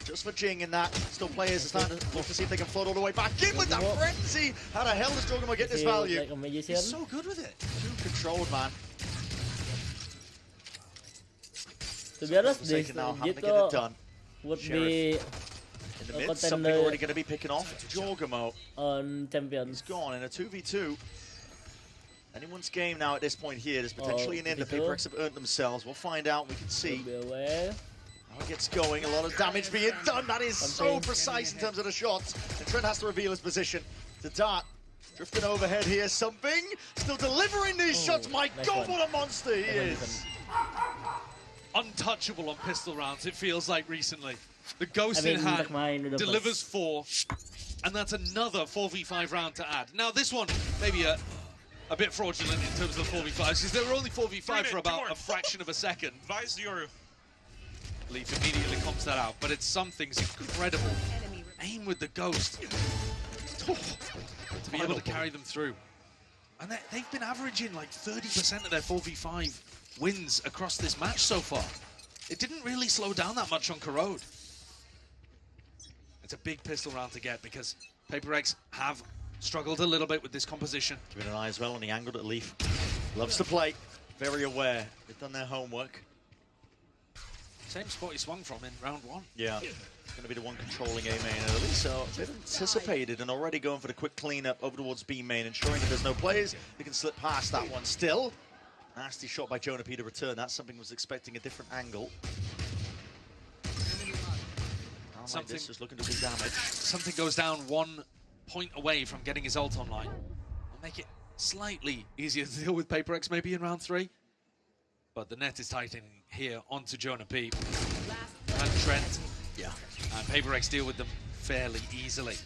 just for Jing in that. Still players are starting to look to see if they can float all the way back in with that frenzy. How the hell does Jogamo get this value? He's so good with it. Too controlled, man. To be honest, this would be in the mid, something already going to be picking off. Jogamo on Champions. He's gone in a 2v2. Anyone's game now at this point here. There's potentially an end. The PaperX have earned themselves. We'll find out. We can see how it gets going. A lot of damage being done. That is so precise in terms of the shots. And Trent has to reveal his position. The Dart drifting overhead here. Something still delivering these shots. My God, what a monster he is. Untouchable on pistol rounds, it feels like recently. The Ghost in hand delivers 4, and that's another 4v5 round to add. Now this one, maybe a bit fraudulent in terms of the 4v5s, because they were only 4v5 for about a fraction of a second. Leaf immediately comps that out, but it's something's incredible. Aim with the Ghost. To be able to carry them through. And they've been averaging like 30% of their 4v5 wins across this match so far. It didn't really slow down that much on Corrode. It's a big pistol round to get because PaperX have struggled a little bit with this composition. Keeping an eye as well on the angle that Leaf loves to play. Very aware. They've done their homework. Same spot he swung from in round 1. Yeah. Going to be the one controlling A main early, so a bit anticipated and already going for the quick cleanup over towards B main, ensuring that there's no players who can slip past that one still. Nasty shot by Jonah P to return. That's something was expecting a different angle. Something just looking to do damage. Something goes down 1 point away from getting his ult online. Will make it slightly easier to deal with PaperX maybe in round 3. But the net is tightening here onto Jonah P and Trent. Yeah. And PaperX deal with them fairly easily.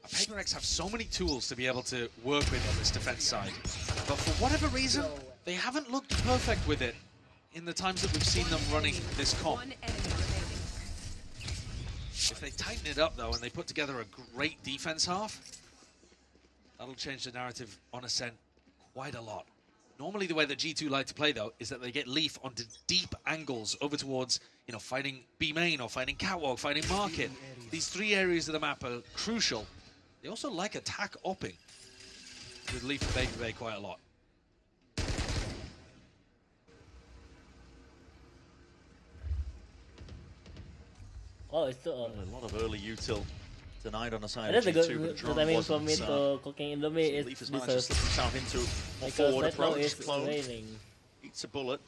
PaperX have so many tools to be able to work with on this defense side, but for whatever reason, they haven't looked perfect with it in the times that we've seen them running this comp. If they tighten it up though and they put together a great defense half, that'll change the narrative on Ascent quite a lot. Normally the way that G2 like to play though is that they get Leaf onto deep angles over towards, you know, fighting B main or fighting Catwalk, fighting Market. These 3 areas of the map are crucial. They also like attack opping with Leaf and Baby Bay quite a lot. Oh, it's still a lot of early util denied on the side of G2, but the drone timing wasn't. For me to cooking Indomie is Leaf has managed to slip himself into a forward approach. Clone eats a bullet.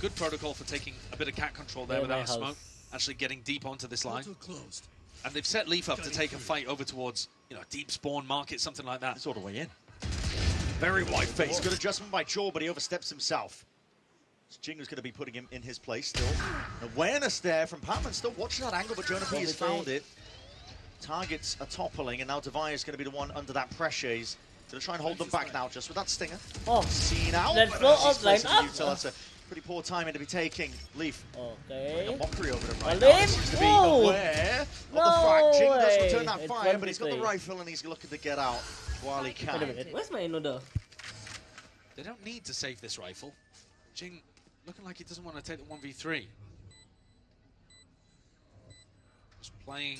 Good protocol for taking a bit of cat control there without a smoke. Actually getting deep onto this line. And they've set Leaf up to take a fight over towards, you know, deep spawn Market, something like that. It's all the way in. Very wide face. Good adjustment by Jaw, but he oversteps himself. Jing was going to be putting him in his place still. Awareness there from Patman, still watching that angle, but Jonah P has found it. Targets are toppling, and now Devi is going to be the one under that pressure. He's going to try and hold them back now, just with that stinger. Oh, seen out. Let's go offline up. That's a pretty poor timing to be taking. Leaf. Okay. A mockery over him right now. Seems to be aware of the fact. Jing does return that fire, but he's got the rifle and he's looking to get out while he can. Wait a minute. Where's my Inoda? They don't need to save this rifle. Jing looking like he doesn't want to take the 1v3. Just playing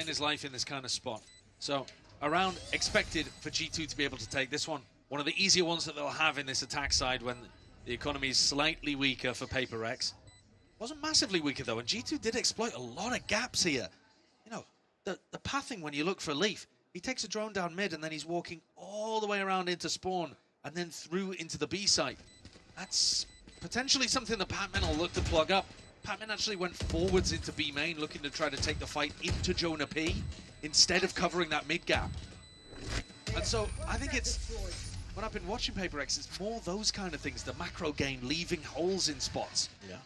his life in this kind of spot. So, a round expected for G2 to be able to take this one. One of the easier ones that they'll have in this attack side when the economy is slightly weaker for PaperX. Wasn't massively weaker though, and G2 did exploit a lot of gaps here. You know, the pathing when you look for Leaf, he takes a drone down mid and then he's walking all the way around into spawn and then through into the B site. That's potentially something that Patman will look to plug up. Patman actually went forwards into B main, looking to try to take the fight into Jonah P instead of covering that mid gap. And so I think it's, when I've been watching PaperX, it's more those kind of things, the macro game, leaving holes in spots. Yeah.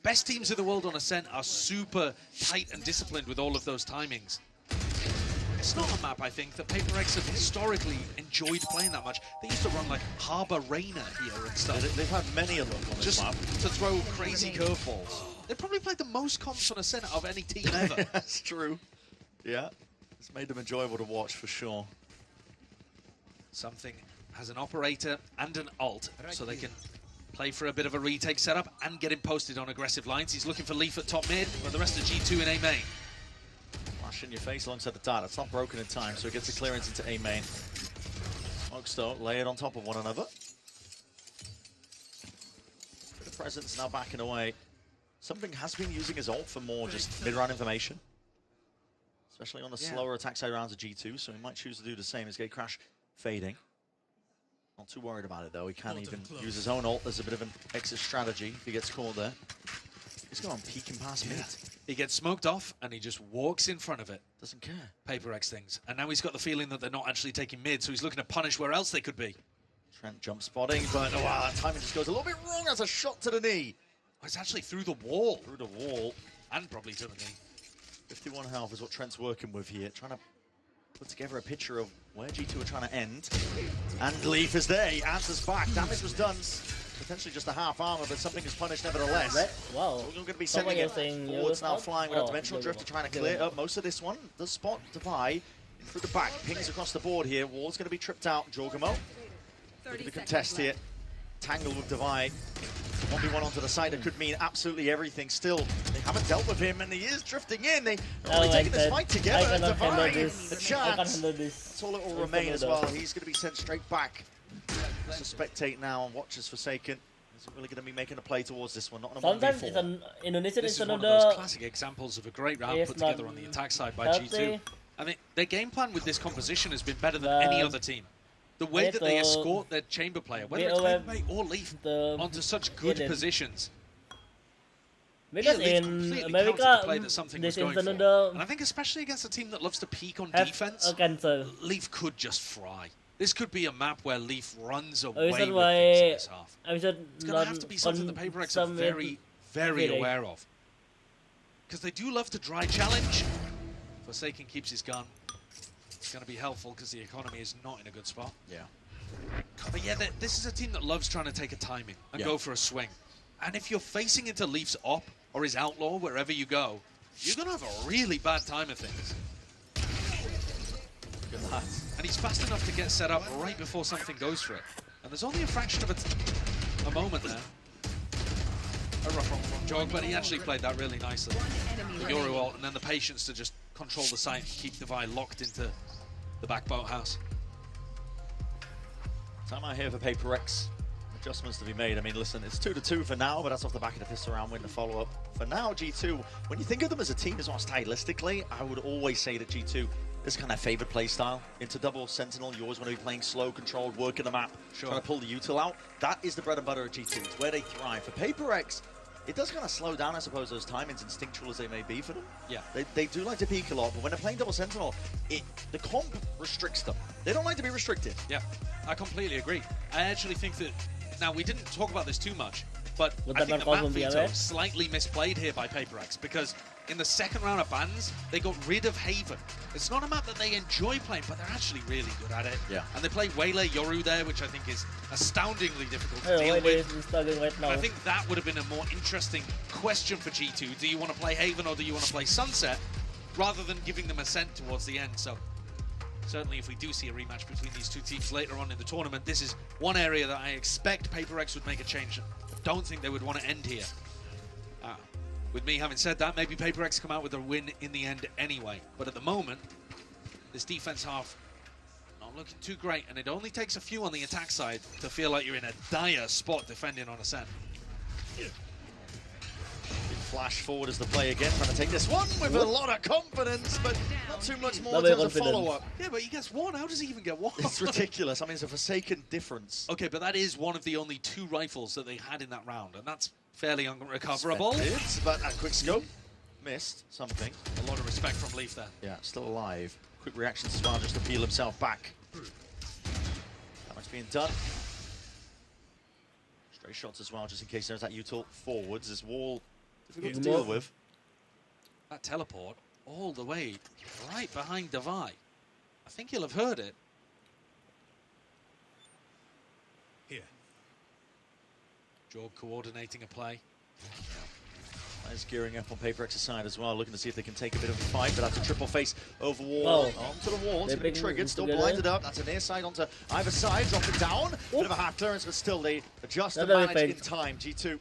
Best teams in the world on Ascent are super tight and disciplined with all of those timings. It's not a map, I think, that PaperX have historically enjoyed playing that much. They used to run like Harbor Rainer here and stuff. They've had many of them on this map. To throw crazy curveballs. They probably played the most comps on Ascent of any team ever. That's true. Yeah. It's made them enjoyable to watch for sure. Something has an operator and an ult, so they can play for a bit of a retake setup and get him posted on aggressive lines. He's looking for Leaf at top mid, but the rest of G2 in A main. Flash in your face alongside the dart. It's not broken in time, so it gets the clearance into A main. Smokes though, layered on top of one another. Bit of presence now backing away. Something has been using his ult for more just mid-round information. Especially on the slower attack side rounds of G2, so he might choose to do the same as Gatecrash fading. Not too worried about it though, he can even use his own ult as a bit of an exit strategy if he gets caught there. He's going peeking past mid. He gets smoked off and he just walks in front of it. Doesn't care. PaperX things. And now he's got the feeling that they're not actually taking mid, so he's looking to punish where else they could be. Trent jump spotting, but wow, that timing just goes a little bit wrong as a shot to the knee. Oh, it's actually through the wall. Through the wall. And probably to the knee. 51 health is what Trent's working with here, trying to put together a picture of where G2 are trying to end. And Leaf is there, he answers back. Damage was done, potentially just a half armor, but something is punished nevertheless. Wow. So we're going to be sending it forwards now, flying with a Dimensional Drifter, trying to clear up most of this one. The spot Devi through the back, pings across the board here. Wall's going to be tripped out. Jorgamo looking to contest here. Tangle with Devi. 1v1 onto the side, that could mean absolutely everything. Still, they haven't dealt with him, and he is drifting in. They're really taking this fight together. Devi, the chance. That's all it will remain as well. He's going to be sent straight back. To spectate now and watch as Forsaken. Isn't really going to be making a play towards this one, not on a 1v4. Sometimes it's an Indonesian. This is one of those classic examples of a great round put together on the attack side by G2. I mean, their game plan with this composition has been better than any other team. The way that they escort their chamber player, whether it's Papermate or Leaf, onto such good positions. Because in America, this is another... And I think especially against a team that loves to peak on defense, Leaf could just fry. This could be a map where Leaf runs away with things in this half. It's going to have to be something the PaperX are very, very aware of. Because they do love to dry challenge. Forsaken keeps his gun. It's going to be helpful because the economy is not in a good spot. Yeah. But yeah, this is a team that loves trying to take a timing and go for a swing. And if you're facing into Leaf's op or his outlaw, wherever you go, you're going to have a really bad time of things. Look at that. And he's fast enough to get set up right before something goes for it. And there's only a fraction of a moment there. A rough one from Jog, but he actually played that really nicely. The Yoru ult, and then the patience to just control the site and keep Devi locked into the back boathouse. Time out here for PaperX. Adjustments to be made. I mean, listen, it's 2-2 for now, but that's off the back of the fist around win the follow-up. For now, G2, when you think of them as a team as well stylistically, I would always say that G2 is kind of favorite play style. Into double Sentinel, you always want to be playing slow, controlled, working the map, trying to pull the util out. That is the bread and butter of G2. It's where they thrive. For PaperX, it does kind of slow down, I suppose, those timings, instinctual as they may be for them. Yeah. They do like to peak a lot, but when they're playing double Sentinel, the comp restricts them. They don't like to be restricted. Yeah, I completely agree. I actually think that, now we didn't talk about this too much, but I think the map veto slightly misplayed here by PaperX, because in the second round of bans, they got rid of Haven. It's not a map that they enjoy playing, but they're actually really good at it. Yeah. And they play Waylay Yoru there, which I think is astoundingly difficult to deal with. I think that would have been a more interesting question for G2. Do you want to play Haven or do you want to play Sunset? Rather than giving them Ascent towards the end. So certainly if we do see a rematch between these two teams later on in the tournament, this is one area that I expect PaperX would make a change. I don't think they would want to end here. With me having said that, maybe PaperX come out with a win in the end anyway. But at the moment, this defense half not looking too great, and it only takes a few on the attack side to feel like you're in a dire spot defending on Ascent. Big flash forward as the play again, trying to take this one with a lot of confidence, but not too much more in terms of follow-up. Yeah, but he gets one. How does he even get one? It's ridiculous. I mean, it's a Forsaken difference. Okay, but that is one of the only 2 rifles that they had in that round, and that's fairly unrecoverable. But that quick scope missed something. A lot of respect from Leaf there. Yeah, still alive. Quick reactions as well, just to peel himself back. That much being done. Stray shots as well, just in case there's that util forwards. This wall difficult to deal with. That teleport all the way right behind Devi. I think he'll have heard it. Jorg coordinating a play. Nice gearing up on PaperX's side as well, looking to see if they can take a bit of a fight, but that's a triple face over wall. Onto the wall, it's going to be triggered, still blinded up. That's a near side onto either side, drop it down. Bit of a half clearance, but still they adjust and manage in time. G2.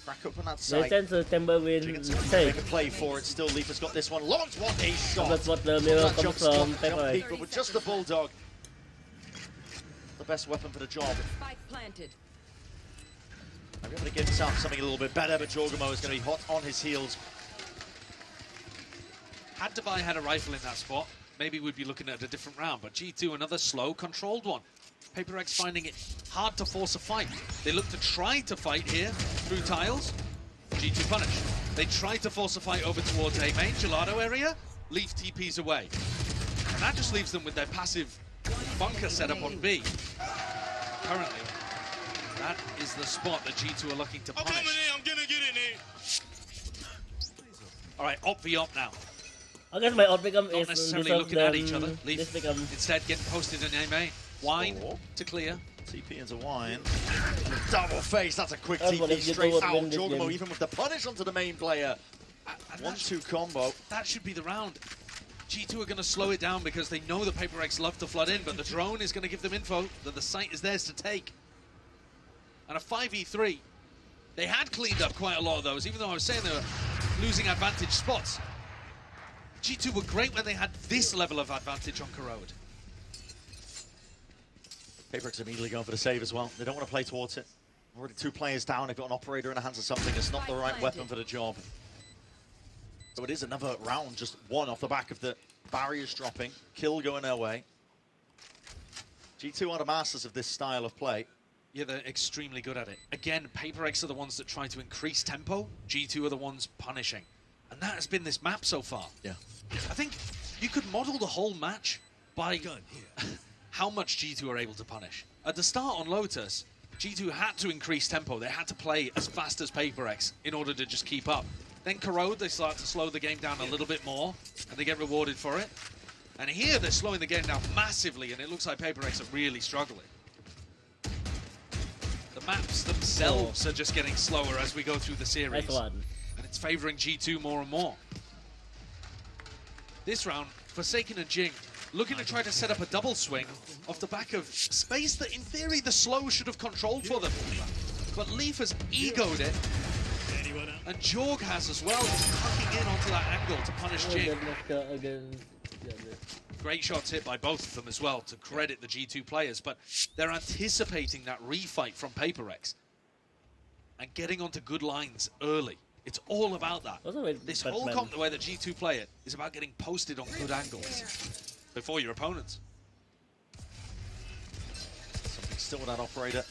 Crack up on that side. Make a play for it. Still, Leaf has got this one. Launch one, a shot. That's what the mirror comes from. But with just the Bulldog. The best weapon for the job. Spike planted. I'm going to give himself something a little bit better, but Jorgamo is going to be hot on his heels. Had Dubai had a rifle in that spot, maybe we'd be looking at a different round, but G2 another slow, controlled one. PaperX finding it hard to force a fight. They look to try to fight here through tiles. G2 punish. They try to force a fight over towards A main, Gelato area. Leaf TPs away. And that just leaves them with their passive bunker setup on B. Currently, that is the spot that G2 are looking to punish. I'm coming in, I'm gonna get in there. All right, op v op now. I guess my odd become Not is necessarily looking at each other. Leaf instead getting posted in A main. Wine to clear. TP into Wine. Double face, that's a quick TP straight out. Jorgamo even with the punish onto the main player. 1-2 combo. That should be the round. G2 are going to slow it down because they know that PaperX love to flood in, but the drone is going to give them info that the site is theirs to take. And a 5v3. They had cleaned up quite a lot of those, even though I was saying they were losing advantage spots. G2 were great when they had this level of advantage on Corrode. PaperX immediately going for the save as well. They don't want to play towards it. Already 2 players down. They've got an operator in the hands of something. It's not the right weapon for the job. So it is another round, just one off the back of the barriers dropping. Kill going their way. G2 are the masters of this style of play. Yeah, they're extremely good at it. Again, PaperX are the ones that try to increase tempo. G2 are the ones punishing. And that has been this map so far. Yeah. I think you could model the whole match by how much G2 are able to punish. At the start on Lotus, G2 had to increase tempo. They had to play as fast as PaperX in order to just keep up. Then Corrode, they start to slow the game down a little bit more, and they get rewarded for it. And here, they're slowing the game down massively, and it looks like PaperX are really struggling. The maps themselves are just getting slower as we go through the series. And it's favoring G2 more and more. This round, Forsaken and Jing looking to try to set up a double swing off the back of space that, in theory, the slow should have controlled for them. But Leaf has egoed it. And Jorg has as well, just tucking in onto that angle to punish Jing. Great shots hit by both of them as well, to credit the G2 players, but they're anticipating that refight from PaperX and getting onto good lines early. It's all about that. This whole comp, the way that G2 play it, is about getting posted on good angles before your opponents. Something still with that operator.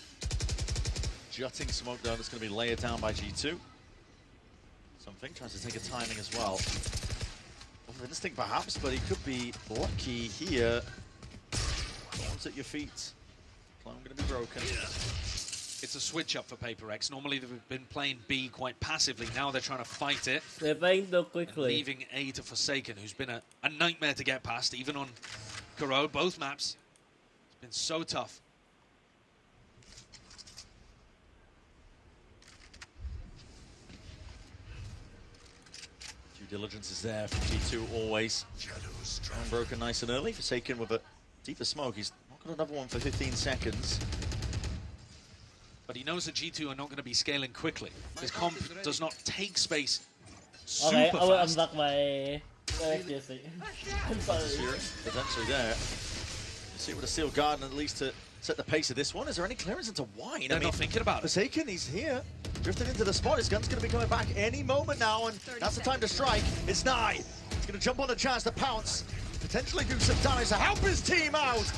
Jutting smoke down, that's going to be layered down by G2. Something tries to take a timing as well. Instinct perhaps, but he could be lucky here. Bones at your feet. Clone going to be broken. It's a switch up for PaperX. Normally they've been playing B quite passively. Now they're trying to fight it. They're playing so quickly. Leaving A to Forsaken, who's been a nightmare to get past, even on Corrode. Both maps. It's been so tough. Due diligence is there for G2 always. Broken nice and early. Forsaken with a deeper smoke. He's not got another one for 15 seconds. But he knows that G2 are not going to be scaling quickly. His comp does not take space super fast. I will unlock my Jesse. I'm sorry. Potentially there. You see with a Steel Garden at least to set the pace of this one. Is there any clearance into Wine? They're not thinking about it. Forsaken, he's here. Drifted into the spot. His gun's going to be coming back any moment now, and that's the time to strike. It's Nye. He's going to jump on the chance to pounce. Potentially do some damage to help his team out.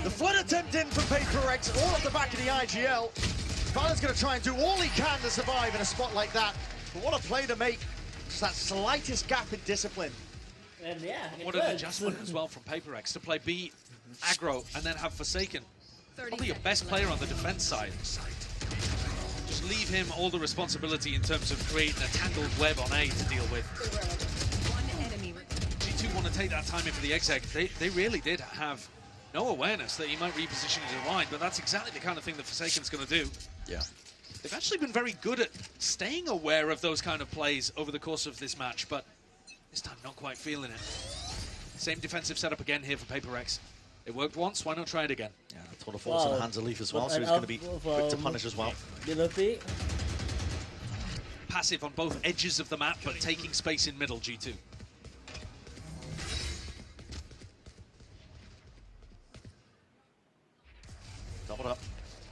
The flood attempt in from PaperX, all off the back of the IGL. Valor's going to try and do all he can to survive in a spot like that. But what a play to make. Just that slightest gap in discipline. And yeah, what an adjustment as well from PaperX to play B aggro and then have Forsaken. Probably your best player on the defense side. Just leave him all the responsibility in terms of creating a tangled web on A to deal with. G2 want to take that time in for the exec. They really did have no awareness that he might reposition his line, but that's exactly the kind of thing that Forsaken's going to do. Yeah. They've actually been very good at staying aware of those kind of plays over the course of this match, but this time not quite feeling it. Same defensive setup again here for PaperX. It worked once, why not try it again? Yeah, that's what a force on the hands of Leaf as well, so he's going to be quick to punish as well. Passive on both edges of the map, but taking space in middle, G2. Doubled up.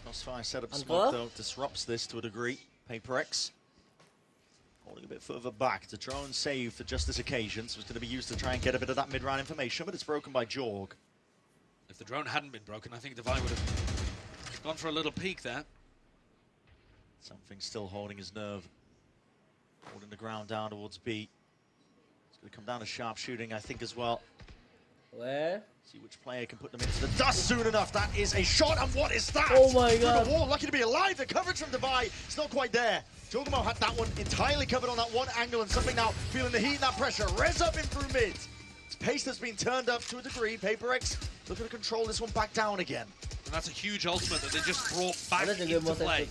Crossfire setup smoke, though, disrupts this to a degree. PaperX holding a bit further back. The drone save for just this occasion, so it's going to be used to try and get a bit of that mid-round information, but it's broken by Jorg. If the drone hadn't been broken, I think Devi would have gone for a little peek there. Something still holding his nerve. Holding the ground down towards B. It's going to come down to sharp shooting, I think, as well. Where? See which player can put them into the dust soon enough. That is a shot, and what is that? Oh my god. The wall, lucky to be alive. The coverage from Devi, it's not quite there. Jogamo had that one entirely covered on that one angle, and something now feeling the heat and that pressure. Res up in through mid. It's pace that's been turned up to a degree. PaperX looking to control this one back down again. And that's a huge ultimate that they just brought back into play.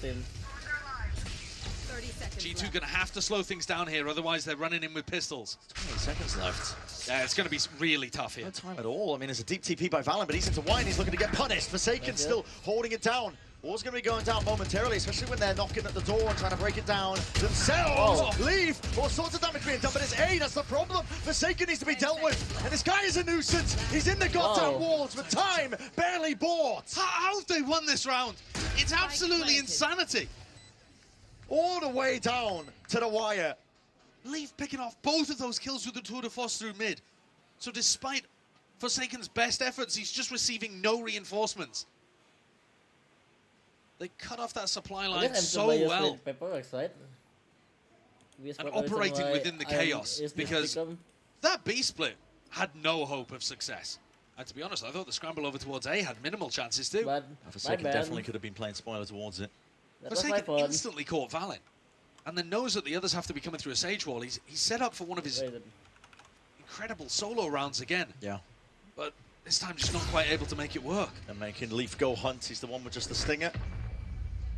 G2 gonna have to slow things down here, otherwise they're running in with pistols. 28 seconds left. Yeah, it's gonna be really tough here. No time at all. I mean, it's a deep TP by Valorant, but he's into wine. He's looking to get punished. Forsaken still holding it down. War's gonna be going down momentarily, especially when they're knocking at the door and trying to break it down themselves. Leave. All sorts of damage being done, but it's A, that's the problem. Forsaken needs to be dealt with, and this guy is a nuisance. He's in the goddamn walls, but time barely bought. How have they won this round? It's absolutely insanity. All the way down to the wire. Leaf picking off both of those kills with the tour de force through mid. So despite Forsaken's best efforts, he's just receiving no reinforcements. They cut off that supply line so well. And operating within the chaos, because that B split had no hope of success. And to be honest, I thought the scramble over towards A had minimal chances too. Forsaken definitely could have been playing spoiler towards it. Forsaken instantly caught Valen, and then knows that the others have to be coming through a Sage wall. He's set up for one of his incredible solo rounds again. Yeah. But this time just not quite able to make it work. And making Leaf go hunt. He's the one with just the stinger.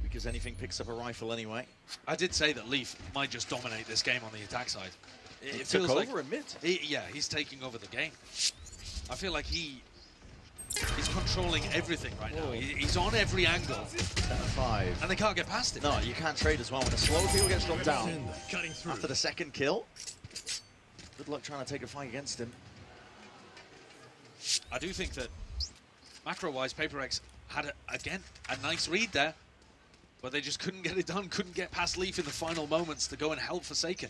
Because anything picks up a rifle anyway. I did say that Leaf might just dominate this game on the attack side. It feels like over in mid. Yeah, he's taking over the game. I feel like he's controlling everything right now. He's on every angle. 7-5. And they can't get past it. No, you can't trade as well. When a slow kill gets dropped down after the second kill, good luck trying to take a fight against him. I do think that macro-wise, PaperX had, again, a nice read there, but they just couldn't get it done, couldn't get past Leaf in the final moments to go and help Forsaken.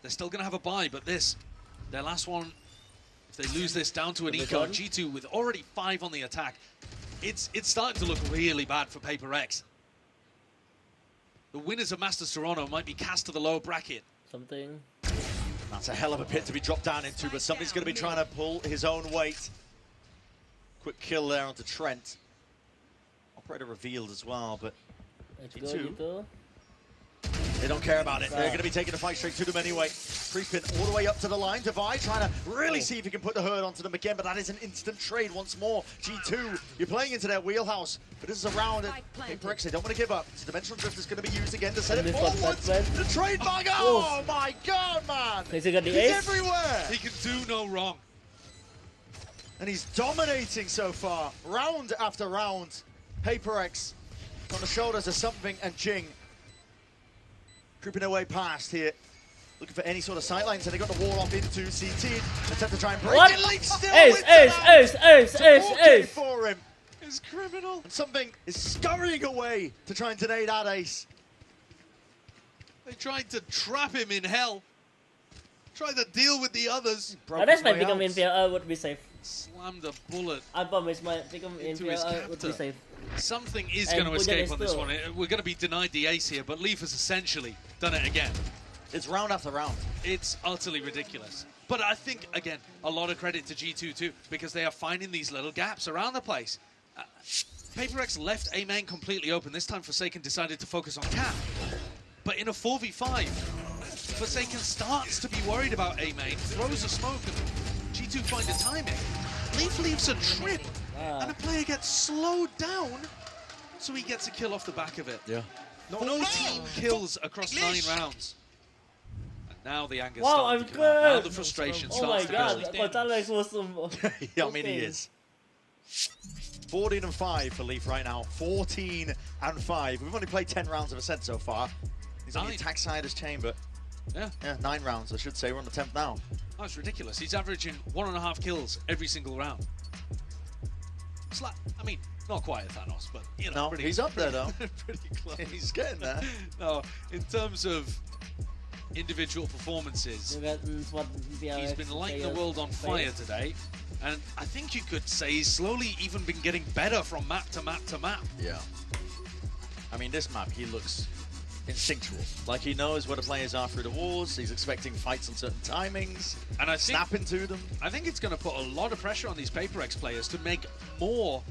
They're still going to have a bye, but their last one, if they lose this down to an eco, G2 with already 5 on the attack, it's starting to look really bad for PaperX. The winners of Masters Toronto might be cast to the lower bracket. That's a hell of a pit to be dropped down into, but somebody's going to be trying to pull his own weight. Quick kill there onto Trent. Operator revealed as well, but G2, they don't care about it. They're going to be taking the fight straight to them anyway. Pre-pin all the way up to the line. Devi trying to really see if he can put the hurt onto them again, but that is an instant trade once more. G2, you're playing into their wheelhouse, but this is a round at PaperX. They don't want to give up. So Dimensional Drift is going to be used again to set it forwards. The trade bug. Oh my god, man! He's everywhere. He can do no wrong. And he's dominating so far, round after round. PaperX on the shoulders of Something and Jing. Creeping away past here. Looking for any sort of sightlines, and they got the wall off into CT. Attempt to try and break it. Leaf still ace for him. It's criminal. And Something is scurrying away to try and deny that ace. They tried to trap him in hell. Tried to deal with the others. That's my become in would be safe. Slammed a bullet. I promise my become in would be safe. Something is going to escape on this one. We're going to be denied the ace here, but Leaf has essentially done it again. It's round after round. It's utterly ridiculous. But I think, again, a lot of credit to G2 too, because they are finding these little gaps around the place. PaperX left A main completely open. This time Forsaken decided to focus on Cap. But in a 4v5, Forsaken starts to be worried about A main, throws a smoke, and G2 find a timing. Leaf leaves a trip, and a player gets slowed down, so he gets a kill off the back of it. Yeah. 14 kills across 9 rounds. And now the anger Wow, starting I'm to come out. Now good. the frustration Oh my starts to god, build. but Alex was some. Yeah, I mean, he is. 14-5 for Leaf right now. 14-5. We've only played 10 rounds of Ascent so far. He's on the attack side as Chamber. Yeah, 9 rounds, I should say. We're on the 10th now. that's ridiculous. He's averaging 1.5 kills every single round. It's like, I mean, not quite a Thanos, but you know, No, he's up there though. Pretty close. He's getting there. No, in terms of individual performances, he's been lighting the world on fire today. And I think you could say he's slowly even been getting better from map to map to map. Yeah. I mean, this map, he looks instinctual. Like he knows where the players are through the walls. He's expecting fights on certain timings. And I snap into them. I think it's going to put a lot of pressure on these PaperX players to make more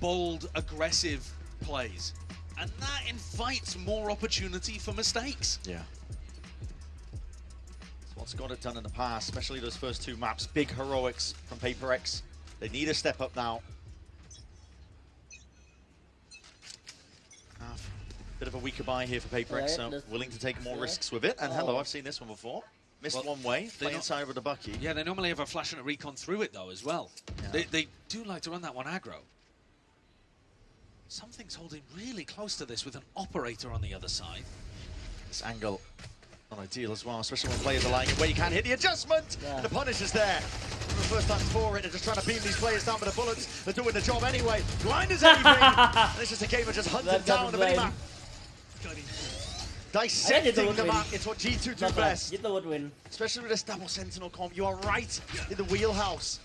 bold, aggressive plays. And that invites more opportunity for mistakes. Yeah. What's got it done in the past, especially those first 2 maps. Big heroics from PaperX. They need a step up now. Bit of a weaker buy here for PaperX, so willing to take more risks with it. And hello, I've seen this one before. Missed one way, play inside with the Bucky. Yeah, they normally have a flash and a recon through it though as well. Yeah. They do like to run that one aggro. Something's holding really close to this with an operator on the other side. This angle not ideal as well, especially when players are lying where you can't hit the adjustment. And the punish is there. For the first time for it, they're just trying to beam these players down with the bullets. They're doing the job anyway. Blind as anything. And it's just a game of just hunting down the minimap. Dissecting the map, it's what G2 do best. Get the would win. Especially with this double sentinel comp, you are right in the wheelhouse.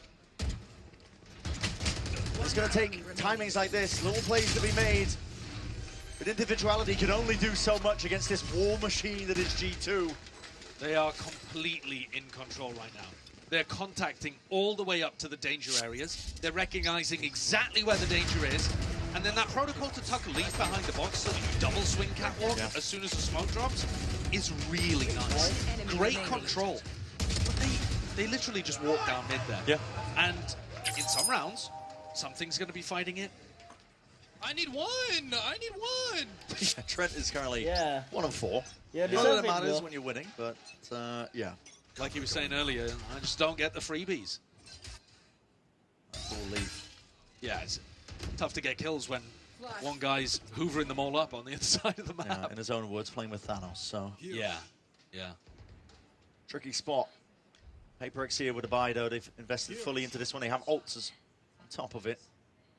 It's going to take timings like this, little plays to be made. But individuality can only do so much against this war machine that is G2. They are completely in control right now. They're contacting all the way up to the danger areas. They're recognizing exactly where the danger is. And then that protocol to tuck a leaf behind the box so that you double swing catwalk as soon as the smoke drops is really nice. Great control. But they literally just walk down mid there. Yeah. And in some rounds, something's going to be fighting it. I need one! I need one! Yeah, Trent is currently 1 of 4. Yeah, none of that matters when you're winning, but yeah. Like he was saying earlier, I just don't get the freebies. Full leaf. Yeah, it's tough to get kills when one guy's hoovering them all up on the other side of the map. Yeah, in his own words, playing with Thanos, so. Yeah. Tricky spot. PaperX here with a buy, though. They've invested fully into this one. They have ults on top of it.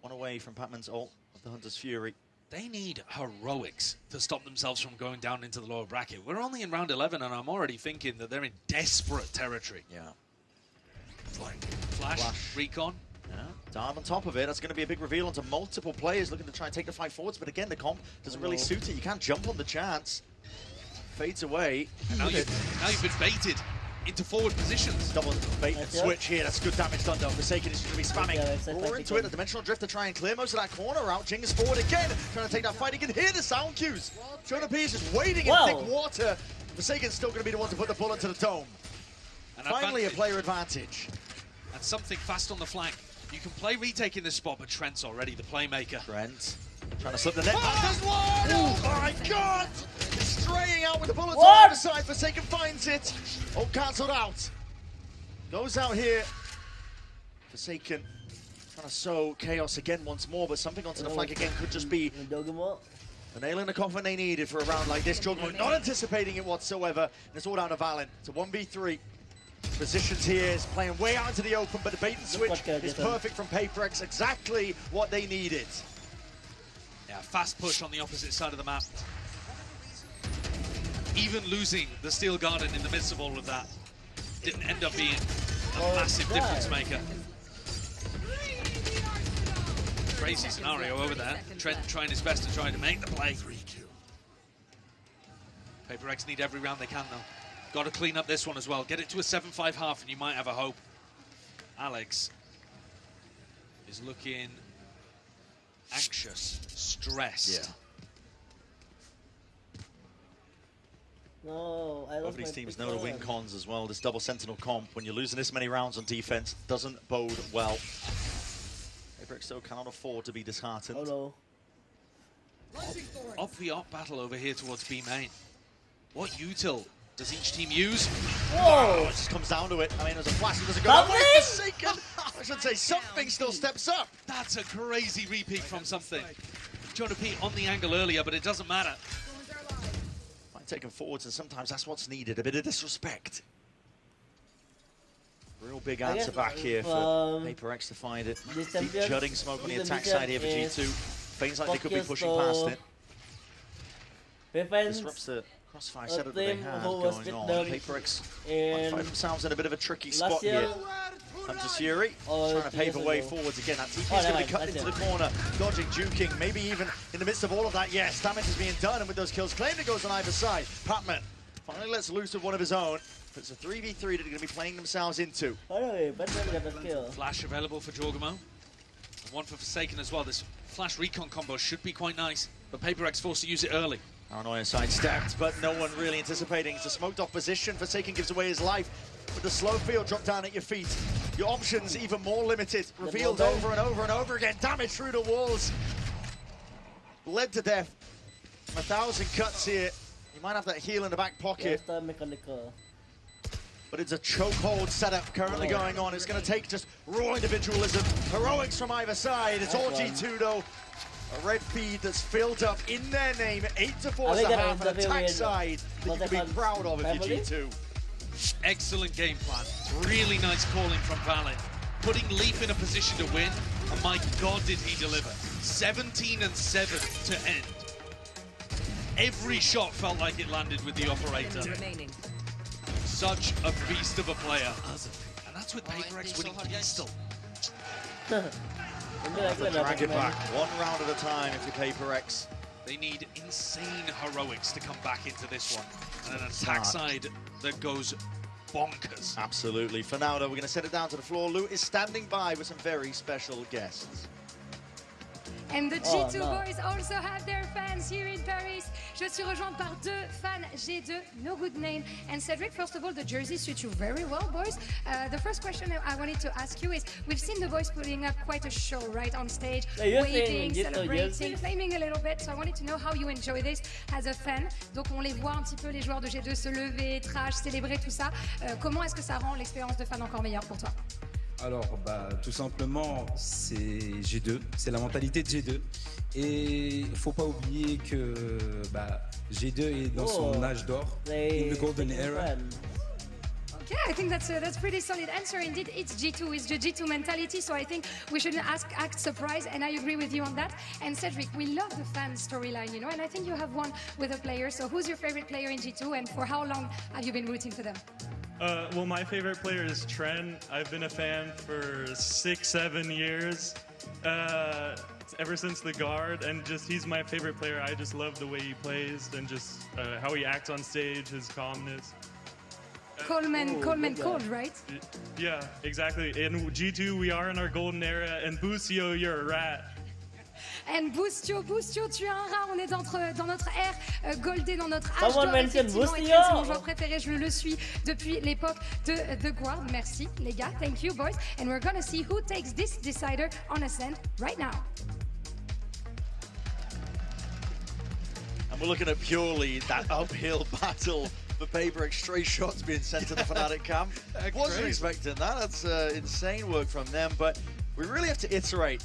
1 away from Patman's ult of the Hunter's Fury. They need heroics to stop themselves from going down into the lower bracket. We're only in round 11, and I'm already thinking that they're in desperate territory. Yeah. Flash. Recon. Yeah, dive on top of it. That's going to be a big reveal onto multiple players looking to try and take the fight forwards. But again, the comp doesn't really suit it. You can't jump on the chance. Fades away. And now you've been baited into forward positions. Double bait and switch here. That's good damage done though. Forsaken is going to be spamming. Roar into it. The Dimensional Drift to try and clear most of that corner out. Jing is forward again. Trying to take that fight. He can hear the sound cues. Jonah P is just waiting in thick water. Forsaken's still going to be the one to put the bullet to the dome. And finally a player advantage. And something fast on the flank. You can play retake in this spot, but Trent's already the playmaker. Trent trying to slip the net. Oh my god! Straying out with the bullets on the side. Forsaken finds it. Oh, cancelled out. Goes out here. Forsaken trying to sow chaos again once more, but something onto the flank again could just be the nail in the coffin they needed for a round like this. Juggernaut not anticipating it whatsoever. And it's all down to Valen. It's a 1v3. Positions here is playing way out into the open, but the bait and switch is perfect from PaperX. Exactly what they needed. Yeah, fast push on the opposite side of the map. Even losing the Steel Garden in the midst of all of that didn't end up being a massive difference maker. Crazy scenario over there. Trent trying his best to try to make the play. PaperX need every round they can though. Got to clean up this one as well. Get it to a 7-5 half and you might have a hope. Alex is looking anxious, stressed. No, I both of these teams know the win cons as well. This double sentinel comp, when you're losing this many rounds on defense, doesn't bode well. PaperX still cannot afford to be disheartened. Oh no. Up the op battle over here towards B main. What util does each team use? Whoa! It just comes down to it. I mean, there's a flash that doesn't go Something? that way for Seiken. I should say something still steps up. That's a crazy repeat from something. Trying to peek on the angle earlier, but it doesn't matter. Might take him forwards, and sometimes that's what's needed. A bit of disrespect. Real big answer back here for FakerX to find it. Deep jutting smoke on the attack side here for G2. Feels like they could be pushing past it. Disrupts the crossfire setup that they have going on. FakerX might find themselves in a bit of a tricky spot here. Comes to Fury, trying to pave a way forwards again. That TP is going to be cut into the corner, dodging, juking, maybe even in the midst of all of that. Yes, damage is being done, and with those kills claimed, it goes on either side. Patman finally lets loose with one of his own. It's a 3v3 that they're going to be playing themselves into. Flash available for Jorgamo. And one for Forsaken as well. This flash recon combo should be quite nice, but FakerX forced to use it early. Paranoia sidestepped, but no one really anticipating. It's a smoked off position. Forsaken gives away his life. With the slow field drop down at your feet, your options even more limited. Revealed over and over and over again. Damage through the walls. Bled to death. 1,000 cuts here. You might have that heal in the back pocket. But it's a chokehold setup currently going on. It's going to take just raw individualism. Heroics from either side. It's all G2 though. A red feed that's filled up in their name. 8-4 is the half, an attack side that you can be proud of if you're G2. Excellent game plan. Really nice calling from Valin. Putting Leaf in a position to win, and my God did he deliver. 17-7 to end. Every shot felt like it landed with the operator. Such a beast of a player. And that's with FakerX winning pistol. Drag it back, one round at a time if you're FakerX. They need insane heroics to come back into this one. And an attack side that goes bonkers. Absolutely. For now, though, we're going to set it down to the floor. Lou is standing by with some very special guests. And the G2 boys also have their fans here in Paris. Je suis rejointe par deux fans G2, no good name. And Cedric, first of all, the jersey suits you very well, boys. The first question I wanted to ask you is, we've seen the boys putting up quite a show, right, on stage, waving, celebrating, flaming a little bit. So I wanted to know how you enjoy this as a fan. Donc on les voit un petit peu, les joueurs de G2 se lever, trash, célébrer, tout ça. Comment est-ce que ça rend l'expérience de fan encore meilleure pour toi? Alors, tout simplement, c'est G2, c'est la mentalité de G2. Et il ne faut pas oublier que G2 est dans son âge d'or, in the golden era. Yeah, I think that's a pretty solid answer. Indeed, it's G2, it's the G2 mentality, so I think we shouldn't act surprised, and I agree with you on that. And Cedric, we love the fan storyline, you know, and I think you have one with a player. So who's your favorite player in G2, and for how long have you been rooting for them? Well, my favorite player is Tren. I've been a fan for 6-7 years, ever since the guard, and just he's my favorite player. I just love the way he plays and just how he acts on stage, his calmness. Coleman cold, right? Yeah, exactly. In G2, we are in our golden era, and Busio, you're a rat. And Bustio, tu es un rat, on est dans notre ère goldée, dans notre âge d'or, effectivement, et c'est mon joueur préféré, je le suis depuis l'époque de The Guard. Merci les gars, thank you boys, and we're gonna see who takes this decider on Ascent right now. And we're looking at purely that uphill battle for FakerX, straight shots being sent to the Fnatic camp. Wasn't expecting that, that's insane work from them, but we really have to iterate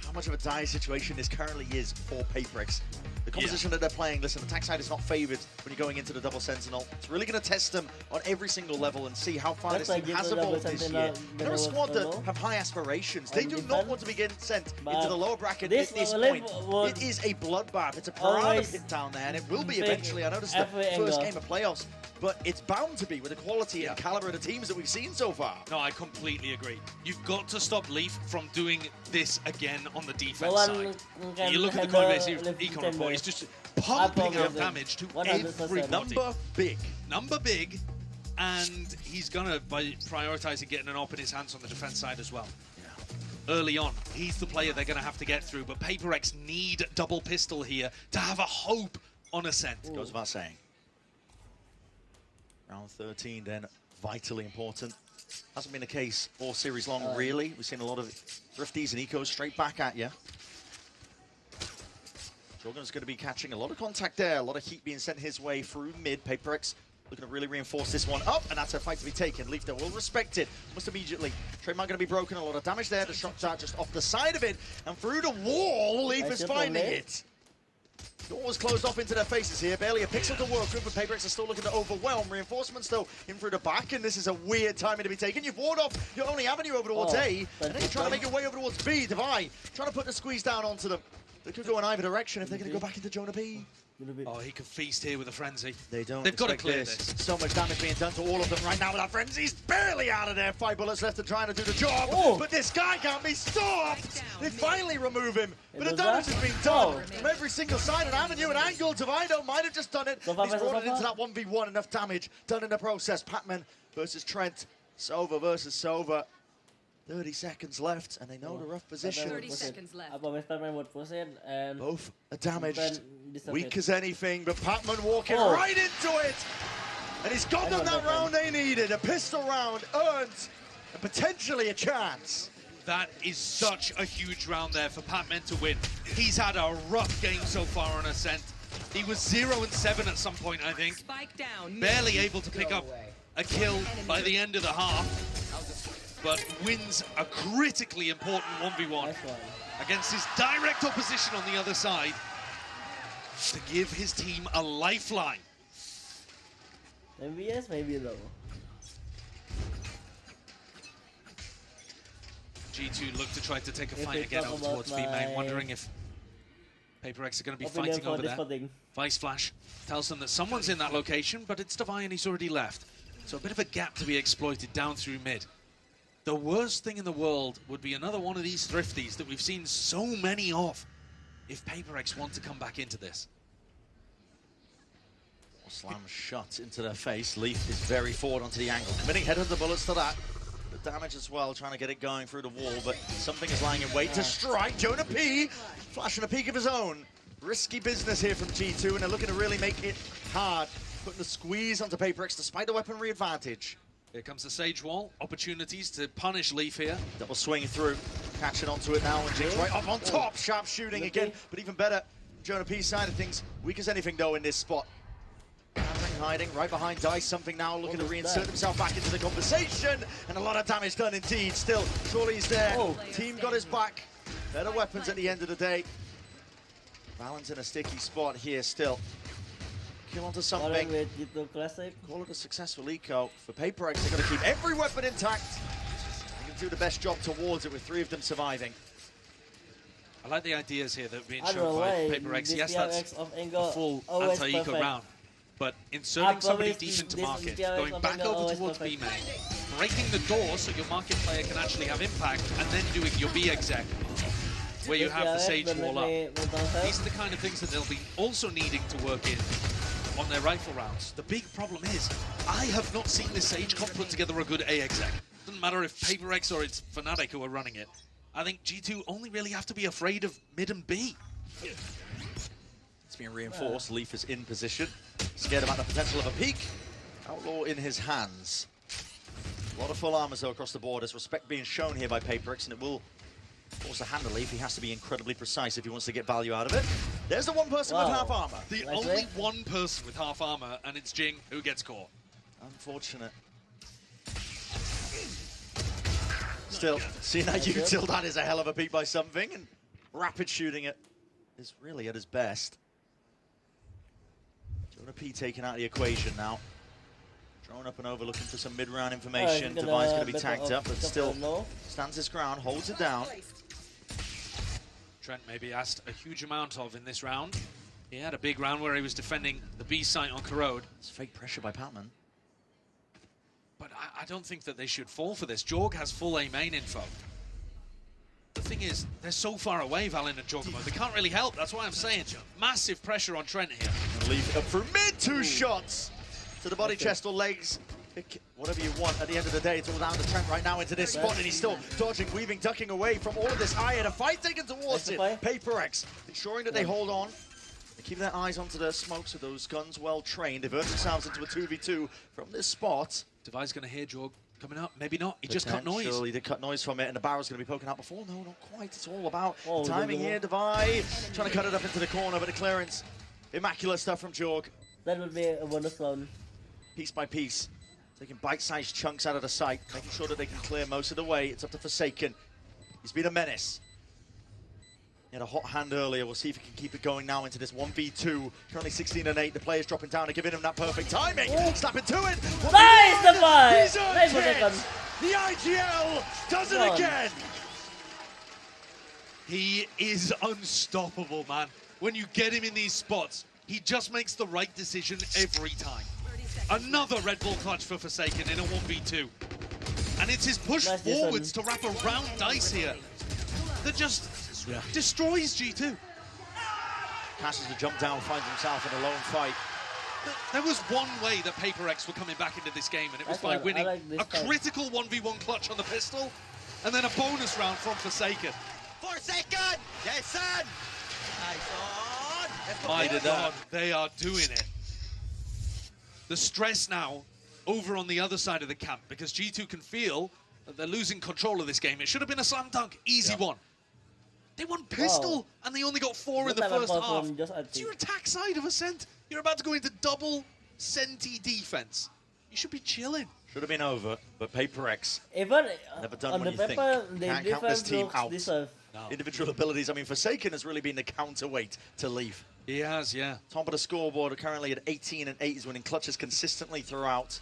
how much of a dire situation this currently is for FakerX. The composition that they're playing, listen, attack side is not favored when you're going into the double sentinel. It's really going to test them on every single level and see how far this team has evolved this year. They're a squad that have high aspirations. They do not want to be getting sent into the lower bracket at this point. It is a bloodbath. It's a parade pit down there, and it will be eventually. I know this is the first game of playoffs, but it's bound to be with the quality and caliber of the teams that we've seen so far. No, I completely agree. You've got to stop Leaf from doing this again on the defense side. You look at the Coinbase Econ report, it's just pumping out damage to everybody. Number big, and he's gonna, by prioritizing getting an op in his hands on the defense side as well. Early on, he's the player they're gonna have to get through, but FakerX need double pistol here to have a hope on Ascent. Goes without saying. Round 13 then, vitally important. Hasn't been the case all series long, really. We've seen a lot of Thrifties and Ecos straight back at you. Jorgen's going to be catching a lot of contact there. A lot of heat being sent his way through mid. paperX looking to really reinforce this one up, and that's a fight to be taken. Leaf, though, will respect it almost immediately. Trademark going to be broken. A lot of damage there. The shot's out just off the side of it, and through the wall, Leaf is finding it. Doors closed off into their faces here. Barely a pixel to work with, but paperX are still looking to overwhelm. Reinforcements, though, in through the back, and this is a weird timing to be taken. You've warded off your only avenue over towards A, and then you're trying to make your way over towards B. Devi trying to put the squeeze down onto them. They could go in either direction if they're going to go back into Jonah P. Oh, he can feast here with a frenzy. They don't. They've got to clear this. So much damage being done to all of them right now with that frenzy. He's barely out of there. 5 bullets left to trying to do the job. But this guy can't be stopped. They finally remove him. But the damage has been done from every single side and avenue and angle. Divido might have just done it. He's brought it into that 1v1. Enough damage done in the process. Pacman versus Trent. Sova versus Sova. 30 seconds left, and they know the rough position. 30 seconds left. Both are damaged, weak as anything, but Pacman walking right into it. And he's got them that round they needed. A pistol round earned, and potentially a chance. That is such a huge round there for Pacman to win. He's had a rough game so far on Ascent. He was 0-7 at some point, I think. Barely able to pick up a kill by the end of the half. But wins a critically important 1v1 against his direct opposition on the other side to give his team a lifeline. Maybe yes, maybe no. G2 look to try to take a fight again over towards B main, wondering if paperX are going to be fighting over there. Vice Flash tells them that someone's in that location, but it's Devi and he's already left. So a bit of a gap to be exploited down through mid. The worst thing in the world would be another one of these thrifties that we've seen so many of if paperX want to come back into this. Slam shot into their face. Leaf is very forward onto the angle. Committing head of the bullets to that. The damage as well, trying to get it going through the wall, but something is lying in wait to strike. Jonah P flashing a peek of his own. Risky business here from G2, and they're looking to really make it hard. Putting the squeeze onto paperX despite the weaponry advantage. Here comes the Sage Wall. Opportunities to punish Leaf here. Double swing through. Catching onto it now, and Jinx right up on top. Sharp shooting again, but even better, Jonah P's side of things. Weak as anything, though, in this spot. Hiding right behind Dice. Something now looking to reinsert himself back into the conversation. And a lot of damage done indeed. Still, surely he's there. Team got his back. Better weapons at the end of the day. Valent's in a sticky spot here still. Kill onto something. Call it a successful eco. For paperX, they're going to keep every weapon intact. They can do the best job towards it with 3 of them surviving. I like the ideas here that are being shown by paperX. Yes, that's a full anti-eco round. But inserting somebody deep into market, going back over towards B main, breaking the door so your market player can actually have impact, and then doing your B exec, where you have the Sage Wall up. These are the kind of things that they'll be also needing to work in on their rifle rounds. The big problem is, I have not seen this Sage comp put together a good A exec. Doesn't matter if paperX or it's Fnatic who are running it. I think G2 only really have to be afraid of mid and B. It's being reinforced. Leaf is in position. Scared about the potential of a peek. Outlaw in his hands. A lot of full armors though across the board. There's respect being shown here by paperX, and it will force a hand to Leaf. He has to be incredibly precise if he wants to get value out of it. There's the one person with half armor. The only one person with half armor, and it's Jing who gets caught. Unfortunate. Still, seeing that util, that is a hell of a peek by something, and rapid shooting it is really at his best. Jonah P taken out of the equation now. Drone up and over looking for some mid-round information. Devi's going to be tagged up, but still stands his ground, holds it down. Trent maybe asked a huge amount of in this round. He had a big round where he was defending the B site on Corrode. It's fake pressure by Pacman. But I don't think that they should fall for this. Jorg has full A main info. The thing is, they're so far away, Valen and Jorgamo. They can't really help. That's why I'm saying massive pressure on Trent here. Leave it up through mid, 2 shots to the body, chest or legs. Pick whatever you want. At the end of the day, it's all down to Trent right now into this spot, and he's still dodging, weaving, ducking away from all of this iron. A fight taken towards it. paperX ensuring that they hold on. They keep their eyes onto the smokes with those guns well trained. Divert themselves into a 2v2 from this spot. Devi's going to hear Jorg Coming up, maybe not. He just cut noise. He did cut noise from it, and the barrel's going to be poking out before. No, not quite. It's all about timing here. Devi trying to cut it up into the corner, but the clearance. Immaculate stuff from Jorg. That would be a bonus round. Piece by piece, taking bite-sized chunks out of the sight, making sure that they can clear most of the way. It's up to Forsaken. He's been a menace. He had a hot hand earlier. We'll see if he can keep it going now into this 1v2. Currently 16 and 8. The players dropping down and giving him that perfect timing. Snapping to it. Nice, the fight! He's Nice it. The IGL does it again. He is unstoppable, man. When you get him in these spots, he just makes the right decision every time. Another Red Bull clutch for Forsaken in a 1v2. And it's his push forwards to wrap around Dice here that just destroys G2. Passes the jump down, finds himself in a lone fight. There was one way that PaperX were coming back into this game, and it was by winning a critical 1v1 clutch on the pistol, and then a bonus round from Forsaken. Forsaken! Jason! My God, they are doing it. The stress now over on the other side of the camp, because G2 can feel that they're losing control of this game. It should have been a slam dunk, easy one. They won pistol, and they only got 4 in the first half. It's your attack side of Ascent. You're about to go into double Senti defense. You should be chilling. Should have been over, but PaperX never done on what the you paper, think. Can't count this team out. No. Individual abilities. I mean, Forsaken has really been the counterweight to Leaf. He has, yeah. Top of the scoreboard, currently at 18 and 8. He's winning clutches consistently throughout.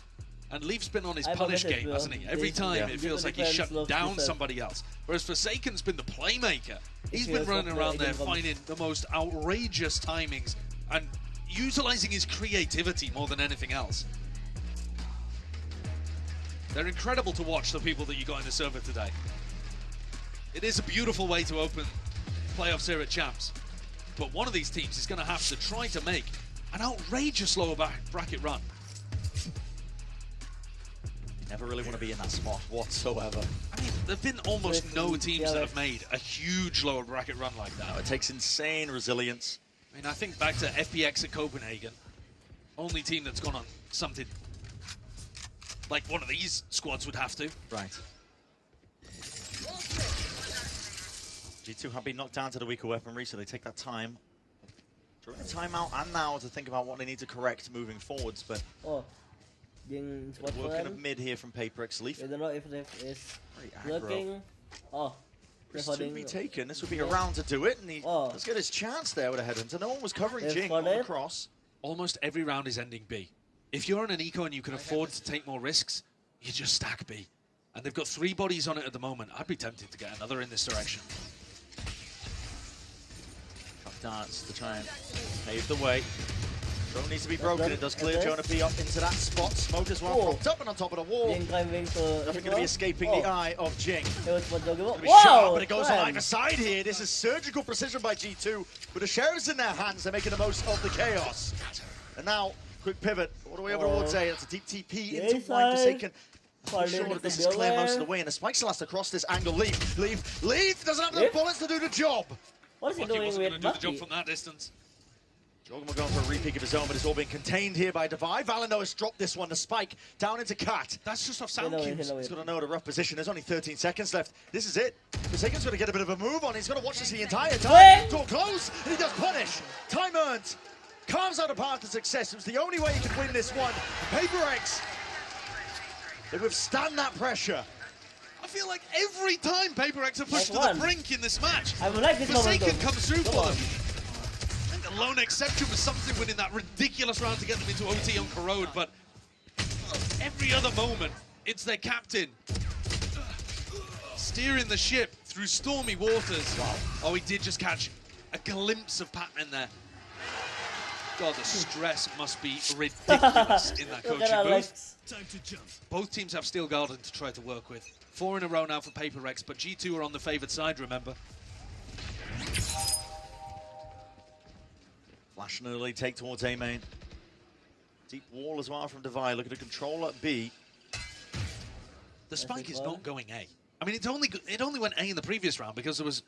And Leaf's been on his punish game, hasn't he? Every time it feels like he's shut down somebody else. Whereas Forsaken's been the playmaker. He's been running around there finding the most outrageous timings and utilizing his creativity more than anything else. They're incredible to watch, the people that you got in the server today. It is a beautiful way to open playoffs here at Champs. But one of these teams is going to have to try to make an outrageous lower bracket run. Never really want to be in that spot whatsoever. I mean, there have been almost no teams that have made a huge lower bracket run like that. No, it takes insane resilience. I mean, I think back to FPX at Copenhagen. Only team that's gone on something like one of these squads would have to. Right. G2 have been knocked down to the weaker weaponry, so they take that time during the timeout and now to think about what they need to correct moving forwards. But working at mid here from PaperX. Leaf. I don't know if it is looking. This to be taken. This would be a round to do it, and let's get his chance there with a headhunter. No one was covering Jing on the cross. Almost every round is ending B. If you're on an eco and you can afford to take more risks, you just stack B. And they've got 3 bodies on it at the moment. I'd be tempted to get another in this direction. Dance to try and pave the way. Drone needs to be broken. It does clear Jonah P up into that spot. Smoke as well, propped up and on top of the wall. Nothing going to be escaping the eye of Jing. It's going to be sharp, but it goes on either side here. This is surgical precision by G2. With the sheriffs in their hands, they're making the most of the chaos. And now, quick pivot. All the way over towards A. It's a deep TP into wide Forsaken. I'm sure that this is clear most of the way. And the spikes last across this angle. Leaf doesn't have enough bullets to do the job. What is he doing with do the job from that distance? Jorgen will go for a re-peek of his own, but it's all been contained here by Devi. Valeno has dropped this one, the spike, down into Cat. That's just off sound cues. He's got to know the rough position. There's only 13 seconds left. This is it. Forsaken's going to get a bit of a move on. He's going to watch this the entire time. Door close, and he does punish. Time earned. Carves out a path to success. It was the only way he could win this one. PaperX, they withstand that pressure. I feel like every time PaperX are pushed to the brink in this match, I would like this Forsaken comes through for them. I think the lone exception was something winning that ridiculous round to get them into OT on Corrode, but every other moment, it's their captain steering the ship through stormy waters. Wow. Oh, he did just catch a glimpse of Patman there. God, the stress must be ridiculous in that coaching booth. Time to jump. Both teams have Steel Garden to try to work with. 4 in a row now for PaperX, but G2 are on the favoured side, remember. Flash an early take towards A main. Deep wall as well from Devi. Look at the control at B. The spike is not going A. I mean, it only went A in the previous round because there was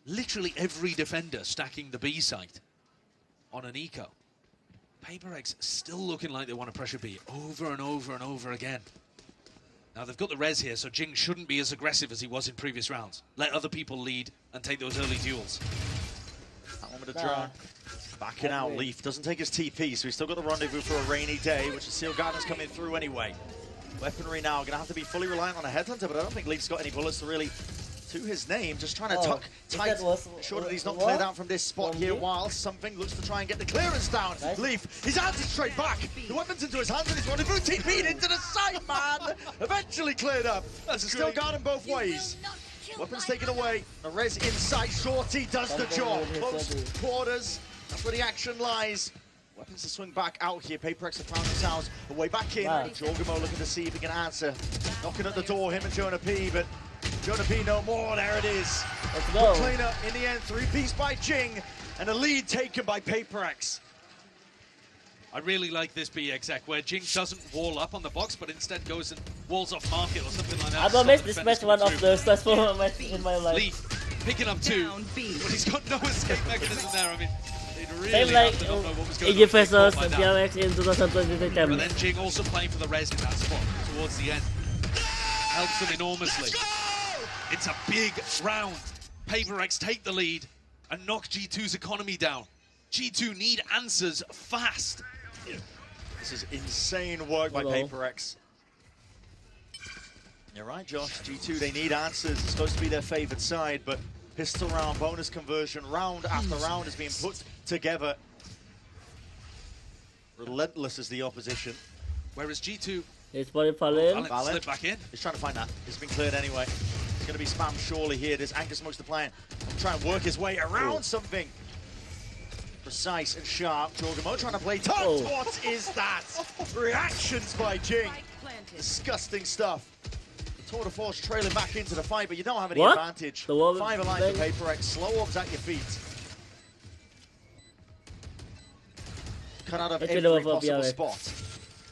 literally every defender stacking the B site on an eco. PaperX still looking like they want to pressure B over and over and over again. Now they've got the res here, so Jing shouldn't be as aggressive as he was in previous rounds. Let other people lead and take those early duels. That one with the drone. Backing out, Leaf doesn't take his TP, so he's still got the rendezvous for a rainy day, which is Seal Gardeners coming through anyway. Weaponry now, gonna have to be fully reliant on a headhunter, but I don't think Leaf's got any bullets to really to his name. Just trying to tuck tight, sure that he's not cleared out from this spot here while something looks to try and get the clearance down. Leaf, he's answered straight back. The weapon's into his hands and he's rendezvous TP'd into the side, man. Eventually cleared up. That's still guarding both ways. Weapons taken away. The res inside. Shorty does the job. Close quarters. That's where the action lies. Weapons to swing back out here. Paperex have found themselves a way back in. Jorgamo looking to see if he can answer. Knocking at the door, him and Jonah P, but Jonah P no more. There it is. Let's go. Clean up in the end. 3-piece by Jing and a lead taken by Paperex. I really like this BXX where Jing doesn't wall up on the box, but instead goes and walls off market or something like that. I don't miss this match one of the stressful matches in my life. Leaf picking up 2, but he's got no escape mechanism there. I mean, it really Same like AJ versus DRX in 2023. But then Jing also playing for the res in that spot towards the end. Helps them enormously. It's a big round. Paperex take the lead and knock G2's economy down. G2 need answers fast. This is insane work by Paperex. You're right, Josh. G2, they need answers. It's supposed to be their favored side, but pistol round, bonus conversion, round after round is being put together. Relentless is the opposition. Whereas G2... It's Valorant slip back in. He's trying to find that. It's been cleared anyway. It's going to be spammed surely here. This Anchor Smokes the plan. Trying to work his way around something. Precise and sharp. Jorgamo trying to play touch. What is that? Reactions by Jing. Disgusting stuff. The Tour de Force trailing back into the fight, but you don't have any advantage. 5 alive for Paperex. Slow orbs at your feet. Cut out of every possible spot.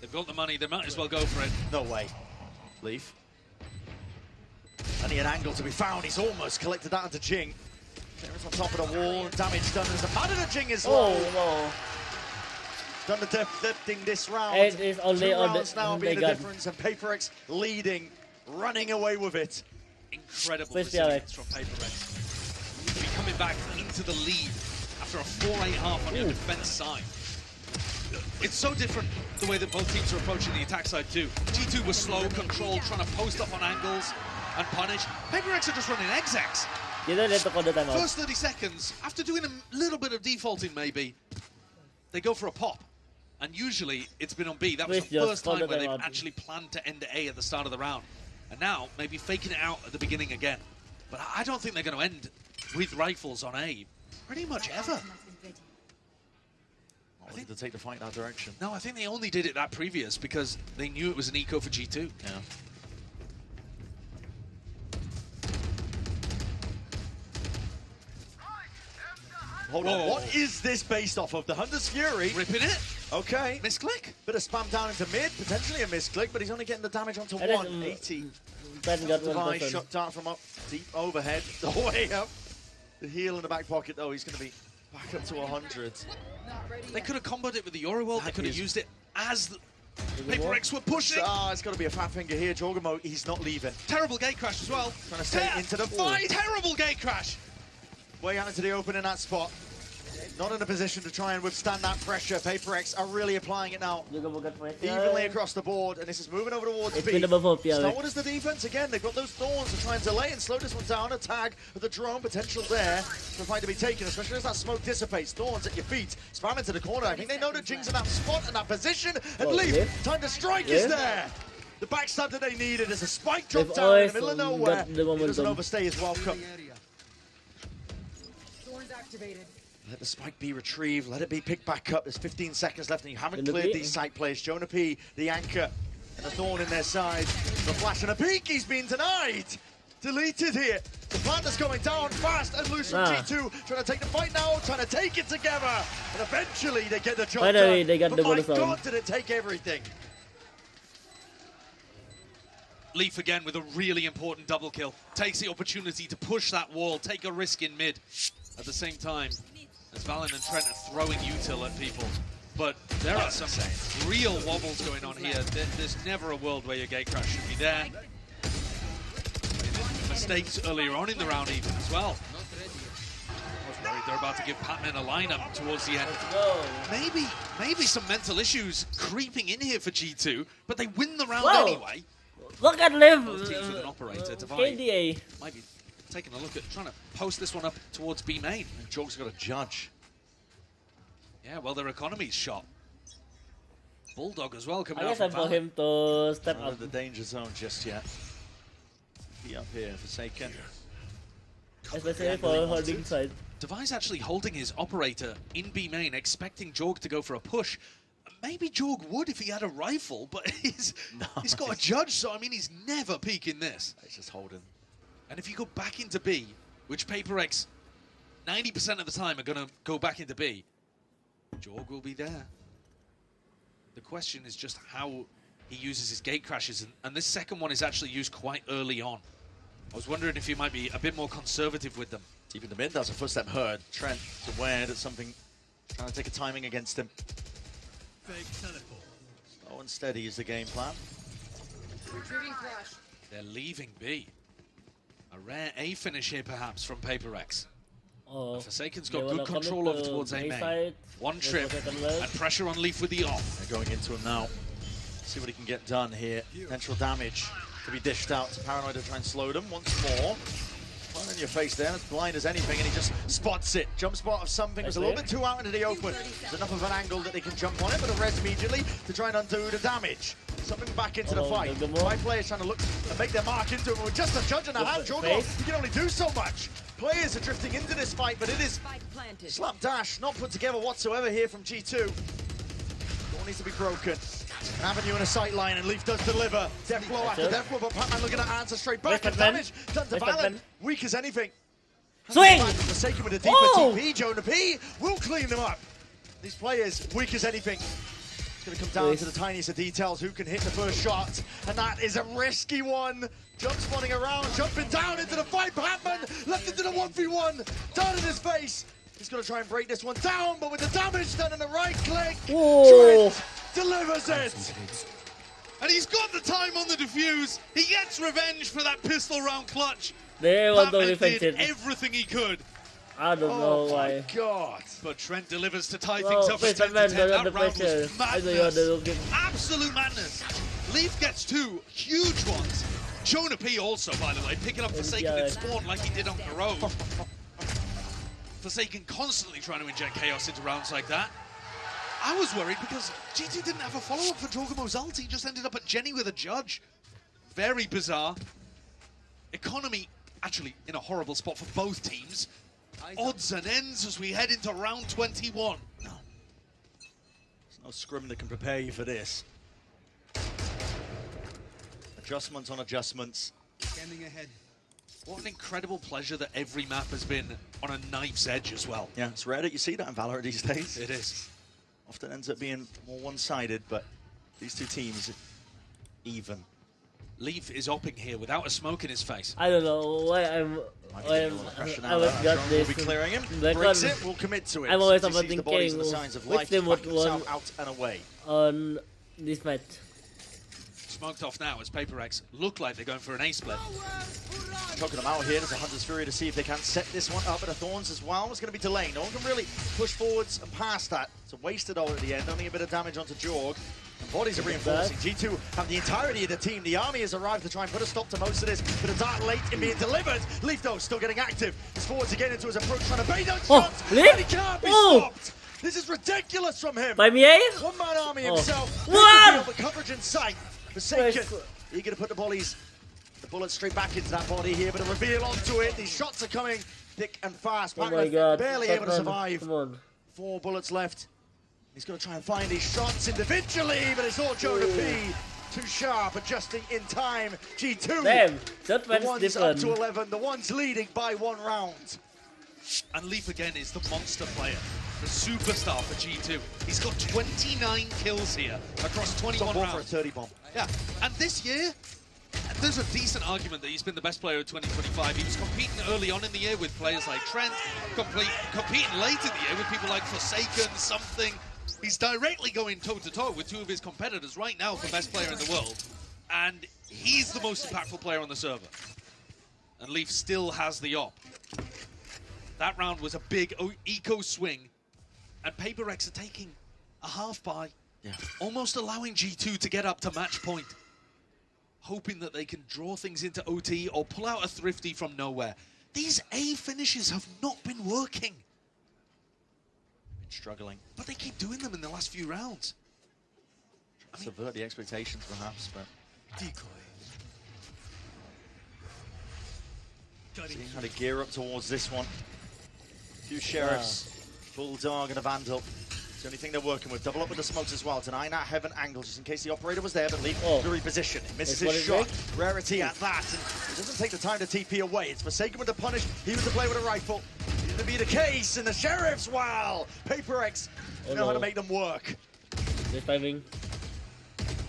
They've got the money, they might as well go for it. No way. Leaf. Only an angle to be found. He's almost collected that onto Jing. Clearance on top of the wall. Damage done as the matter to Jing is low. Done the death lifting this round. It is only 2 on rounds the now being the difference, and Paperex leading, running away with it. Incredible resilience from Paperex. To be coming back into the lead after a 4-8 half on your defense side. It's so different the way that both teams are approaching the attack side too. G2 was slow, controlled, trying to post up on angles and punish. Paperex are just running execs. First 30 seconds, after doing a little bit of defaulting maybe, they go for a pop. And usually it's been on B. That was the first time where they've actually planned to end A at the start of the round. And now maybe faking it out at the beginning again. But I don't think they're going to end with rifles on A pretty much ever. I think to take the fight that direction. No, I think they only did it that previous because they knew it was an eco for G2. Yeah. Hold on, what is this based off of? The Hunter's Fury? Ripping it. Okay. Misclick. Bit of spam down into mid, potentially a misclick, but he's only getting the damage onto 180. Device shot down from up deep overhead, the way up. The heel in the back pocket though, he's going to be back up to 100. They could have comboed it with the Euroworld, they could have used it as the Paperex were pushing. Ah, it's got to be a fat finger here. Jorgamo, he's not leaving. Terrible gate crash as well. Trying to stay into the fight. Terrible gate crash. Way out into the open in that spot. Not in a position to try and withstand that pressure. Paperex are really applying it now. Evenly across the board, and this is moving over towards B. What is the defense again? They've got those thorns to try and delay and slow this one down. A tag with the drone potential there for a fight to be taken, especially as that smoke dissipates. Thorns at your feet, spam into the corner. I think they know that Jing's in that spot and that position. And Leaf, time to strike is there. The backstab that they needed is a spike drop down in the middle of nowhere. He doesn't overstay his welcome. Thorns activated. Let the spike be retrieved, let it be picked back up. There's 15 seconds left and you haven't cleared these site plays. Jonah P, the anchor, and a thorn in their side. The flash and a peek, he's been denied. Deleted here. The plant is going down fast and loose from G2. Trying to take the fight now, trying to take it together. And eventually they get the job done. But my God, did it take everything. Leaf again with a really important double kill. Takes the opportunity to push that wall, take a risk in mid. At the same time, as Valen and Trent are throwing util at people. but there are some real wobbles going on here. There's never a world where your gate crash should be there. Mistakes earlier on in the round even as well. I was worried they're about to give Patman a lineup towards the end. Maybe some mental issues creeping in here for G2, but they win the round anyway. Look at Liv. Both teams with an operator. KDA might be taking a look at trying to post this one up towards B main. And Jorg's got a judge. Yeah, well, their economy's shot. Bulldog as well coming I out guess I from want Valor. him to step Not up. in the danger zone just yet. He up here, Forsaken. Especially for holding side. Device actually holding his operator in B main, expecting Jorg to go for a push. Maybe Jorg would if he had a rifle, but he's got a judge, so I mean he's never peeking this. He's just holding. And if you go back into B, which PaperX 90% of the time are going to go back into B, Jorg will be there. The question is just how he uses his gate crashes, and this second one is actually used quite early on. I was wondering if he might be a bit more conservative with them. Deep in the mid, that's a footstep heard. Trent is aware that something trying to take a timing against him. Slow and steady is the game plan. They're leaving B. A rare A finish here perhaps from PaperX. Oh, Forsaken's got good control over towards A main. One trip and pressure on Leaf with the off. They're going into him now. See what he can get done here. Potential damage to be dished out to Paranoid to try and slow them once more. Right in your face there, as blind as anything, and he just spots it. Jump spot of something was a little bit too out into the open. There's enough of an angle that they can jump on it, but a res immediately to try and undo the damage. Something back into the fight. 5 players trying to look and make their mark into it. With just a judge in the hand, Jorgo, you can only do so much. Players are drifting into this fight, but it is slapdash, not put together whatsoever here from G2. Door needs to be broken. An avenue and a sight line, and Leaf does deliver. Death blow after death blow, but Patman looking to answer straight back. And damage done to Valorant. Weak as anything. Swing! Forsaken with a deeper TP. Jonah P will clean them up. These players, weak as anything. It's going to come down to the tiniest of details. Who can hit the first shot? And that is a risky one. Jump spawning around, jumping down into the fight. Patman left into the 1v1. Down in his face. He's going to try and break this one down, but with the damage done in the right click, Trent delivers it. And he's got the time on the defuse. He gets revenge for that pistol round clutch. They want to Patman defend did it. everything he could. I don't know why. God. But Trent delivers to tie things up. At 10 to 10. That round was madness. Absolute madness. Leaf gets 2 huge ones. Jonah P also, by the way, picking up Forsaken in spawn like he did on Parole. Forsaken constantly trying to inject chaos into rounds like that. I was worried because G2 didn't have a follow-up for Jorgamo's ult. He just ended up at Jenny with a judge. Very bizarre. Economy actually in a horrible spot for both teams. Odds and ends as we head into round 21. There's no scrim that can prepare you for this. Adjustments on adjustments. Scanning ahead. What an incredible pleasure that every map has been on a knife's edge as well. Yeah, it's rare that you see that in Valorant these days. It is. Often ends up being more one-sided, but these two teams even. Leaf is opping here without a smoke in his face. I don't know why I was got this. Will be clearing him. Because Breaks it. Will commit to it. I'm always He sees thinking the bodies and the signs of life. which team would win Out and away. on this match. Smoked off now as PaperX look like they're going for an A split. Choking them out here. There's a Hunter's Fury to see if they can set this one up. But the Thorns as well. It's going to be delayed. No one can really push forwards and past that. It's a wasted ult at the end. Only a bit of damage onto Jorg. And bodies are reinforcing. G2 have the entirety of the team. The army has arrived to try and put a stop to most of this. But a dart late in being delivered. Leaf though still getting active. He's forwards again into his approach, trying to bait those shots. Leaf? And he can't be stopped. This is ridiculous from him. By me, eh? One-man army himself. What? The coverage in sight. Forsaken. Eager to put the bullets straight back into that body here, but a reveal onto it. These shots are coming thick and fast. Oh my God. Barely able to survive. Come on. 4 bullets left. He's going to try and find these shots individually, but it's all Jonah P. Too sharp, adjusting in time. G2. Damn, that the one's one's different. up to 11. The one's leading by 1 round. And Leaf again is the monster player, the superstar for G2. He's got 29 kills here across 21 for a rounds. 30 bomb. Yeah, and this year, there's a decent argument that he's been the best player of 2025. He was competing early on in the year with players like Trent, competing late in the year with people like Forsaken, Something. He's directly going toe-to-toe with two of his competitors right now for best player in the world. And he's the most impactful player on the server. And Leaf still has the op. That round was a big eco swing. And Paper X are taking a half buy. Yeah. Almost allowing G2 to get up to match point. Hoping that they can draw things into OT or pull out a thrifty from nowhere. These A finishes have not been working. Been struggling. But they keep doing them in the last few rounds. Subvert the expectations perhaps, but... Decoy. Seeing how to gear up towards this one. A few Sheriffs, Bulldog and a Vandal. It's the only thing they're working with. Double up with the smokes as well. Denying that heaven angle just in case the operator was there, but Leaf to reposition. He misses his shot. Rarity at that. And it doesn't take the time to TP away. It's Forsaken with the punish. He was to play with a rifle. It's going to be the case. And the Sheriffs, wow! Paper X know how to make them work. This timing.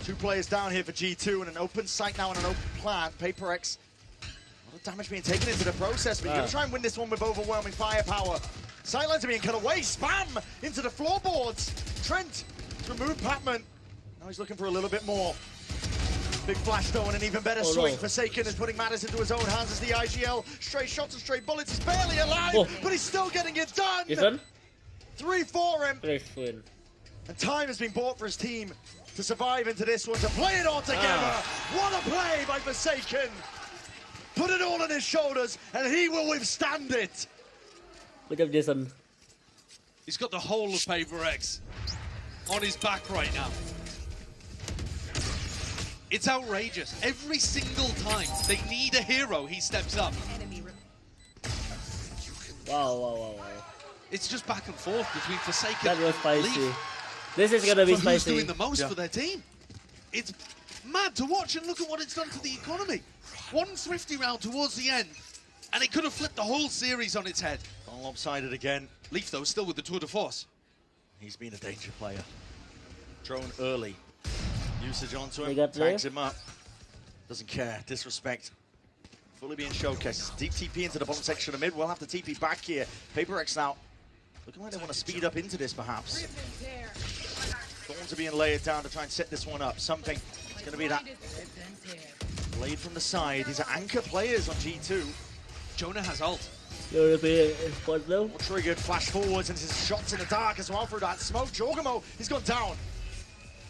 2 players down here for G2 and an open site now and an open plan. Paper X. A lot of damage being taken into the process, but you're going to try and win this one with overwhelming firepower. Sidelines are being cut away. Spam into the floorboards. Trent removed Patman. Now he's looking for a little bit more. Big flash though and an even better swing. Forsaken is putting matters into his own hands as the IGL. Straight shots and straight bullets. He's barely alive, but he's still getting it done. 3 for him. And time has been bought for his team to survive into this one, to play it all together. What a play by Forsaken. Put it all on his shoulders and he will withstand it. Good job, Jason. He's got the whole of Paper X on his back right now. It's outrageous. Every single time they need a hero, he steps up. Wow. It's just back and forth between Forsaken That was spicy. Leaf. This is gonna be Who's spicy. doing the most for their team? It's mad to watch, and look at what it's done to the economy. 1 thrifty round towards the end, and it could have flipped the whole series on its head. All lopsided again. Leaf, though, still with the tour de force. He's been a danger player. Drone early. Usage onto They him, got tags there. him up. Doesn't care, disrespect. Fully being showcased. Deep TP into the bottom section of mid. We'll have to TP back here. Paper X now. Looking like they want to speed up into this, perhaps. Thorns are being layered down to try and set this one up. Something. It's going to be that blade from the side. These are anchor players on G2. Jonah has ult. More triggered, flash forwards, and his shots in the dark as well through that smoke. Jorgamo, he's gone down.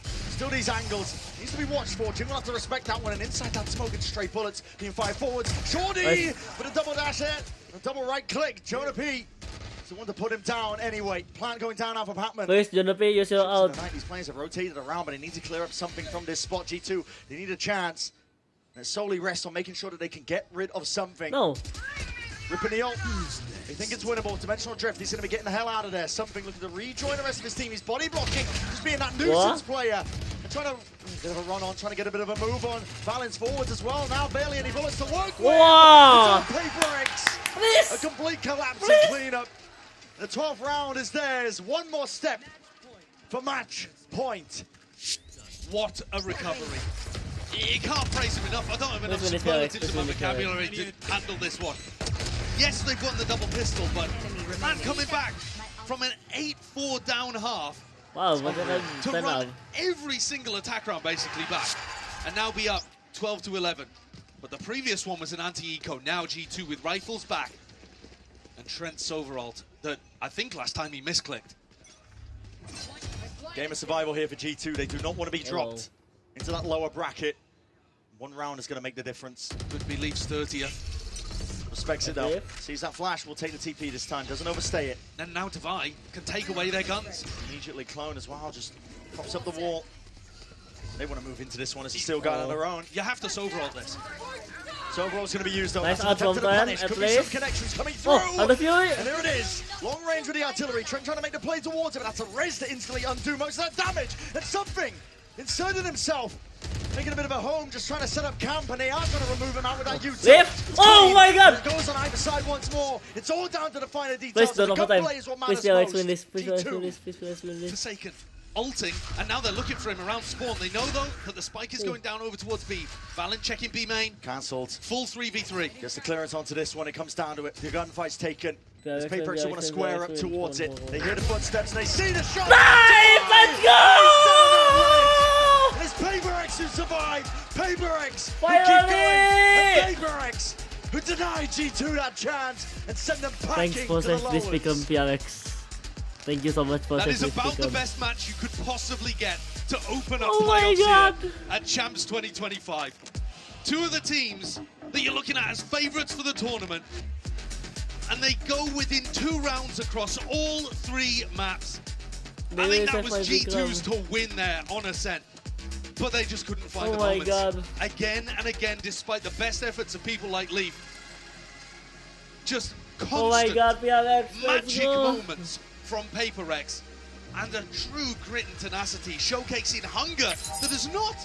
Still these angles. Needs to be watched for. Jim will have to respect that one. And inside that smoke and straight bullets being fired forwards. Shorty with a double dash hit. A double right click. Jonah P. So one to put him down anyway. Plant going down now for Patman. Please, Jonah P, use your ult. These players have rotated around, but they need to clear up something from this spot. G2, they need a chance. And it solely rests on making sure that they can get rid of something. No. Ripping the ult. They think it's winnable. Dimensional drift. He's going to be getting the hell out of there. Something looking to rejoin the rest of his team. He's body blocking. Just being that nuisance player. And trying to bit of a run on, trying to get a bit of a move on. Balance forwards as well. Now barely any bullets to work with. Wow. It's on Paper X. A complete collapse and cleanup. The 12th round is theirs. One more step for match point. What a recovery. You can't praise him enough. I don't have enough superlatives in my vocabulary to handle this one. Yes, they've gotten the double pistol, but man coming back from an 8-4 down half to run every single attack round basically back, and now be up 12-11. But the previous one was an anti-eco. Now G2 with rifles back, and Trent's overult that I think last time he misclicked. Game of survival here for G2. They do not want to be dropped into that lower bracket. One round is going to make the difference. Could be Leaf's 30th. Respects it though. Sees that flash, will take the TP this time. Doesn't overstay it. And now Devi can take away their guns. Immediately Clone as well, just pops up the wall. They want to move into this one as a still guy on their own. You have to overall this. So overall's going to be used though. Nice That's out from Could be some least. connections coming through. And the Fury. And there it is. Long range with the artillery. Trent trying to make the play towards it, but that's a res to instantly undo most of that damage. And something inserted himself. Making a bit of a home, just trying to set up camp, and they are going to remove him out with that U-turn. Oh my god! It goes on either side once more. It's all down to the finer Please details. don't The overtime. gunplay is what Please matters win most. this. Please win this. Forsaken ulting, and now they're looking for him around spawn. They know, though, that the spike is going down over towards B. Valen checking B main. Cancelled. Full 3v3. Gets the clearance onto this one. It comes down to it. The gunfight's taken. As Paperx want to square up towards it. They hear the footsteps and they see the shot. Nice! Let's go! It's Paperx who survived. Paperx who Finally! keep going. And Paperx who denied G2 that chance and sent them packing Thanks for to the this become lowlands. PRX. Thank you so much for That is this about the become. best match you could possibly get to open up Oh my playoffs God. here at Champs 2025. Two of the teams that you're looking at as favourites for the tournament, and they go within 2 rounds across all 3 maps. I think that was G2's to win there on Ascent, but they just couldn't find the moments. God. Again and again, despite the best efforts of people like Leaf. Just constant Oh my God, PRX, let's magic go. moments from Paperx, and a true grit and tenacity, showcasing hunger that has not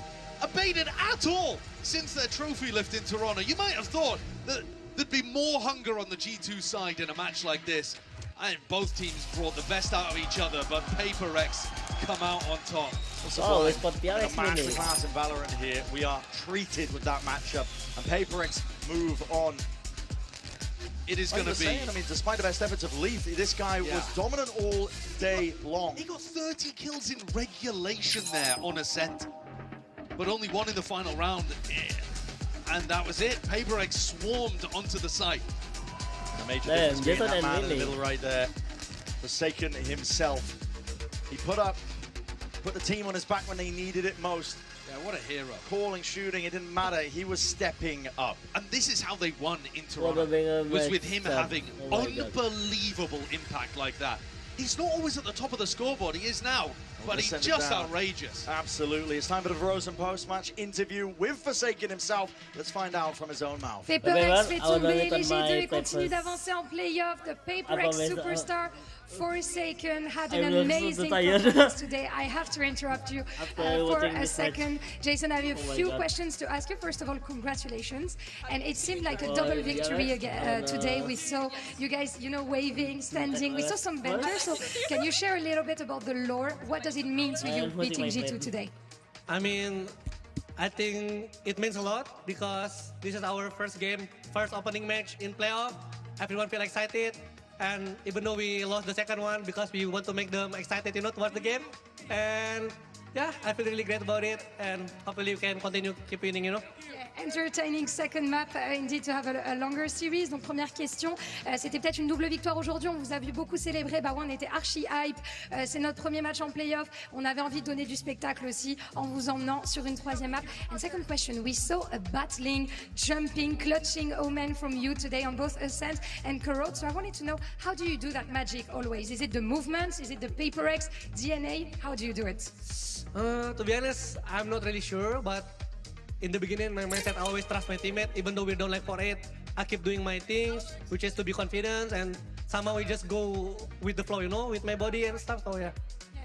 abated at all since their trophy lift in Toronto. You might have thought that there'd be more hunger on the G2 side in a match like this. And both teams brought the best out of each other, but Paperx come out on top. Oh, it's got A PRX winning. masterclass in Valorant here. We are treated with that matchup, and Paperx move on. It is Like going to be... saying, I mean, despite the best efforts of Leaf, this guy was dominant all day long. He got 30 kills in regulation there on Ascent, but only 1 in the final round. And that was it. Paperx swarmed onto the site. A major Damn, difference being Jason that and man in the Willie. middle right there. Forsaken himself. He put the team on his back when they needed it most. Yeah, what a hero. Calling, shooting, it didn't matter. He was stepping up. And this is how they won in What a Toronto, bigger was with match, him Sam. having Oh my God. unbelievable impact like that. He's not always at the top of the scoreboard, he is now, but he's send it just down. outrageous. Absolutely. It's time for the Frozen post-match interview with Forsaken himself. Let's find out from his own mouth. Paperx fait I will tomber leave it les on G2 my et continue papers. d'avancer en playoff. The Paperx promise, superstar Forsaken had I'm an so amazing tired. performance today. I have to interrupt you for watching a this match. second. Jason, I have a my few God. questions to ask you. First of all, congratulations. And it seemed like a Oh, double yeah, victory right. again, today. We saw you guys, waving, standing. We saw some banters. So can you share a little bit about the lore? What does it mean to you I'm putting beating my G2 pen. today? I mean, I think it means a lot because this is our first game, first opening match in playoff. Everyone feel excited, and even though we lost the second one because we want to make them excited, towards the game. And yeah, I feel really great about it, and hopefully we can continue keep winning, Entertaining second map, indeed, to have a longer series. Donc, première question, c'était peut-être une double victoire aujourd'hui. On vous a vu beaucoup célébrer. Bah ouais, on était archi hype. C'est notre premier match en playoff. On avait envie de donner du spectacle aussi en vous emmenant sur une troisième map. And second question, we saw a battling, jumping, clutching omen from you today on both Ascent and Corrode. So I wanted to know, how do you do that magic always? Is it the movements? Is it the Paperx DNA? How do you do it? To be honest, I'm not really sure, but in the beginning, my mindset, I always trust my teammate, even though we don't like 4-8. I keep doing my things, which is to be confident, and somehow we just go with the flow, with my body and stuff, so yeah.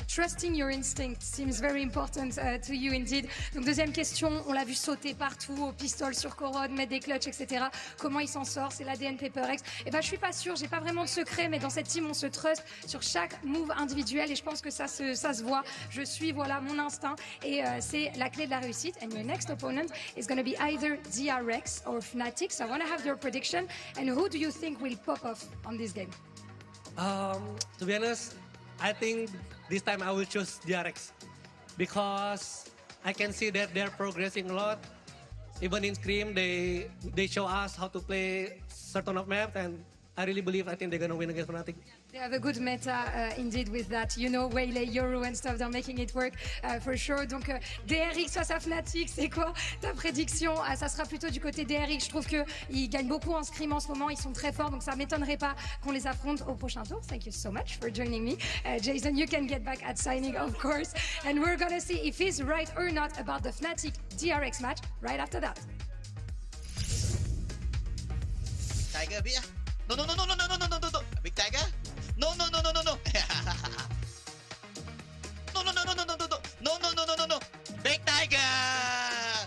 Trusting your instinct seems very important to you indeed. Donc deuxième question, on l'a vu sauter partout, au pistol sur Corrode, mettre des clutches, etc. Comment il s'en sort? C'est l'ADN Paperx. Et ben je suis pas sûre, j'ai pas vraiment de secret, mais dans cette team on se trust sur chaque move individuel et je pense que ça se voit. Je suis mon instinct et c'est la clé de la réussite. And your next opponent is going to be either DRX or Fnatic. So I want to have your prediction. And who do you think will pop off on this game? To be honest, I think this time I will choose DRX because I can see that they're progressing a lot. Even in Scream, they show us how to play certain of maps, and I really believe I think they're gonna win against Fnatic. They have a good meta indeed with that. Waylay, Yoru and stuff, they're making it work for sure. Donc DRX face à Fnatic, c'est quoi ta prédiction? Ça sera plutôt du côté DRX. Je trouve qu'ils gagnent beaucoup en scrim en ce moment. Ils sont très forts, donc ça m'étonnerait pas qu'on les affronte au prochain tour. Thank you so much for joining me. Jason, you can get back at signing, of course. And we're gonna see if he's right or not about the Fnatic DRX match right after that. Tiger, B. No. Big Tiger? No. No. Big Tiger!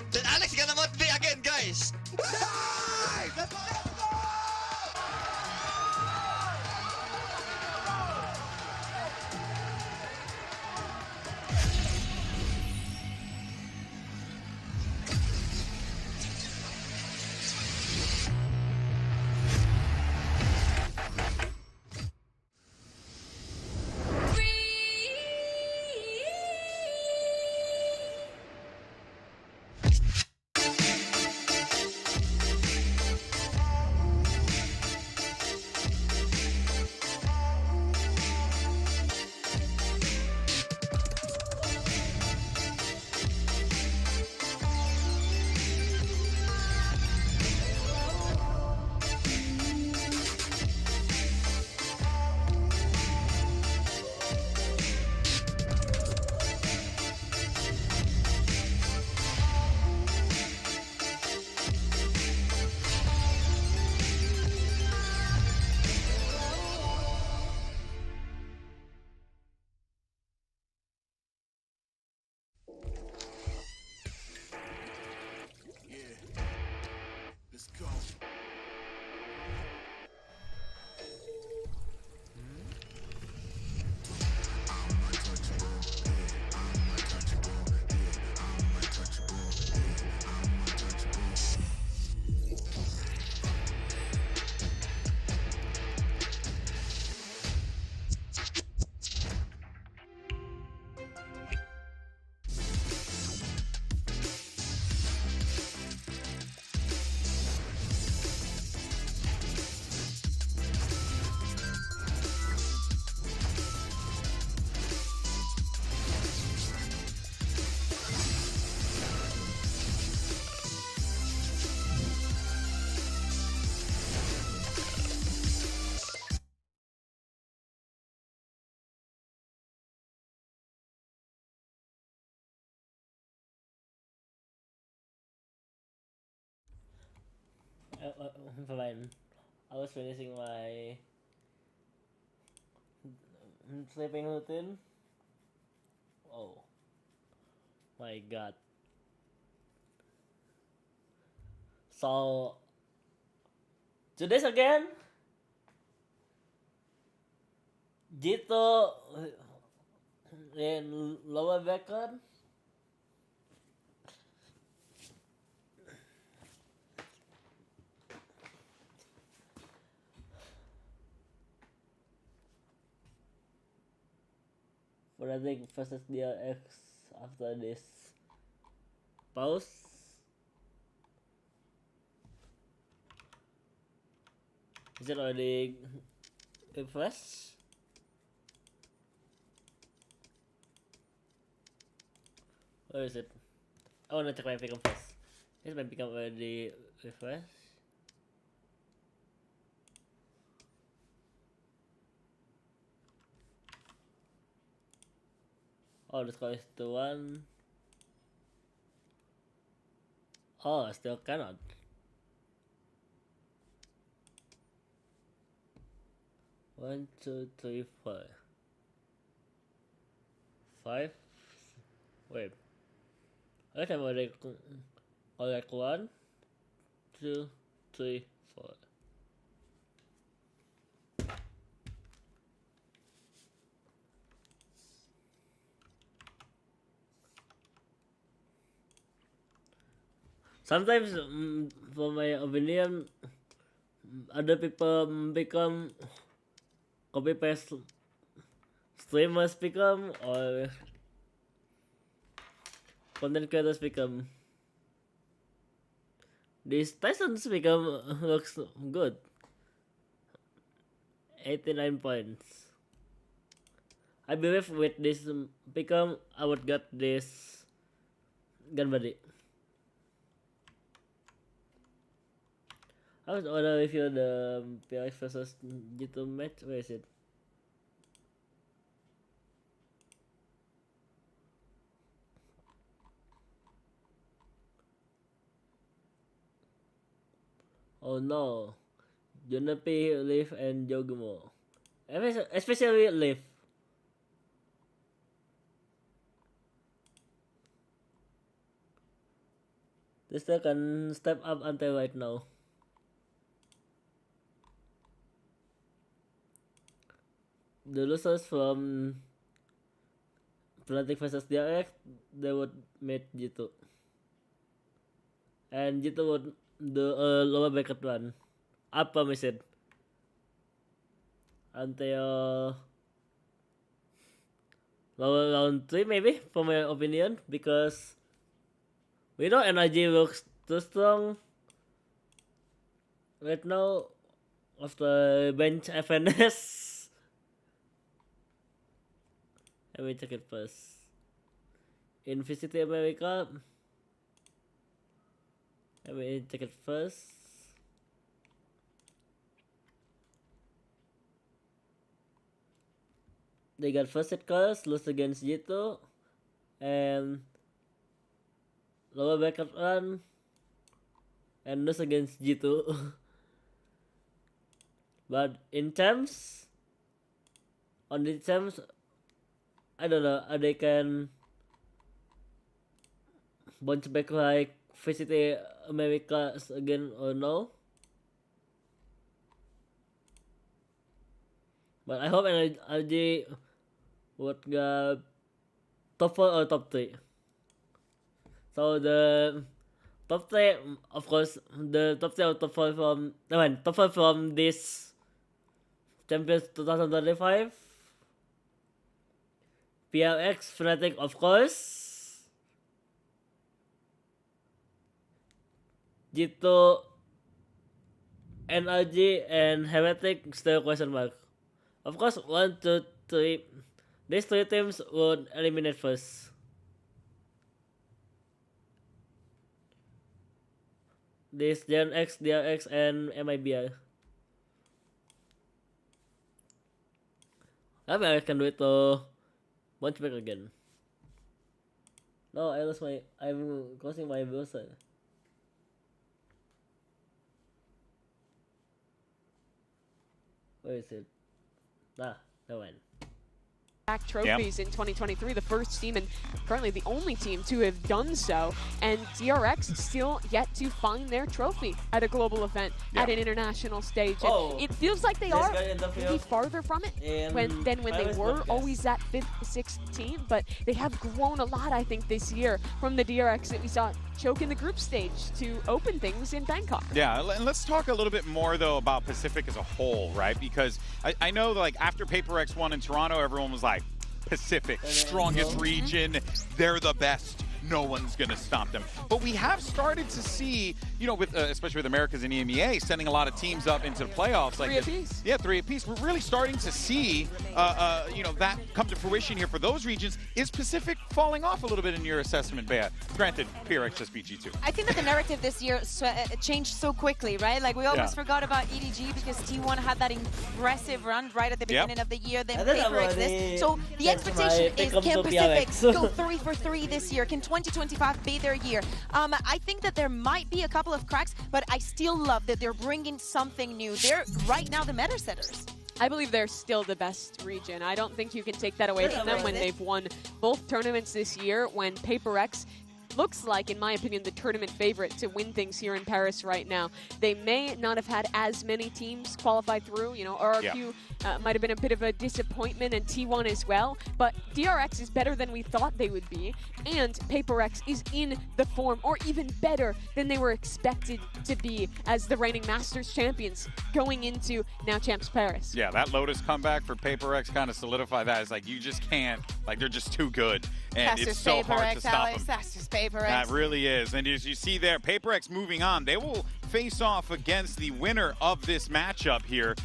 Then Alex gonna want B again, guys. fine. I was finishing my sleeping routine. Oh my god. So today's again Jito in lower background. Fnatic versus DRX after this pause. Is it already refresh? Where is it? I wanna check my pickup first. Is my pickup already refresh? Oh, the score is 2-1. Oh, still cannot. One, two, three, four, 5. Wait. I have already collect 1, 2, 3, 4. Sometimes, for my opinion, other people become copy paste streamers become or content creators become. These Tysons become looks good. 89 points. I believe with this become I would get this gun body. I was wanna review the PRX versus G2 match. Where is it? Oh no, Junapi, Leaf, and Jogumo. Especially Leaf. They still can step up until right now. The losers from Fnatic versus DRX, they would meet G2. And G2 would do a lower bracket run. Upper mission. Until lower round 3 maybe, for my opinion. Because we know energy looks too strong right now after bench FNS. Let me check it first. In Visit America, let me check it first. They got first set colors, lose against G2, and lower backup run, and lose against G2. But in terms, on the terms, I don't know, they can bounce back like Visit America again or no. But I hope NRG would get top 4 or top 3. So the top 3, of course, the top 3 or top 4 from, top 4 from this Champions 2025. PRX, Fnatic, of course. G2, NRG, and Heretic, still question mark. Of course, 1, 2, 3. These 3 teams would eliminate first. This Gen X, DRX, and MIBR. I mean, I can do it to bounce back again. No, I lost my. I'm closing my browser. Where is it? Ah, that one. Trophies in 2023, the first team and currently the only team to have done so, and DRX still yet to find their trophy at a global event at an international stage. And it feels like they are maybe farther from it than when they were always that 5th, 6th team, but they have grown a lot, I think, this year from the DRX that we saw choke in the group stage to open things in Bangkok. Yeah, and let's talk a little bit more though about Pacific as a whole, right? Because I know like after Paper X won in Toronto, everyone was like, Pacific, strongest region, they're the best. No one's going to stop them. But we have started to see, you know, with especially with Americas and EMEA sending a lot of teams up into the playoffs. Like 3 apiece. Yeah, 3 apiece. We're really starting to see, you know, that come to fruition here for those regions. Is Pacific falling off a little bit in your assessment, Bea? Granted, PRX just beat G2. I think that the narrative this year changed so quickly, right? Like we almost forgot about EDG because T1 had that impressive run right at the beginning of the year. Then Paper X this. So the expectation is, can Pacific go 3 for 3 this year? Can 2025 be their year? I think that there might be a couple of cracks, but I still love that they're bringing something new. They're right now the meta setters. I believe they're still the best region. I don't think you can take that away from them when they've won both tournaments this year, when Paper X looks like, in my opinion, the tournament favorite to win things here in Paris right now. They may not have had as many teams qualify through, you know, RRQ might have been a bit of a disappointment, and T1 as well, but DRX is better than we thought they would be, and Paper X is in the form, or even better than they were expected to be as the reigning Masters champions going into now Champs Paris. Yeah, that Lotus comeback for Paper X kind of solidified that. It's like, you just can't, like, they're just too good, and it's so hard to stop them. That's just Paper X. That really is. And as you see there, Paper X moving on. They will face off against the winner of this matchup here,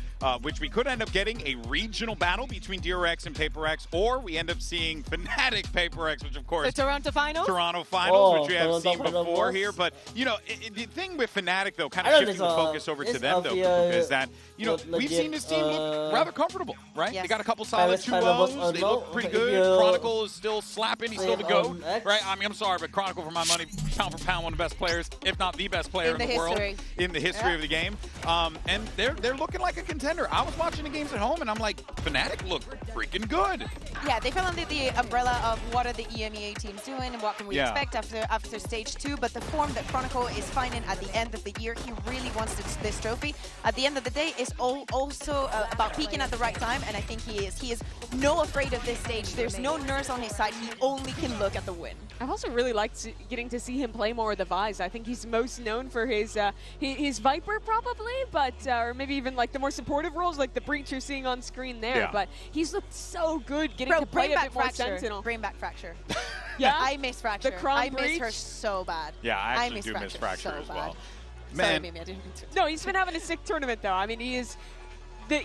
which we could end up getting a regional battle between DRX and Paper X, or we end up seeing Fnatic Paper X, which of course... The Toronto Finals? Toronto Finals, which we have seen before here. But, you know, the thing with Fnatic, though, kind of shifting the focus over to them, though, is that, you know, we've seen this team look rather comfortable, right? Yes. They got a couple solid 2-0s. They look pretty good. Chronicle is still slapping. He's still the GOAT, right? I mean, I'm sorry, but Chronicle, for my money, pound for pound, one of the best players, if not the best player in the world in the history of the game. And they're looking like a contender. I was watching the games at home, and I'm like, Fnatic look freaking good. Yeah, they fell under the umbrella of what are the EMEA teams doing and what can we expect after stage 2. But the form that Chronicle is finding at the end of the year, he really wants this trophy. At the end of the day, it's also about peaking at the right time, and I think he is. He is no afraid of this stage. There's no nerves on his side. He only can look at the win. I've also really liked getting to see him play more of the Vise. I think he's most known for his Viper, probably, but or maybe even like the more supportive roles, like the Breach you're seeing on screen there. Yeah. But he's looked so good getting to play a bit more Sentinel. Bring back Fracture. Yeah, I miss Fracture. I miss her so bad. Yeah, I actually do miss Fracture as well. Man. Sorry, Mimi, I didn't mean to. No, he's been having a sick tournament though. I mean, he is the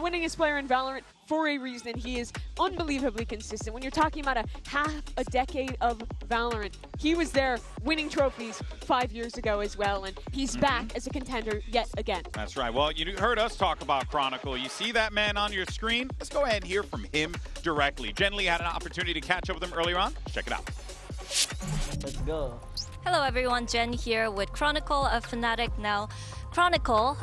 winningest player in Valorant for a reason. He is unbelievably consistent. When you're talking about half a decade of Valorant, he was there winning trophies 5 years ago as well, and he's back as a contender yet again. That's right. Well, you heard us talk about Chronicle. You see that man on your screen? Let's go ahead and hear from him directly. Jen Lee had an opportunity to catch up with him earlier on. Check it out. Let's go. Hello everyone, Jen here with Chronicle of Fnatic. Now, Chronicle,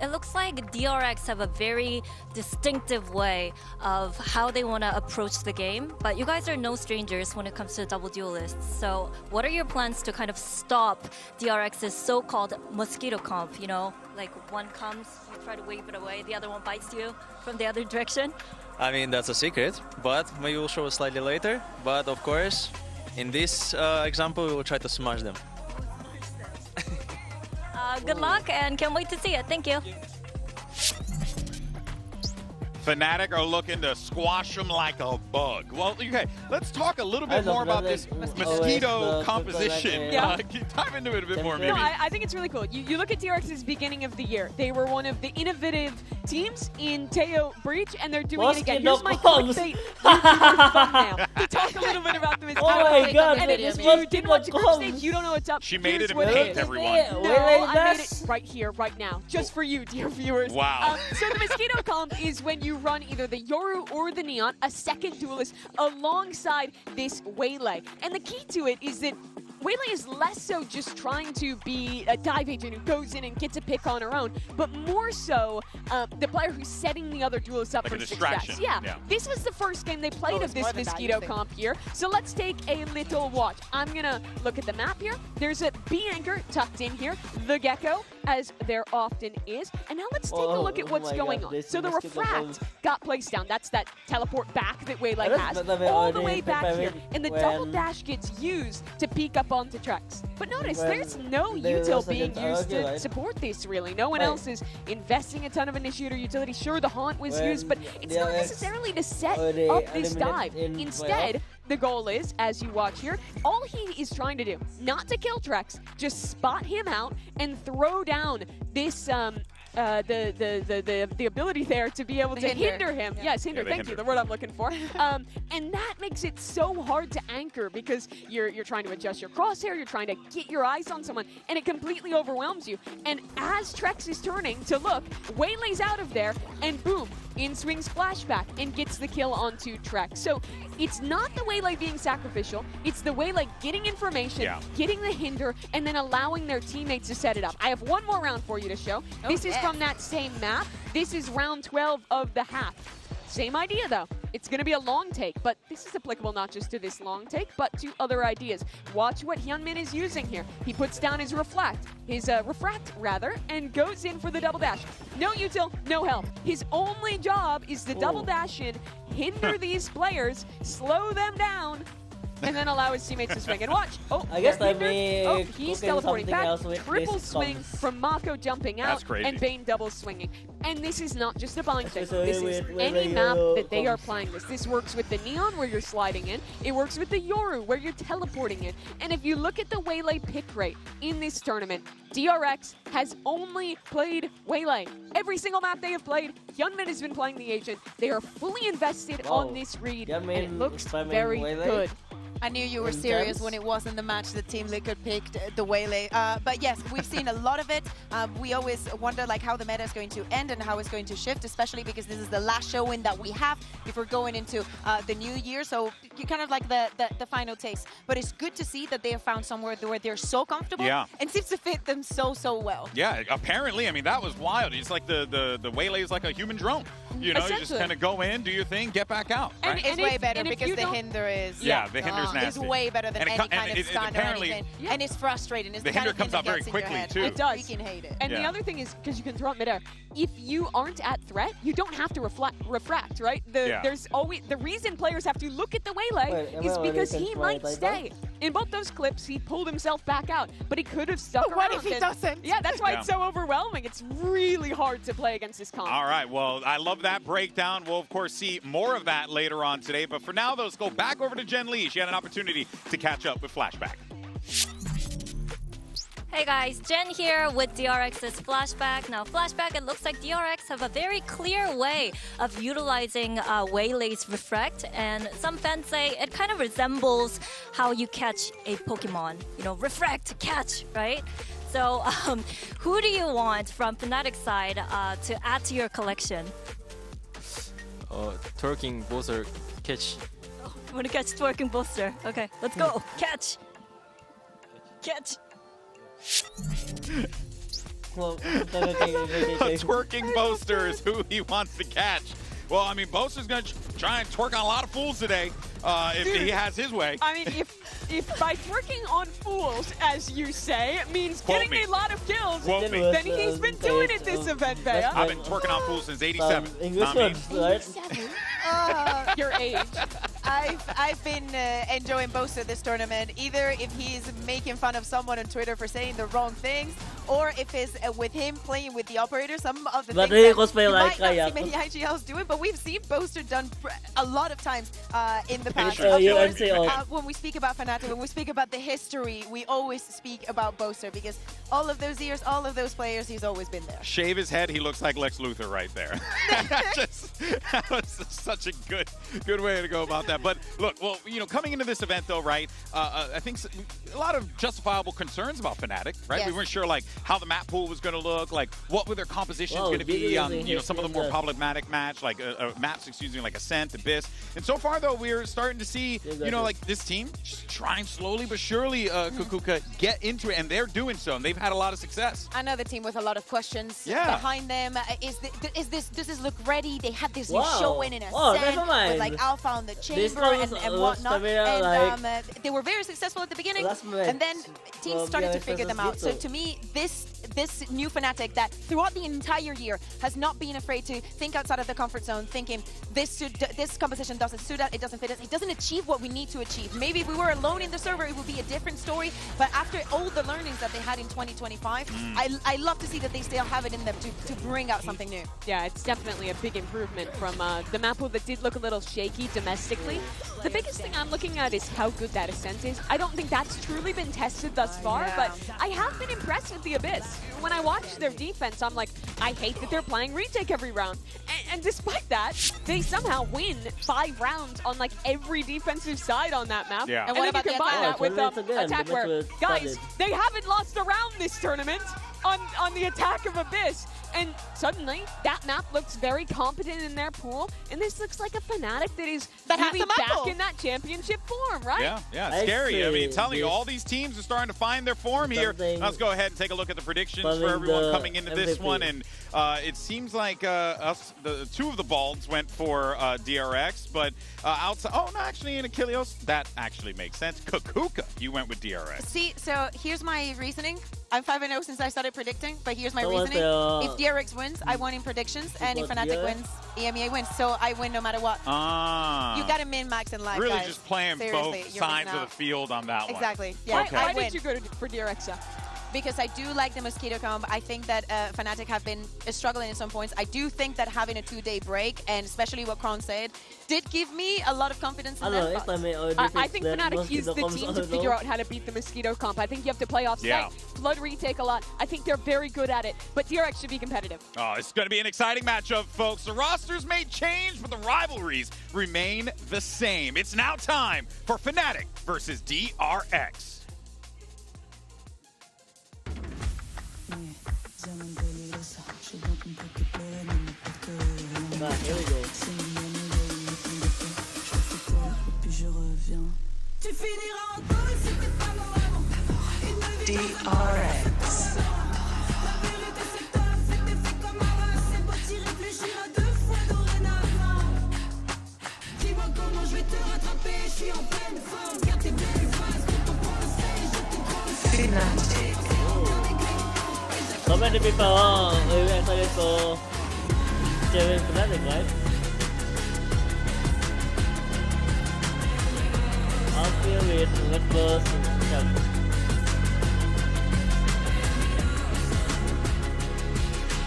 it looks like DRX have a very distinctive way of how they want to approach the game, but you guys are no strangers when it comes to double duelists. So what are your plans to kind of stop DRX's so-called mosquito comp? You know, like one comes, you try to wave it away, the other one bites you from the other direction? I mean, that's a secret, but maybe we'll show it slightly later. But of course, in this example, we will try to smash them. Good luck, and can't wait to see it. Thank you. Fnatic are looking to squash them like a bug. Well, okay, let's talk a little bit more about this mosquito composition. Yeah. Dive into it a bit more, maybe. No, I think it's really cool. You look at DRX's beginning of the year. They were one of the innovative teams in Teo Breach, and they're doing it again. Here's my clickbait YouTuber thumbnail. To talk a little bit about the mosquito. Oh my god, and if you didn't watch the group stage, you don't know what's up. She made it in paint, everyone. No, I made it right here, right now, just for you, dear viewers. Wow. So the mosquito comp is when you run either the Yoru or the Neon, a second duelist, alongside this Waylay. And the key to it is that Waylay is less so just trying to be a dive agent who goes in and gets a pick on her own, but more so the player who's setting the other duelists up for success. Yeah. This was the first game they played of this Mosquito comp here, so let's take a little watch. I'm gonna look at the map here. There's a B anchor tucked in here, the Gecko, as there often is, and now let's take a look at what's going on. So the Refract got placed down. That's that teleport back that Waylay has, all the way back here, and the double dash gets used to peek up onto Trex. But notice, there's no util being used to support this, really. No one else is investing a ton of initiator utility. Sure, the Haunt was used, but it's not necessarily to set up this dive. Instead, the goal is, as you watch here, all he is trying to do, not to kill Trex, just spot him out and throw down this the ability there to be able to hinder him. Yeah. Yes, hinder. Thank you, the word I'm looking for. And that makes it so hard to anchor because you're trying to adjust your crosshair, you're trying to get your eyes on someone, and it completely overwhelms you. And as Trex is turning to look, Waylay's out of there, and boom, in swings flashback and gets the kill onto Trex. So it's not the Waylay being sacrificial, it's the Waylay getting information, getting the hinder, and then allowing their teammates to set it up. I have one more round for you to show. This is from that same map. This is round 12 of the half. Same idea though. It's going to be a long take, but this is applicable not just to this long take, but to other ideas. Watch what Hyunmin is using here. He puts down his refract rather, and goes in for the double dash. No util, no help. His only job is to double dash in, hinder these players, slow them down, and then allow his teammates to swing. And watch. I guess he's teleporting back. Triple swing from Mako jumping out, and Bane double swinging. And this is not just a bind thing. This is any map that they are playing this. This works with the Neon where you're sliding in. It works with the Yoru where you're teleporting in. And if you look at the Waylay pick rate in this tournament, DRX has only played Waylay. Every single map they have played, Hyunmin has been playing the agent. They are fully invested on this read, and it looks very good. I knew you were serious when it wasn't the match that Team Liquid picked, the Waylay. But yes, we've seen a lot of it. We always wonder like how the meta is going to end and how it's going to shift, especially because this is the last showing that we have before going into the new year. So you kind of like the final taste. But it's good to see that they have found somewhere where they're so comfortable and seems to fit them so well. Yeah, apparently. I mean, that was wild. It's like the Waylay is like a human drone. You know, you just kind of go in, do your thing, get back out. Right? And it's way better because the hinder is... Yeah, the hinder's nasty. It's way better than any kind of stun or anything. And it's frustrating. It's the hinder comes out very quickly, too. It does. You can hate it. And the other thing is, because you can throw it midair, if you aren't at threat, you don't have to refract, right? There's always... The reason players have to look at the Waylay is because he might stay. In both those clips, he pulled himself back out, but he could have stuck around. What if he doesn't? Yeah, that's why it's so overwhelming. It's really hard to play against this comp. All right, well, I love that breakdown. We'll, of course, see more of that later on today. But for now, let's go back over to Jen Lee. She had an opportunity to catch up with Flashback. Hey guys, Jen here with DRX's Flashback. Now Flashback, it looks like DRX have a very clear way of utilizing Waylay's Refract, and some fans say it kind of resembles how you catch a Pokemon. You know, refract, catch, right? So who do you want from Fnatic side to add to your collection? Twerking Bowser catch. Oh, you want to catch Twerking Bowser? Okay, let's go. Catch. Catch. Twerking Boaster is who he wants to catch. Well, I mean, Boaster's going to try and twerk on a lot of fools today if he has his way. I mean, if by twerking on fools, as you say, it means getting a lot of kills, then he's been doing it this event, Bea. I've been twerking on fools since 87. English words, right? Your age. I've been enjoying Boaster this tournament, either if he's making fun of someone on Twitter for saying the wrong things, or if it's with him playing with the operator, some of the things that you might not see many IGLs do it, but we've seen Boaster done a lot of times in the past. When we speak about Fnatic, when we speak about the history, we always speak about Boaster, because all of those years, all of those players, he's always been there. Shave his head, he looks like Lex Luthor right there. That was such a good way to go about that. Yeah, but look, well, coming into this event though, right? I think a lot of justifiable concerns about Fnatic, right? Yes. We weren't sure like how the map pool was going to look, like what were their compositions going to be on, some of the more problematic maps, like like Ascent, Abyss. And so far though, we're starting to see, like this team just trying slowly but surely, Kukuka, get into it, and they're doing so, and they've had a lot of success. Another team with a lot of questions behind them. Does this look ready? They had this new showing in Ascent with like Alpha on the chamber and whatnot. And they were very successful at the beginning, and then teams started to figure them out. So to me, this new Fnatic that throughout the entire year has not been afraid to think outside of the comfort zone, thinking this composition doesn't suit us, it doesn't fit us, it doesn't achieve what we need to achieve. Maybe if we were alone in the server, it would be a different story. But after all the learnings that they had in 2025, I love to see that they still have it in them to bring out something new. Yeah, it's definitely a big improvement from the map pool that did look a little shaky domestically. The biggest thing I'm looking at is how good that Ascent is. I don't think that's truly been tested thus far, but I have been impressed with the Abyss. When I watch their defense, I'm like, I hate that they're playing retake every round. And despite that, they somehow win 5 rounds on like every defensive side on that map. Yeah. And then you combine that with attack where, guys, they haven't lost a round this tournament on the attack of Abyss. And suddenly, that map looks very competent in their pool, and this looks like a Fnatic that is really back in that championship form, right? Yeah, it's scary. I mean, telling you, all these teams are starting to find their form here. Let's go ahead and take a look at the predictions for everyone coming into this one, and it seems like the 2 of the Balds went for DRX, but outside, actually in Achilles, that actually makes sense. Kukuka, you went with DRX. See, so here's my reasoning. I'm 5-0 since I started predicting, but here's my reasoning. If DRX wins, I won in predictions, and if Fnatic wins, EMEA wins. So I win no matter what. You got to min-max in life, really guys. just playing both sides of the field on that one. Exactly. Yeah, okay. Why did you go for DRX? Because I do like the Mosquito comp. I think that Fnatic have been struggling at some points. I do think that having a 2-day break, and especially what Kron said, did give me a lot of confidence in them. I think Fnatic is the team to figure out how to beat the Mosquito comp. I think you have to play off-site, flood retake a lot. I think they're very good at it, but DRX should be competitive. Oh, it's going to be an exciting matchup, folks. The rosters may change, but the rivalries remain the same. It's now time for Fnatic versus DRX. Here we go. DRX. So many people are excited for Jerry Fnatic, right? I'll feel it. Let's go.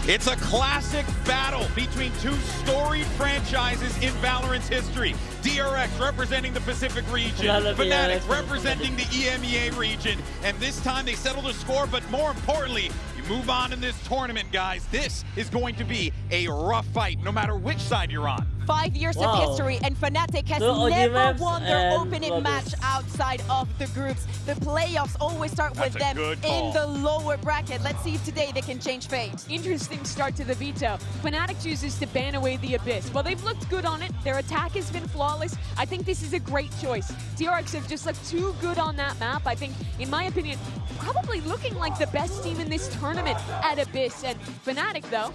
It's a classic battle between 2 storied franchises in Valorant's history. DRX representing the Pacific region, Fnatic representing the EMEA region, and this time they settle the score, but more importantly, you move on in this tournament, guys. This is going to be a rough fight, no matter which side you're on. 5 years of history, and Fnatic has never won their opening match outside of the groups. The playoffs always start with them in the lower bracket. Let's see if today they can change fate. Interesting start to the veto. Fnatic chooses to ban away the Abyss. Well, they've looked good on it. Their attack has been flawless. I think this is a great choice. DRX have just looked too good on that map. I think, in my opinion, probably looking like the best team in this tournament at Abyss. And Fnatic, though,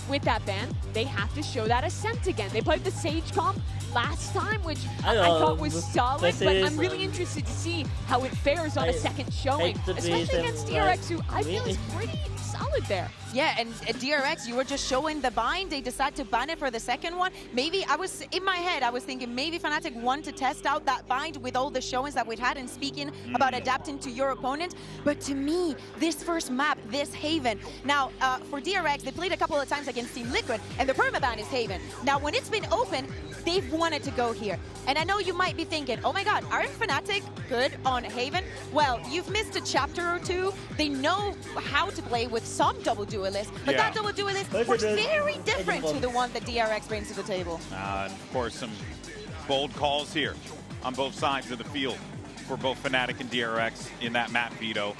with that ban, they have to show that Ascent again. They played the Sage comp last time, which I thought was solid, but I'm really interested to see how it fares on a second showing, especially against DRX, who I feel is pretty solid there. Yeah, and DRX, you were just showing the bind. They decided to ban it for the second one. Maybe in my head, I was thinking maybe Fnatic want to test out that bind with all the showings that we've had and speaking about adapting to your opponent. But to me, this first map, this Haven. Now, for DRX, they played a couple of times against Team Liquid, and the permaban is Haven. Now, when it's been open, they've wanted to go here. And I know you might be thinking, oh my god, aren't Fnatic good on Haven? Well, you've missed a chapter or 2. They know how to play with some double duelists, but that double duelist works very different to the one that DRX brings to the table. And of course, some Bold calls here on both sides of the field for both Fnatic and DRX in that map veto.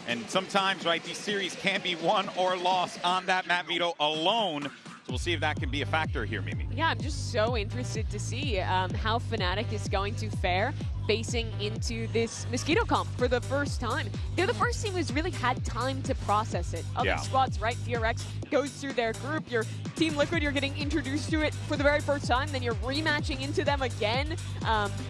And sometimes, right, these series can be won or lost on that map veto alone. So we'll see if that can be a factor here, Mimi. Yeah, I'm just so interested to see how Fnatic is going to fare facing into this Mosquito comp for the first time. They're the first team who's really had time to process it. Other squads, right, DRX goes through their group. Your Team Liquid, you're getting introduced to it for the very first time, then you're rematching into them again.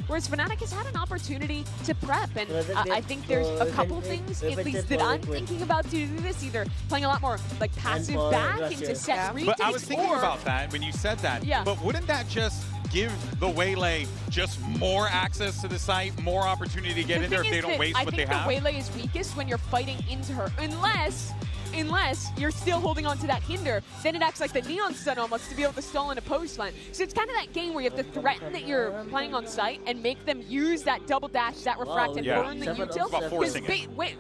Whereas Fnatic has had an opportunity to prep, and I think there's a couple things, at least that I'm thinking about to do this, either playing a lot more like passive back into set retakes. But I was thinking about that when you said that. Yeah. But wouldn't that just give the Waylay just more access to the site, more opportunity to get in there if they don't waste what they have? I think the Waylay is weakest when you're fighting into her, unless you're still holding on to that hinder. Then it acts like the Neon Stun almost to be able to stall in a post line. So it's kind of that game where you have to threaten that you're playing on site and make them use that double dash, that refract, and burn the util. Because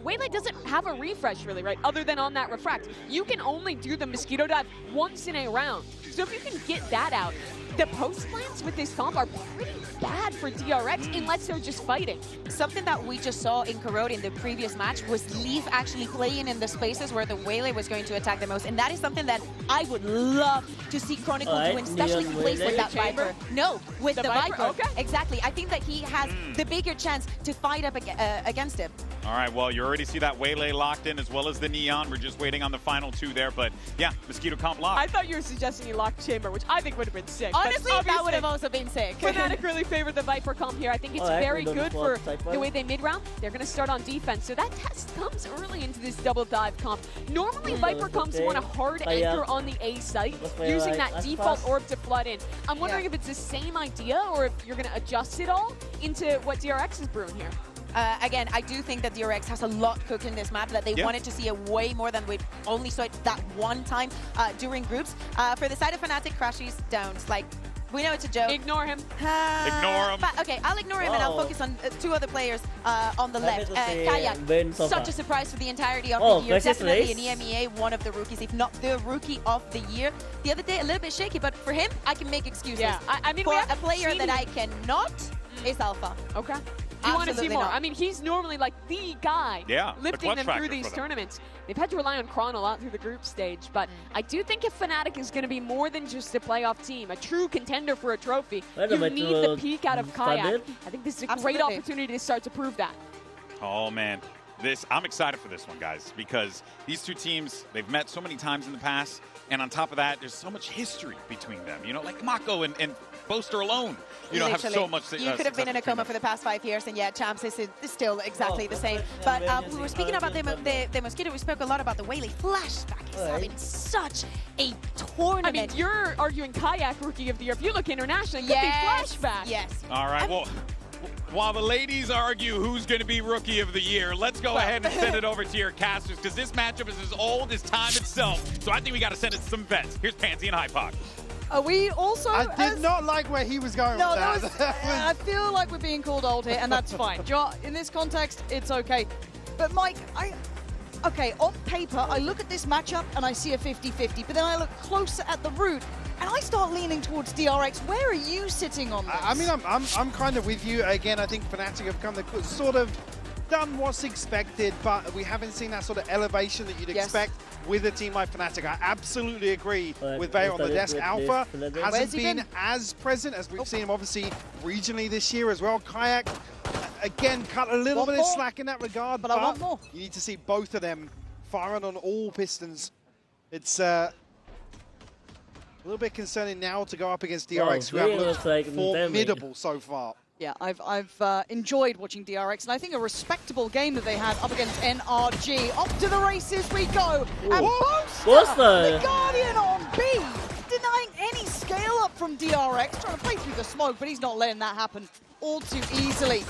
Waylay doesn't have a refresh really, right, other than on that refract. You can only do the Mosquito Dive once in a round. So if you can get that out, the post plans with this comp are pretty bad for DRX unless they're just fighting. Something that we just saw in Corrode in the previous match was Leaf actually playing in the spaces where the Waylay was going to attack the most, and that is something that I would love to see Chronicle do, especially plays with that Viper. No, with the Viper. Okay. Exactly. I think that he has the bigger chance to fight up against him. All right, well, you already see that Waylay locked in as well as the Neon. We're just waiting on the final two there, but yeah, Mosquito comp locked. I thought you were suggesting he locked Chamber, which I think would have been sick. Honestly, that would have also been sick. Fnatic really favored the Viper comp here. I think it's very good for the way they mid-round. They're going to start on defense, so that test comes early into this double dive comp. Normally, Viper comps want a hard anchor on the A site, using that default orb to flood in. I'm wondering if it's the same idea or if you're going to adjust it all into what DRX is brewing here. Again, I do think that DRX has a lot cooked in this map, that they wanted to see a way more than we only saw it that one time during groups. For the side of Fnatic, Crashies, Downs, like, we know it's a joke. Ignore him. Ignore him. But, okay, I'll ignore him and I'll focus on two other players on the left. Kayak, such a surprise for the entirety of the year. Definitely an EMEA, one of the rookies, if not the rookie of the year. The other day, a little bit shaky, but for him, I can make excuses. Yeah, I mean, for a player that I cannot is Alpha. Okay. You want to see more. I mean, he's normally like the guy lifting them through these tournaments. They've had to rely on Kron a lot through the group stage, but I do think if Fnatic is going to be more than just a playoff team, a true contender for a trophy, you need the peak out of Kayak. I think this is a great opportunity to start to prove that. Oh, man. I'm excited for this one, guys, because these two teams, they've met so many times in the past, and on top of that, there's so much history between them. You know, like Mako and Boaster alone, you know, have so much. You could have been in a coma for the past 5 years, and yeah, Champs is still exactly the same. But we were speaking about the Mosquito. We spoke a lot about the Waylay. Flashback is having such a tournament. I mean, you're arguing Kayak Rookie of the Year. If you look internationally, it could be Flashback. Yes. All right, well, while the ladies argue who's going to be Rookie of the Year, let's go ahead and send it over to your casters, because this matchup is as old as time itself. So I think we got to send it to some vets. Here's Pansy and Hypoc. We also... I did not like where he was going with that. I feel like we're being called old here, and that's fine. In this context, it's okay. But Mike, okay, on paper, I look at this matchup and I see a 50-50, but then I look closer at the root and I start leaning towards DRX. Where are you sitting on this? I mean, I'm kind of with you. Again, I think Fnatic have come to sort of done what's expected, but we haven't seen that sort of elevation that you'd expect with a team like Fnatic. I absolutely agree with Bayer on the desk. Alpha hasn't been as present as we've seen him obviously regionally this year as well. Kayak, again, cut a little bit of slack in that regard, but I want more. You need to see both of them firing on all pistons. It's a little bit concerning now to go up against DRX, who have looked formidable so far. Yeah, I've enjoyed watching DRX, and I think a respectable game that they had up against NRG. Off to the races we go, and Boaster, the Guardian on B, denying any scale up from DRX, trying to play through the smoke, but he's not letting that happen all too easily.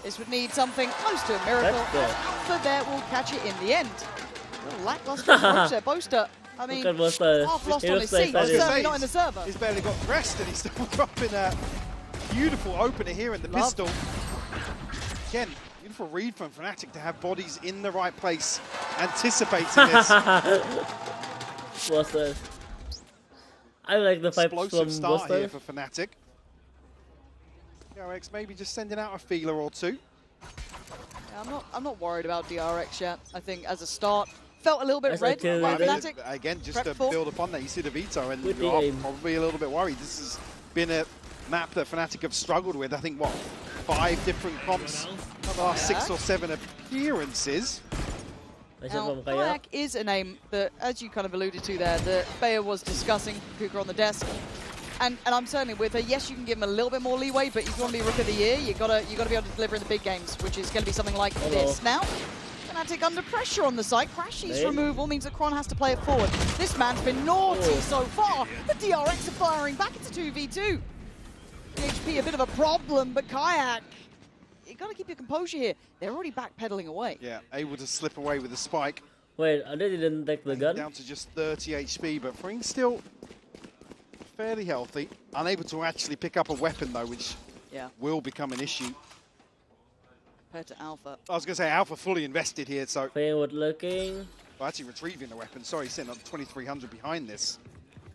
This would need something close to a miracle, and Alpha there will catch it in the end. A little lackluster approach there, Boaster. I mean, half lost on his seat, certainly not in the server. He's barely got dressed, and he's still dropping a beautiful opener here in the pistol. Again, beautiful read from Fnatic to have bodies in the right place, anticipating this. What's I like the fight explosive from start Buster here for Fnatic. DRX maybe just sending out a feeler or two. Yeah, I'm not worried about DRX yet. I think as a start, felt a little bit red by Fnatic. Again, just to build upon that, you see the veto, and you're probably a little bit worried. This has been a map that Fnatic have struggled with. I think, what, 5 different comps, the last 6 or 7 appearances. Now, Kayak is a name that, as you kind of alluded to there, that Bayer was discussing, Kuka on the desk. And I'm certainly with her. Yes, you can give him a little bit more leeway, but if you want to be Rook of the Year, you gotta be able to deliver in the big games, which is going to be something like this. Now, Fnatic under pressure on the site. Crashy's removal means that Kron has to play it forward. This man's been naughty so far. The DRX are firing back into 2v2. HP a bit of a problem, but Kayak, you got to keep your composure here. They're already backpedaling away. Yeah, able to slip away with the spike. Wait, I didn't take the gun. Down to just 30 HP, but Fring's still fairly healthy. Unable to actually pick up a weapon, though, which will become an issue. Compared to Alpha. I was going to say, Alpha fully invested here, so... Forward looking. Well, actually retrieving the weapon. Sorry, sitting on 2,300 behind this.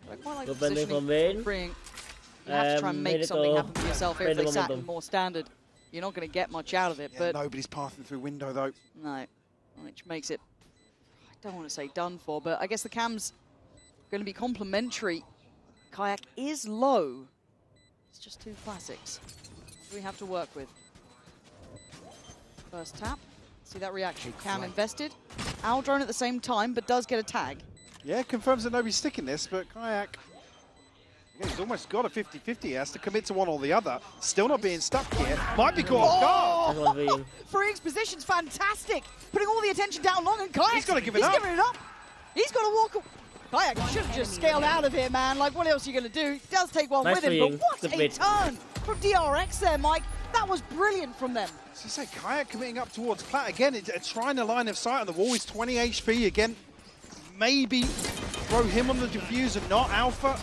I quite like the positioning. Fring. You have to try and make something happen for yourself here if they sat in more standard. You're not going to get much out of it, but... Nobody's passing through window, though. No, which makes it, I don't want to say done for, but I guess the cam's going to be complementary. Kayak is low. It's just 2 classics. We have to work with. First tap. See that reaction. Cam invested. Owl drone at the same time, but does get a tag. Yeah, confirms that nobody's sticking this, but Kayak... Again, he's almost got a 50-50. He has to commit to one or the other. Still not being stuck here. Might be caught off guard. Fring's position's fantastic. Putting all the attention down long, and Kayak... He's got to give it up. He's giving it up. He's got to walk... Kayak should have just scaled out of here, man. Like, what else are you going to do? He does take one with him, but what a turn from DRX there, Mike. That was brilliant from them. So say, Kayak committing up towards Plat again. Trying the line of sight on the wall. He's 20 HP again. Maybe throw him on the diffuser, not Alpha.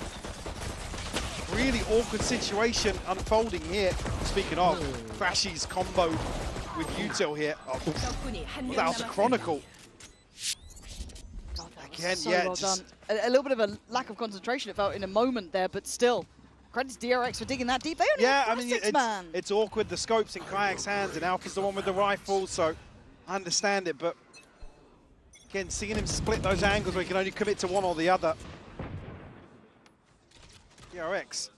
Really awkward situation unfolding here. Speaking of, Crashy's combo with Util here. Without the Chronicle. Again, so well done. A little bit of a lack of concentration, it felt, in a moment there, but still. Credits DRX for digging that deep. They only have it's awkward. The scope's in Kayak's hands, and Alpha's the one with the rifle, so I understand it, but again, seeing him split those angles where he can only commit to one or the other. DRX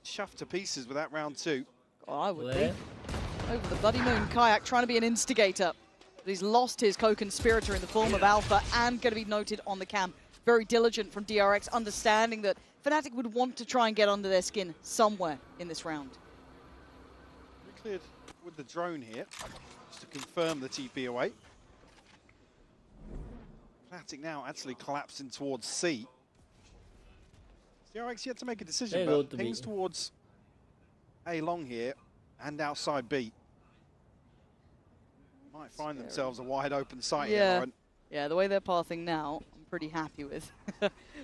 chuffed to pieces with that round 2. Oh, I would be. Over the bloody moon, Kayak trying to be an instigator. But he's lost his co-conspirator in the form of Alpha and going to be noted on the cam. Very diligent from DRX, understanding that Fnatic would want to try and get under their skin somewhere in this round. We cleared with the drone here, just to confirm the TP away. Fnatic now actually collapsing towards C. DRX yet to make a decision, but pings towards A long here and outside B. Might find themselves a wide open site here, Lauren. Yeah, the way they're pathing now, I'm pretty happy with.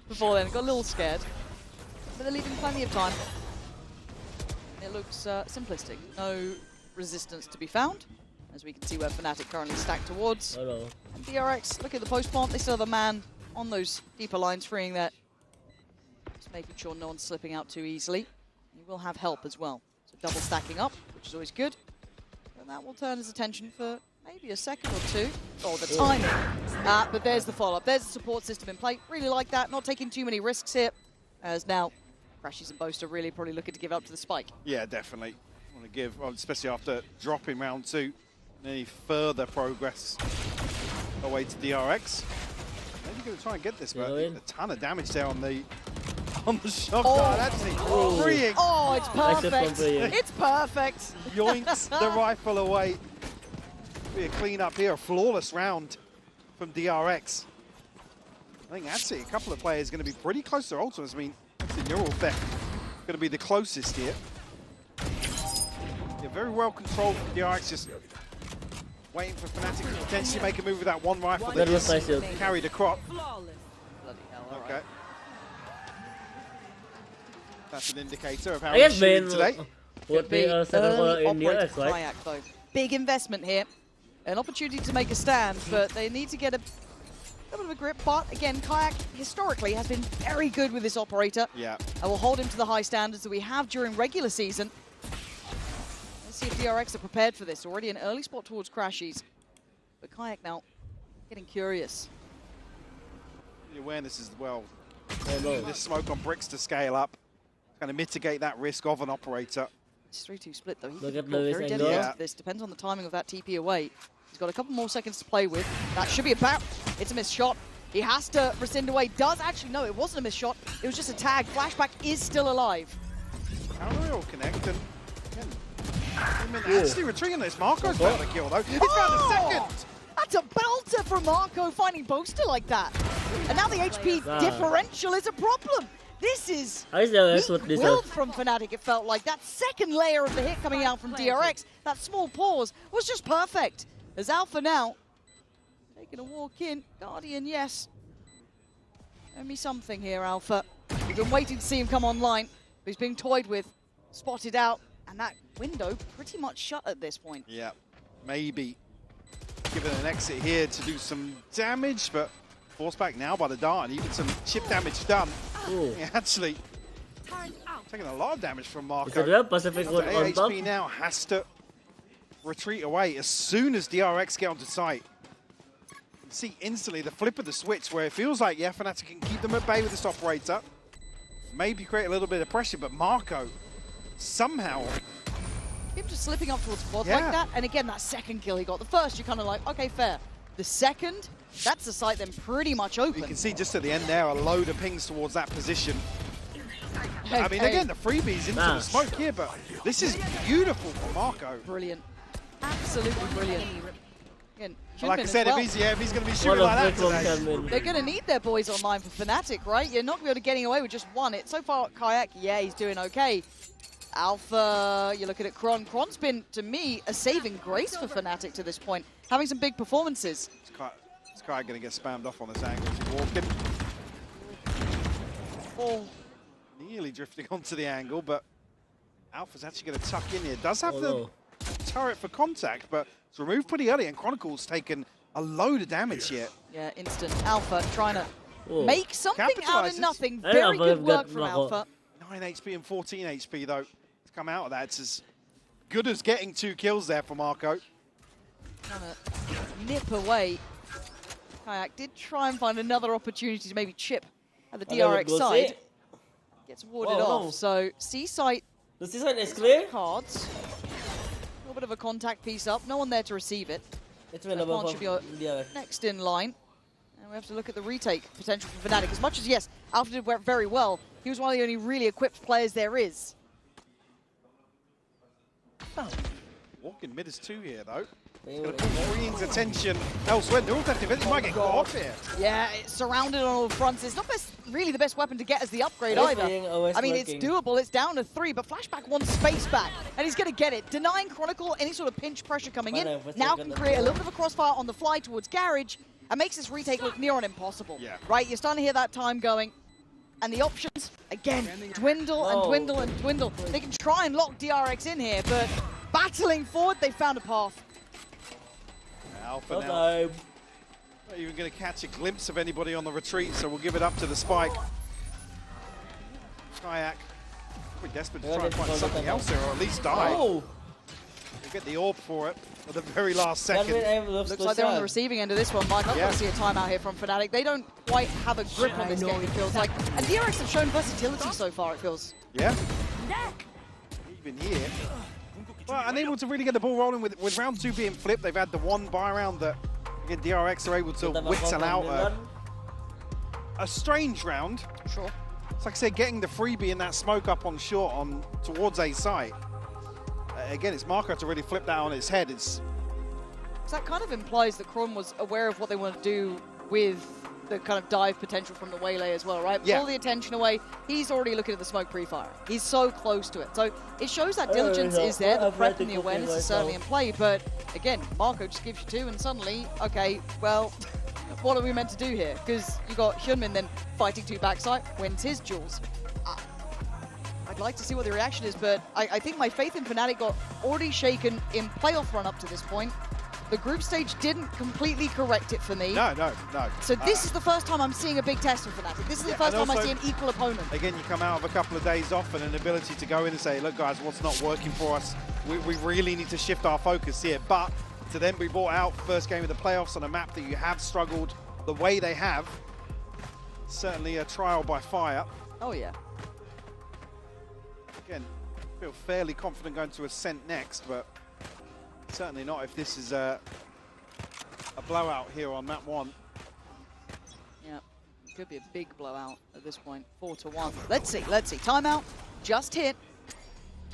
Before then, got a little scared, but they're leaving plenty of time. It looks simplistic. No resistance to be found, as we can see where Fnatic currently stacked towards. And DRX, look at the post plant, they still have a man on those deeper lines freeing that. Just making sure no one's slipping out too easily. You will have help as well. So double stacking up, which is always good. And that will turn his attention for maybe a second or two. Oh, the timing. But there's the follow-up. There's the support system in play. Really like that. Not taking too many risks here. As now, Crashies and Boaster really probably looking to give up to the spike. Yeah, definitely. Want to give, especially after dropping round 2, any further progress away to DRX. Maybe going to try and get this, but a ton of damage there on the shot. Actually, freeing. Oh, it's perfect. It's perfect. Yoinks the rifle away. Be a clean up here, a flawless round from DRX. I think actually a couple of players going to be pretty close to ultimates. I mean, the neural theft going to be the closest here. Yeah, very well controlled from DRX, just waiting for Fnatic to potentially make a move with that one rifle that is carried across. Okay. That's an indicator of how he's shooting today. Would be early operator Kayak, though. Big investment here. An opportunity to make a stand, but they need to get a little bit of a grip. But again, Kayak historically has been very good with this operator. Yeah. I will hold him to the high standards that we have during regular season. see if DRX are prepared for this. Already an early spot towards Crashies. But Kayak now getting curious. The awareness as well. This smoke on bricks to scale up. Going to mitigate that risk of an operator. It's 3-2 split though. He Look could at go Lewis very angle. deadly after this. Depends on the timing of that TP away. He's got a couple more seconds to play with. That should be about. It's a missed shot. He has to rescind away. Does actually, no, it wasn't a missed shot. It was just a tag. Flashback is still alive. How do they all connect? And actually retreating this. Marco's found a kill though. He's found a second. That's a belter from Marco finding Boaster like that. And now the HP differential is a problem. This is willed from Fnatic, it felt like. That second layer of the hit coming out from DRX, that small pause, was just perfect. As Alpha now taking a walk in. Guardian, yes. Show me something here, Alpha. We've been waiting to see him come online. But he's being toyed with, spotted out, and that window pretty much shut at this point. Yeah, maybe give it an exit here to do some damage, but forced back now by the dart, and even some chip damage done. Yeah, actually taking a lot of damage from Marco. AHP now has to retreat away as soon as DRX get onto site. You see instantly the flip of the switch where it feels like, yeah, Fnatic can keep them at bay with this operator. Maybe create a little bit of pressure, but Marco somehow... Him just slipping up towards quad like that, and again, that second kill he got. The first, you're kind of like, okay, fair. The second, that's the site then pretty much open. You can see just at the end there, a load of pings towards that position. I mean, again, the freebies into the smoke here, but this is beautiful for Marco. Brilliant. Absolutely brilliant. Again, like I said, if he's going to be shooting like that today. They're going to need their boys online for Fnatic, right? You're not going to be able to getting away with just one. So far, Kayak, yeah, he's doing okay. Alpha, you're looking at Kron. Kron's been, to me, a saving grace for Fnatic to this point, having some big performances. This guy going to get spammed off on this angle as he's walking. Oh, nearly drifting onto the angle, but Alpha's actually going to tuck in here. Does have the turret for contact, but it's removed pretty early, and Chronicle's taken a load of damage here. Yeah, instant. Alpha trying to make something out of nothing. Very good work from Alpha. 9 HP and 14 HP, though. To come out of that, it's as good as getting 2 kills there for Marco. Trying to nip away. Kayak did try and find another opportunity to maybe chip at the DRX side. Gets warded off. So C-site. The C-site is clear. Cards. A little bit of a contact piece up. No one there to receive it. It's should be next in line. And we have to look at the retake potential for Fnatic. As much as, yes, Alpha did very well, he was one of the only really equipped players there is. Walking mid is 2 here, though. He's going to pull Green's attention elsewhere. They're all defensive. He might get caught off here. Yeah, it's surrounded on all fronts. It's not really the best weapon to get as the upgrade either. I mean, it's doable. It's down to 3, but Flashback wants space back, and he's going to get it. Denying Chronicle any sort of pinch pressure coming in. Now can create a little bit of a crossfire on the fly towards Garage, and makes this retake look near on impossible. Yeah. Right, you're starting to hear that time going. And the options, again, dwindle and dwindle and dwindle. They can try and lock DRX in here, but battling forward, they found a path. Alpha now. Not even going to catch a glimpse of anybody on the retreat, so we'll give it up to the spike. Kayak, pretty desperate to try and find something else here, or at least die. We'll get the orb for it at the very last second. Looks like they're on the receiving end of this one, Mike. I've got to see a timeout here from Fnatic. They don't quite have a grip on this game, it feels like. And DRX have shown versatility so far, it feels. Yeah. Even here. Well, unable to really get the ball rolling with round 2 being flipped. They've had the one buy round that, again, DRX are able to whittle out a strange round. Sure. It's like I said, getting the freebie in that smoke up on short towards A site. Again, it's Marco to really flip that on its head. So that kind of implies that Kron was aware of what they want to do with the kind of dive potential from the Waylay as well, right? Yeah. Pull the attention away. He's already looking at the smoke pre-fire. He's so close to it. So it shows that diligence is there. The prep and the awareness is certainly in play. But again, Marco just gives you 2 and suddenly, okay, well, what are we meant to do here? Because you got Hyunmin then fighting 2 backside, wins his duels. I'd like to see what the reaction is, but I think my faith in Fnatic got already shaken in playoff run up to this point. The group stage didn't completely correct it for me. No. So this is the first time I'm seeing a big test for Fnatic. This is the first time I see an equal opponent. Again, you come out of a couple of days off and an ability to go in and say, look guys, what's not working for us? we really need to shift our focus here. But to then be brought out first game of the playoffs on a map that you have struggled the way they have, certainly a trial by fire. Oh yeah. Again, I feel fairly confident going to Ascent next, but certainly not if this is a blowout here on map 1. Yeah, could be a big blowout at this point. 4-1. Let's see. Timeout just hit.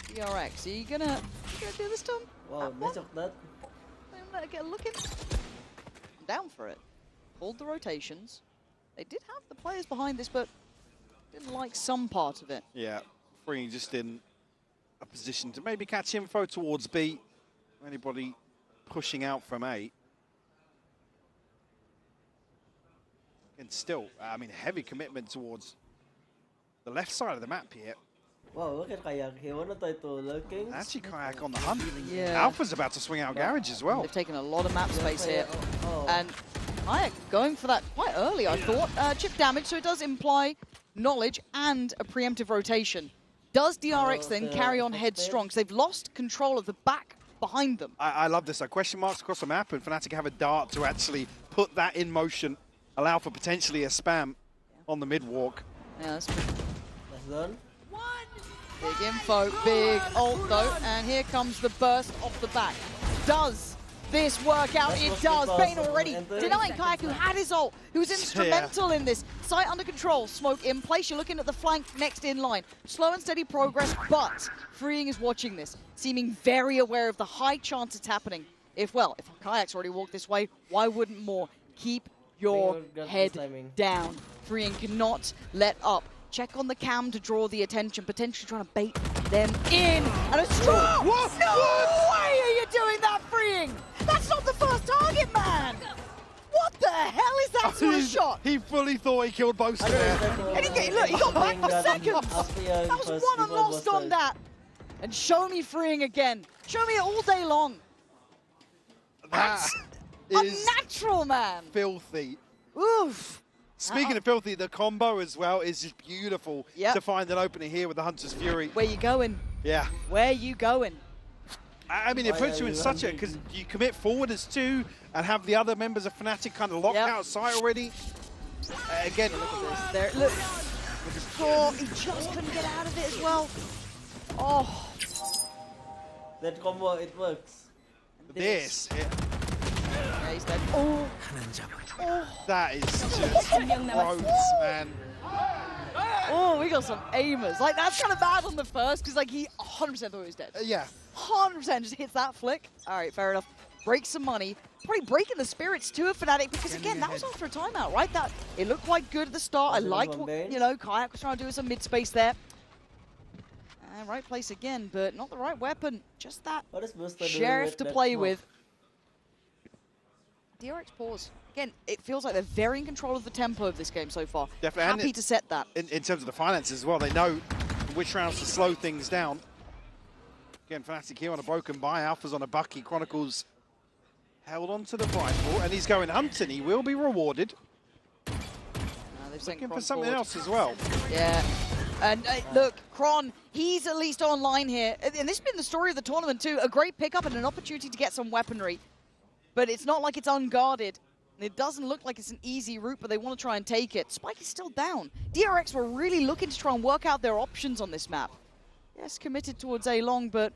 DRX, are you gonna do this to him? Wow, nice of that. Let it get a look in. I'm down for it. Pulled the rotations. They did have the players behind this, but didn't like some part of it. Yeah, Freeing just in a position to maybe catch info towards B. Anybody pushing out from A. And still, I mean, heavy commitment towards the left side of the map here. Wow, look at Kayak. He wanted to looking. Actually, Kayak on the hunt. Yeah. Alpha's about to swing out Garage as well. They've taken a lot of map space here. And Kayak going for that quite early, I thought. Chip damage, so it does imply knowledge and a preemptive rotation. Does DRX then carry on headstrong? So they've lost control of the back behind them. I love this. Question marks across the map, and Fnatic have a dart to actually put that in motion, allow for potentially a spam on the mid walk. Yeah, that's good. That's done. Big info, big ult though, and here comes the burst off the back. Does this work out? It does. Bane already denying Kayak, who had his ult, who was instrumental in this. Sight under control, smoke in place. You're looking at the flank next in line. Slow and steady progress, but Freeing is watching this, seeming very aware of the high chance it's happening. If Kayak's already walked this way, why wouldn't more? Keep your head down. Freeing cannot let up. Check on the cam to draw the attention, potentially trying to bait them in. And a strong! No way are you doing that, Freeing! That's not the first target, man! What the hell is that sort of shot? He fully thought he killed both of them. And he got back for seconds! That was won and lost on that. And show me Freeing again. Show me it all day long. That's unnatural, man. Filthy. Oof. Speaking of filthy, the combo as well is just beautiful to find an opening here with the Hunter's Fury. Where you going? Yeah. Where you going? I mean, it puts you in such a, because you commit forward as 2 and have the other members of Fnatic kind of locked outside already. Again, look at this. There, look. Oh, he just couldn't get out of it as well. Oh. That combo, it works. This. Yeah, he's dead. Oh. That is just gross, man. Oh, we got some aimers. Like, that's kind of bad on the first, because, like, he 100% thought he was dead. Yeah. 100% just hits that flick. All right, fair enough. Breaks some money. Probably breaking the spirits, too, of Fnatic, because, again, that was after a timeout, right? It looked quite good at the start. I liked what, Kayak was trying to do some mid-space there. Right place again, but not the right weapon. Just that sheriff to play with. DRX pause. Again, it feels like they're very in control of the tempo of this game so far. Definitely. Happy to set that. In terms of the finances as well, they know which rounds to slow things down. Again, Fnatic here on a broken buy. Alpha's on a Bucky. Chronicles held onto the rifle, and he's going hunting. He will be rewarded. Looking for something else as well. Yeah. And look, Kron, he's at least online here. And this has been the story of the tournament too. A great pickup and an opportunity to get some weaponry. But it's not like it's unguarded. And it doesn't look like it's an easy route, but they want to try and take it. Spike is still down. DRX were really looking to try and work out their options on this map. Yes, committed towards A long, but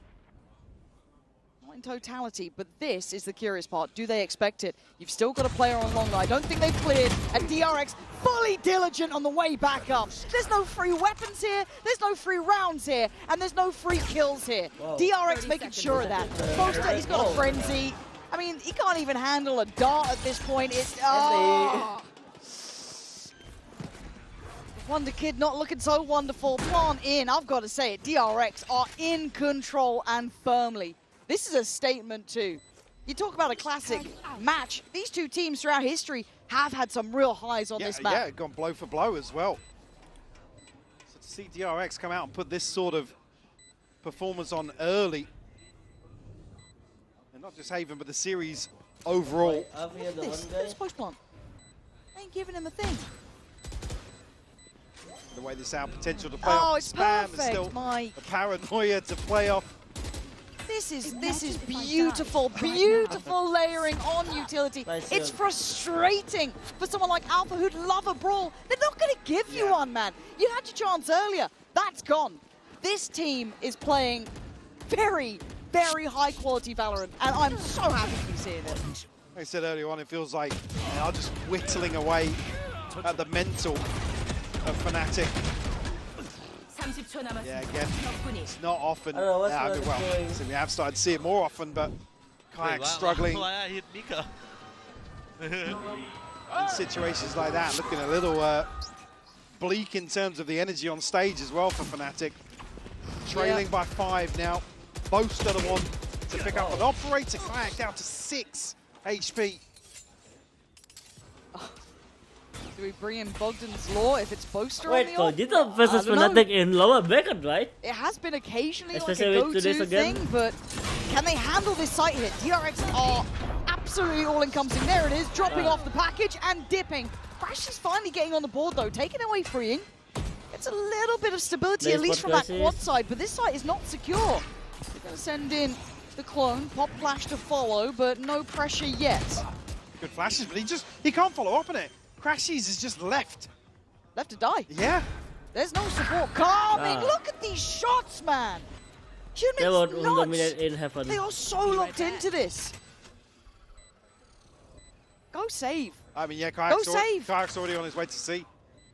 not in totality. But this is the curious part. Do they expect it? You've still got a player on long. I don't think they've cleared. And DRX fully diligent on the way back up. There's no free weapons here. There's no free rounds here. And there's no free kills here. Whoa. DRX making sure of that. Poster, he's got a frenzy. I mean, he can't even handle a dart at this point. It's Wonder Kid not looking so wonderful. Plant in, I've got to say it. DRX are in control and firmly. This is a statement too. You talk about a classic match. These two teams throughout history have had some real highs on this map. Yeah, gone blow for blow as well. So to see DRX come out and put this sort of performance on early, and not just Haven, but the series overall. This push plant. Ain't giving him a thing. The way this out potential to play off it's spam perfect, is still Mike. a paranoia to play off. This this is beautiful, beautiful layering on utility. It's frustrating for someone like Alpha who'd love a brawl. They're not going to give you one, man. You had your chance earlier. That's gone. This team is playing very, very high quality Valorant, and I'm so happy to be seeing it. Like I said earlier on, it feels like they are just whittling away at the mental of Fnatic. Yeah, again, it's not often. So we have started to see it more often, but Kayak struggling in situations like that, looking a little bleak in terms of the energy on stage as well for Fnatic. Trailing by 5 now. Boast are the one to pick up an operator. Kayak down to 6 HP. Do we bring in Bogdan's Law if it's Boaster Wait, on the off? Digital versus Fnatic in lower bracket, right? It has been occasionally Especially like a go-to again. thing, but can they handle this site hit? DRX are absolutely all-encompassing. There it is, dropping off the package and dipping. Crash is finally getting on the board though, taking away freeing. It's a little bit of stability, at least from that quad side, but this site is not secure. They're going to send in the clone, pop flash to follow, but no pressure yet. Good flashes, but he can't follow up on it. Crashies is just left. Left to die. Yeah. There's no support coming. Look at these shots, man. Humans nuts. They are so locked into this. Go save. I mean, yeah, Go save. Kayak's already on his way to C.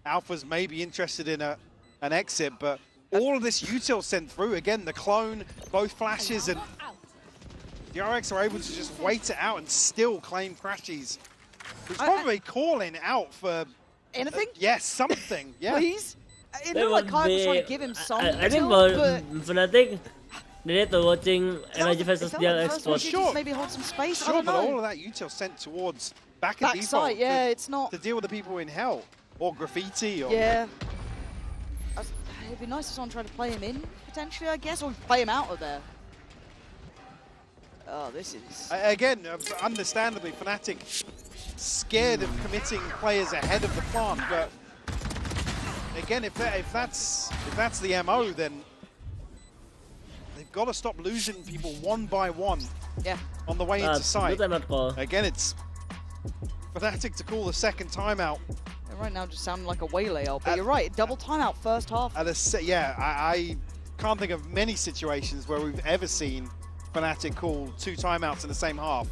Alpha's maybe interested in an exit, but all of this util sent through. Again, the clone, both flashes, and DRX are able to just wait it out and still claim Crashies. He's probably calling out for... anything? Yes, something. Yeah. Please? It looked like Kayak was trying to give him some I think for Fnatic, they need to watching Energy versus DRX spot. Sure. Maybe hold some space. Sure, but all of that util sent towards back at default. Site, yeah, it's not... to deal with the people in hell. Or graffiti, or... Yeah. It'd be nice if someone tried to play him in, potentially, I guess, or play him out of there. Oh, this is... Again, understandably, Fnatic scared of committing players ahead of the plant, but again, if that's the MO, then they've got to stop losing people one by one. Yeah. On the way into site. Again, it's Fnatic to call the second timeout. Right now, just sounding like a waylay, but you're right. Double timeout first half. Yeah, I can't think of many situations where we've ever seen Fnatic call 2 timeouts in the same half.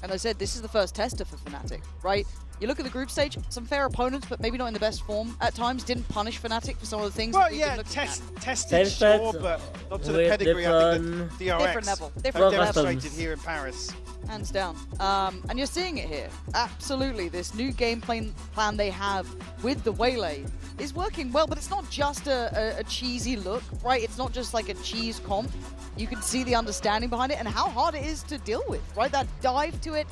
And I said this is the first tester for Fnatic, right? You look at the group stage, some fair opponents, but maybe not in the best form at times. Didn't punish Fnatic for some of the things. Well, yeah, tested, sure, but not to the pedigree I think the DRX different level. Different demonstrated here in Paris. Hands down. And you're seeing it here. Absolutely. This new game plan they have with the Waylay is working well, but it's not just a cheesy look, right? It's not just like a cheese comp. You can see the understanding behind it and how hard it is to deal with, right? That dive to it,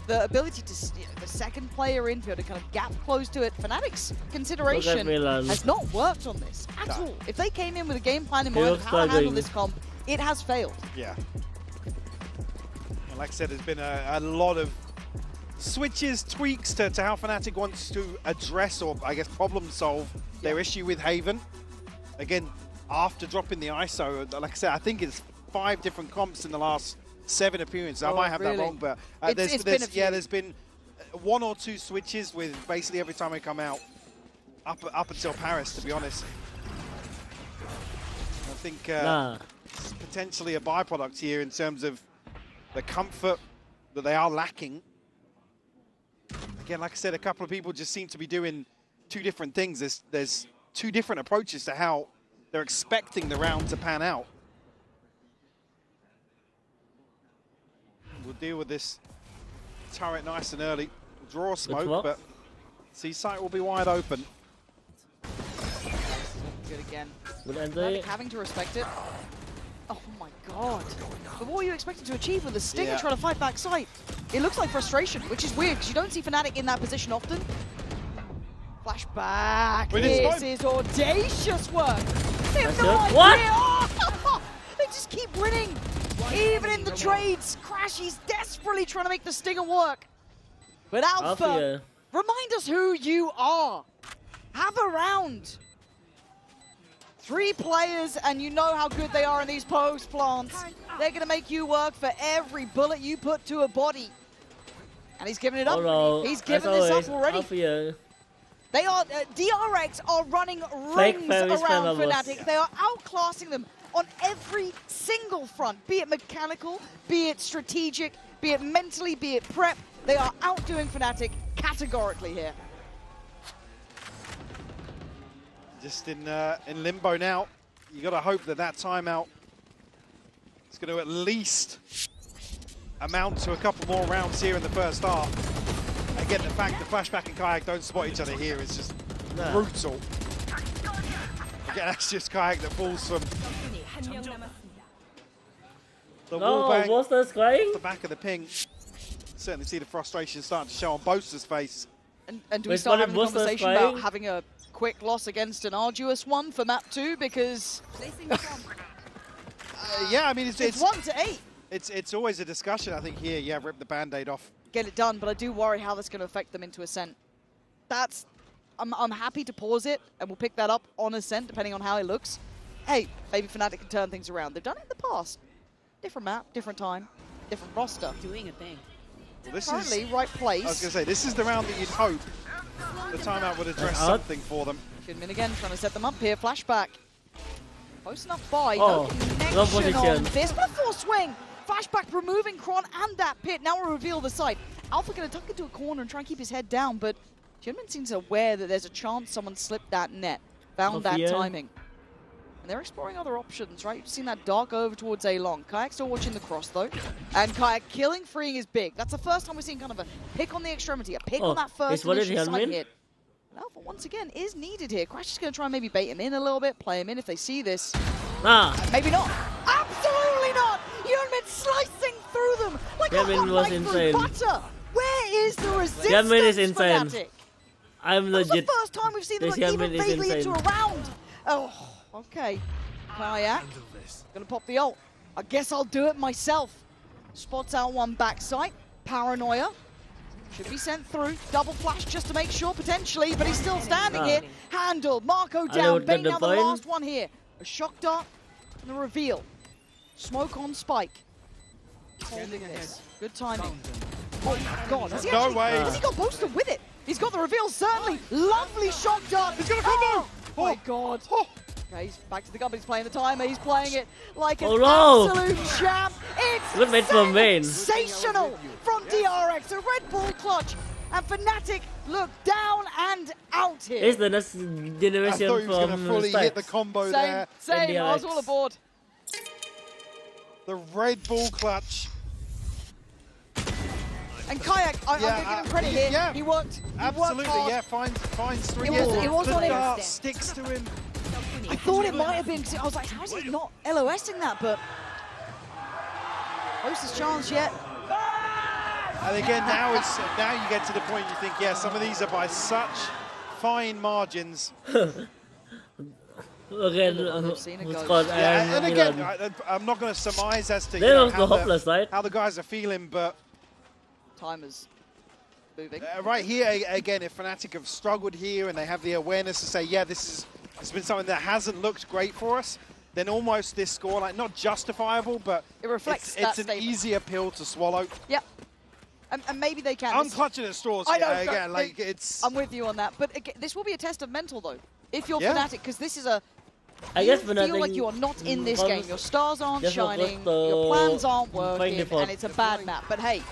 the ability to, the second player in to kind of gap close to it. Fnatic's consideration has not worked on this at all. If they came in with a game plan in mind of how to handle this comp, it has failed. Yeah. And like I said, there's been a lot of switches, tweaks to how Fnatic wants to address or, I guess, problem solve their issue with Haven. Again, after dropping the ISO, like I said, I think it's 5 different comps in the last 7 appearances. I might have that wrong, but there's been 1 or 2 switches with basically every time they come out up until Paris, to be honest. I think it's potentially a byproduct here in terms of the comfort that they are lacking. Again, like I said, a couple of people just seem to be doing 2 different things. There's 2 different approaches to how they're expecting the round to pan out. We'll deal with this turret nice and early. Draw smoke, but C-site will be wide open. Good again. Fnatic having to respect it. Oh my god. But what were you expecting to achieve with the Stinger trying to fight back site? It looks like frustration, which is weird because you don't see Fnatic in that position often. Flashback. This is audacious work. They have no idea. Oh, they just keep winning. Even in the trades, Crashy's desperately trying to make the Stinger work. But Alpha, remind us who you are. Have a round. 3 players, and you know how good they are in these post plants. They're going to make you work for every bullet you put to a body. And he's giving it up. no. He's giving this up already. They are, DRX are running rings around Fnatic. They are outclassing them on every single front, be it mechanical, be it strategic, be it mentally, be it prep. They are outdoing Fnatic categorically here. Just in limbo now. You got to hope that that timeout is going to at least amount to a couple more rounds here in the first half. Again, the fact that Flashback and Kayak don't spot each other here is just brutal. Again, that's just Kayak that falls from the wallbang off the back of the ping. Certainly see the frustration starting to show on Boaster's face. And do we start having a conversation about having a quick loss against an arduous one for map 2? Because yeah, I mean it's 1-8. It's always a discussion, I think, here. Yeah, rip the band-aid off. Get it done, but I do worry how that's going to affect them into Ascent. I'm happy to pause it, and we'll pick that up on Ascent, depending on how it looks. Hey, maybe Fnatic can turn things around. They've done it in the past. Different map, different time, different roster. Doing a thing. Well, this currently, right place. I was going to say, this is the round that you'd hope the timeout would address something for them. Kidmin again, trying to set them up here. Flashback. Close enough by. Oh, no connection on this. But a full swing. Flashback removing Kron and that pit. Now we'll reveal the site. Alpha going to tuck into a corner and try and keep his head down, but Kidmin seems aware that there's a chance someone slipped that net. Found that timing. And they're exploring other options, right? You've seen that dark over towards A-Long. Kayak still watching the cross, though. And Kayak killing, freeing is big. That's the first time we're seeing kind of a pick on the extremity, a pick on that first initial side hit. And Alpha, once again, is needed here. Crash is going to try and maybe bait him in a little bit, play him in if they see this. Maybe not. Absolutely not! Yeonmin slicing through them like a hot knife through butter. Where is the resistance? Yeonmin is insane. Fnatic? I'm legit. That's the first time we've seen them look even vaguely into a round. Oh, okay. Kayak, gonna pop the ult. I guess I'll do it myself. Spots out one backside. Paranoia. Should be sent through. Double flash just to make sure, potentially, but he's still standing here. Handled. Marco down. Bane down the last one here. A shock dart and a reveal. Smoke on Spike. Holding this. Good timing. Oh my god. Has he no way. Has he got Booster with it? He's got the reveal, certainly. Lovely shock dart. He's got a combo. Oh my god. Okay, he's back to the gun, but he's playing the timer. He's playing it like an no. absolute champ. It's sensational from DRX. A Red Bull clutch. And Fnatic look down and out here. It's the next generation I thought he was going to fully hit the combo there. Same, I was all aboard. The Red Bull clutch. And Kayak, I'm going to give him credit here. Yeah. He worked. Absolutely, hard. finds 3 It was on him. Sticks to him. I thought it might have been. I was like, how is he not LOSing that? But closest chance yet. And again, now you get to the point you think, yeah, some of these are by such fine margins. Again, and again, I'm not going to surmise as to how the guys are feeling, but timers moving. Right here, again, if Fnatic have struggled here and they have the awareness to say, yeah, it's been something that hasn't looked great for us, then almost this score, like, not justifiable, but it reflects it's an easier pill to swallow. Yep. And maybe they can. I'm clutching at straws here, again. Like, it's... I'm with you on that. But again, this will be a test of mental, though. If you're Fnatic, because this is a... I guess you feel like you are not in this game. Your stars aren't shining, your plans aren't working, and it's a bad map. But hey,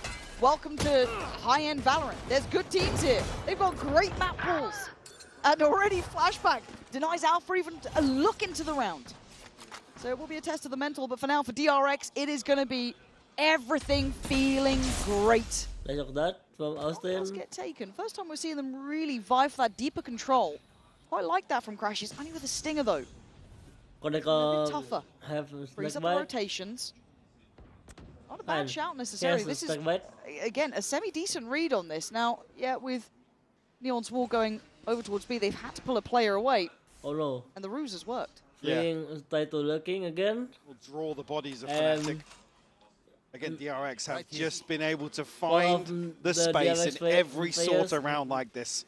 welcome to high-end Valorant. There's good teams here. They've got great map pools. And already Flashback denies Alpha even a look into the round. So it will be a test of the mental, but for now, for DRX, it is going to be everything feeling great. Like that from Austin. Let's get taken. First time we're seeing them really vie for that deeper control. Quite like that from Crashes, only with a stinger though. A bit tougher. Frees up the rotations. Not a bad shout necessarily. This is, again, a semi-decent read on this. Now, yeah, with Neon's wall going over towards B, they've had to pull a player away. Oh no. And the ruse has worked. Title lurking again. We'll draw the bodies of Fnatic. Again, DRX have just been able to find the space in every sort of round like this.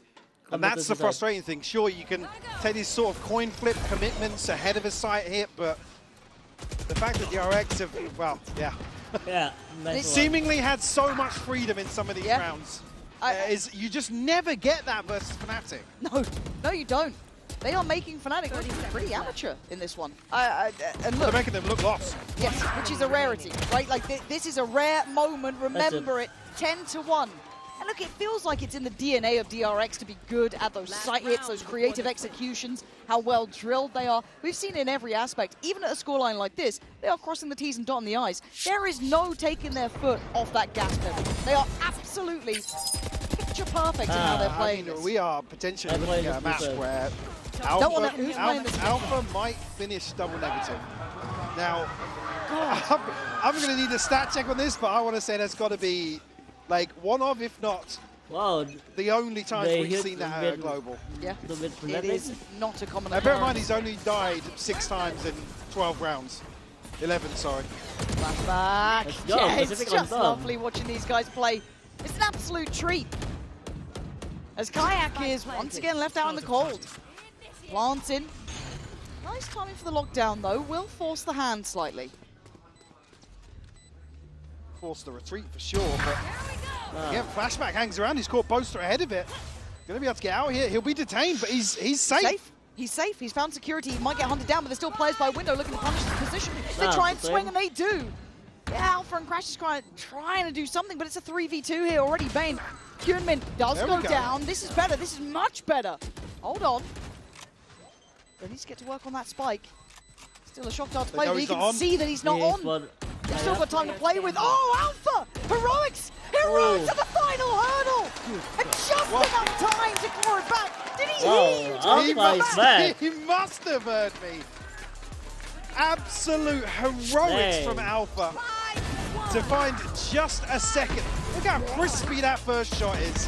And that's the frustrating thing. Sure, you can take these sort of coin flip commitments ahead of a sight hit, but the fact that DRX have, well, yeah. Yeah. Seemingly had so much freedom in some of these rounds. Is you just never get that versus Fnatic. No, you don't. They are making Fnatic look pretty amateur in this one. And look, they're making them look lost. Yes, which is a rarity, right? Like this is a rare moment. Remember it. 10-1. And look, it feels like it's in the DNA of DRX to be good at those sight hits, those creative executions, how well drilled they are. We've seen it in every aspect. Even at a scoreline like this, they are crossing the T's and dotting the I's. There is no taking their foot off that gas pedal. They are absolutely picture perfect in how they're playing this. We are potentially looking at a match where Alpha might finish double negative. Now, I'm going to need a stat check on this, but I want to say there's got to be like one of, if not, the only times we've seen that at a global. Yeah, it is not a common occurrence. Bear in mind, he's only died 6 times in 12 rounds. 11, sorry. Flashback. Yeah, it's just lovely watching these guys play. It's an absolute treat. As Kayak is once again left out in the cold. Plants in. Nice timing for the lockdown, though. Will force the hand slightly. Force the retreat for sure, but again, Flashback hangs around. He's caught Boaster ahead of it. Gonna be able to get out here. He'll be detained, but he's safe. He's safe. He's found security. He might get hunted down, but there's still players by window looking to punish his position. They try and swing, and they do. Yeah, Alpha and Crash is trying to do something, but it's a 3v2 here already. Bane, Kyunmin does go down. This is better. This is much better. Hold on. He needs to get to work on that spike. Still a shock dart to play, but you can see that he's not on. He's still got time to play with. Oh, Alpha! Heroics! Heroics at the final hurdle! And just enough time to claw it back. Did he He must have heard me. Absolute heroics from Alpha to find just a second. Look how crispy that first shot is.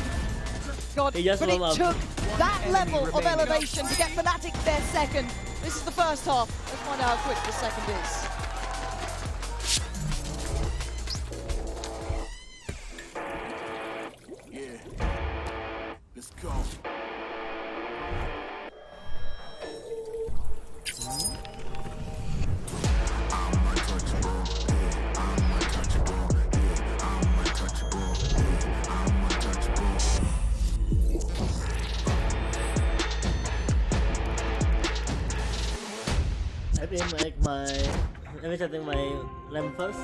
God, but it took that level of elevation to get Fnatic their second. This is the first half. Let's find out how quick the second is. Let's go. Let me setting my lamp first.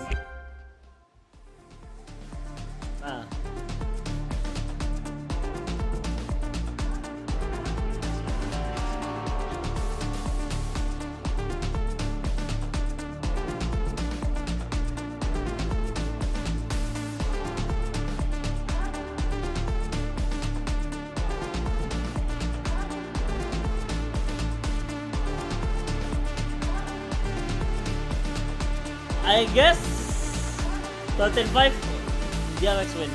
I guess 13-5, DRX win.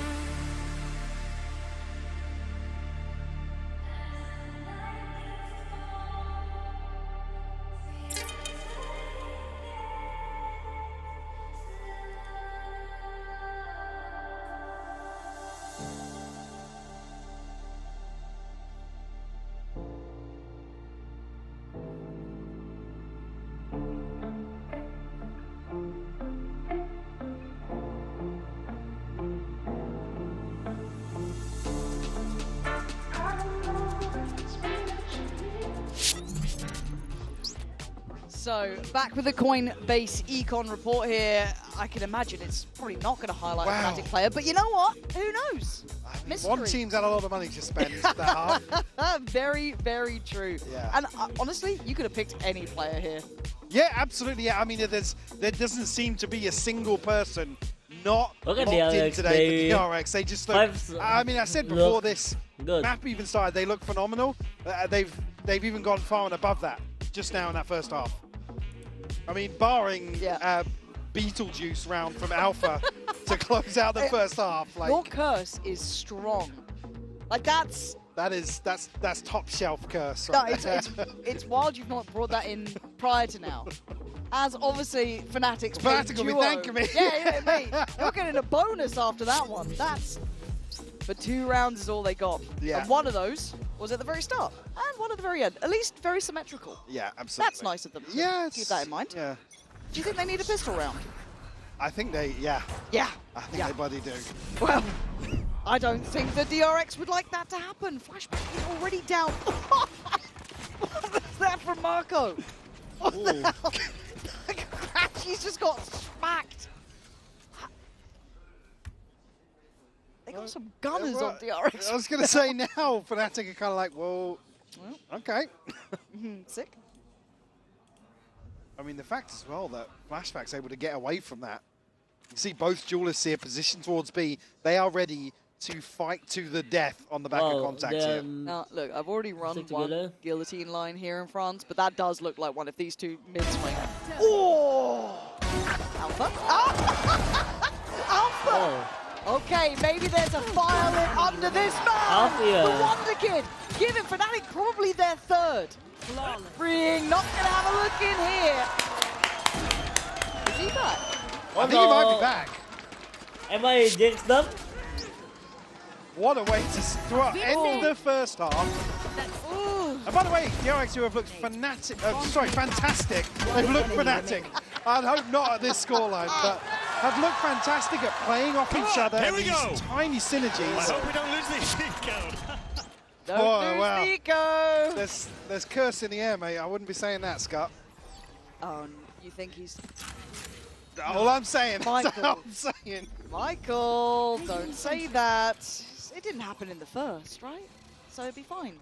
So, back with the Coinbase Econ report here. I can imagine it's probably not going to highlight a Fnatic player, but you know what? Who knows? Mystery. One team's had a lot of money to spend that half. Very, very true. Yeah. And honestly, you could have picked any player here. Yeah, absolutely. Yeah. I mean, there doesn't seem to be a single person not locked in today for DRX. They just look, I mean, I said before this map even started, they look phenomenal. They've even gone far and above that just now in that first half. I mean, barring Beetlejuice round from Alpha to close out the first half. Like, your curse is strong. Like that's top shelf curse. No, Right it's wild you've not brought that in prior to now. As obviously Fnatic's Fnatic will be thanking me. Yeah, mate. You're getting a bonus after that one. That's. But 2 rounds is all they got. Yeah. And one of those Was at the very start and one at the very end. At least very symmetrical. Yeah, absolutely. That's nice of them. Yeah, keep that in mind. Yeah. Do you think they need a pistol round? I think they, yeah. Yeah. I think they bloody do. Well, I don't think the DRX would like that to happen. Flashback is already down. What was that from Marco? What the hell? He's just got smacked. They got some gunners on DRX. I was going to say now, Fnatic are kind of like, well, okay. Sick. I mean, the fact as well that Flashback's able to get away from that. You see both duelists here positioned towards B. They are ready to fight to the death on the back of contact here. Now, look, I've already run one guillotine line here in France, but that does look like one if these two mid-swing. Oh! Alpha? Alpha! Oh. Okay, maybe there's a violin under this man! Alpha. The Wonder Kid! Giving Fnatic probably their third. Freeing, not gonna have a look in here. Is he back? I think he might be back. Am I jinxed them? What a way to end the first half. And by the way, DRX who have looked fantastic. They've looked fanatic. I'd hope not at this scoreline, but have looked fantastic at playing off each other. Here we these go. Tiny synergies. I hope we don't lose this code. Don't lose Nico! There's curse in the air, mate. I wouldn't be saying that, Scott. Oh, you think he's... All I'm saying. Michael. All I'm saying. Michael, don't say that. It didn't happen in the first, right? So it'd be fine.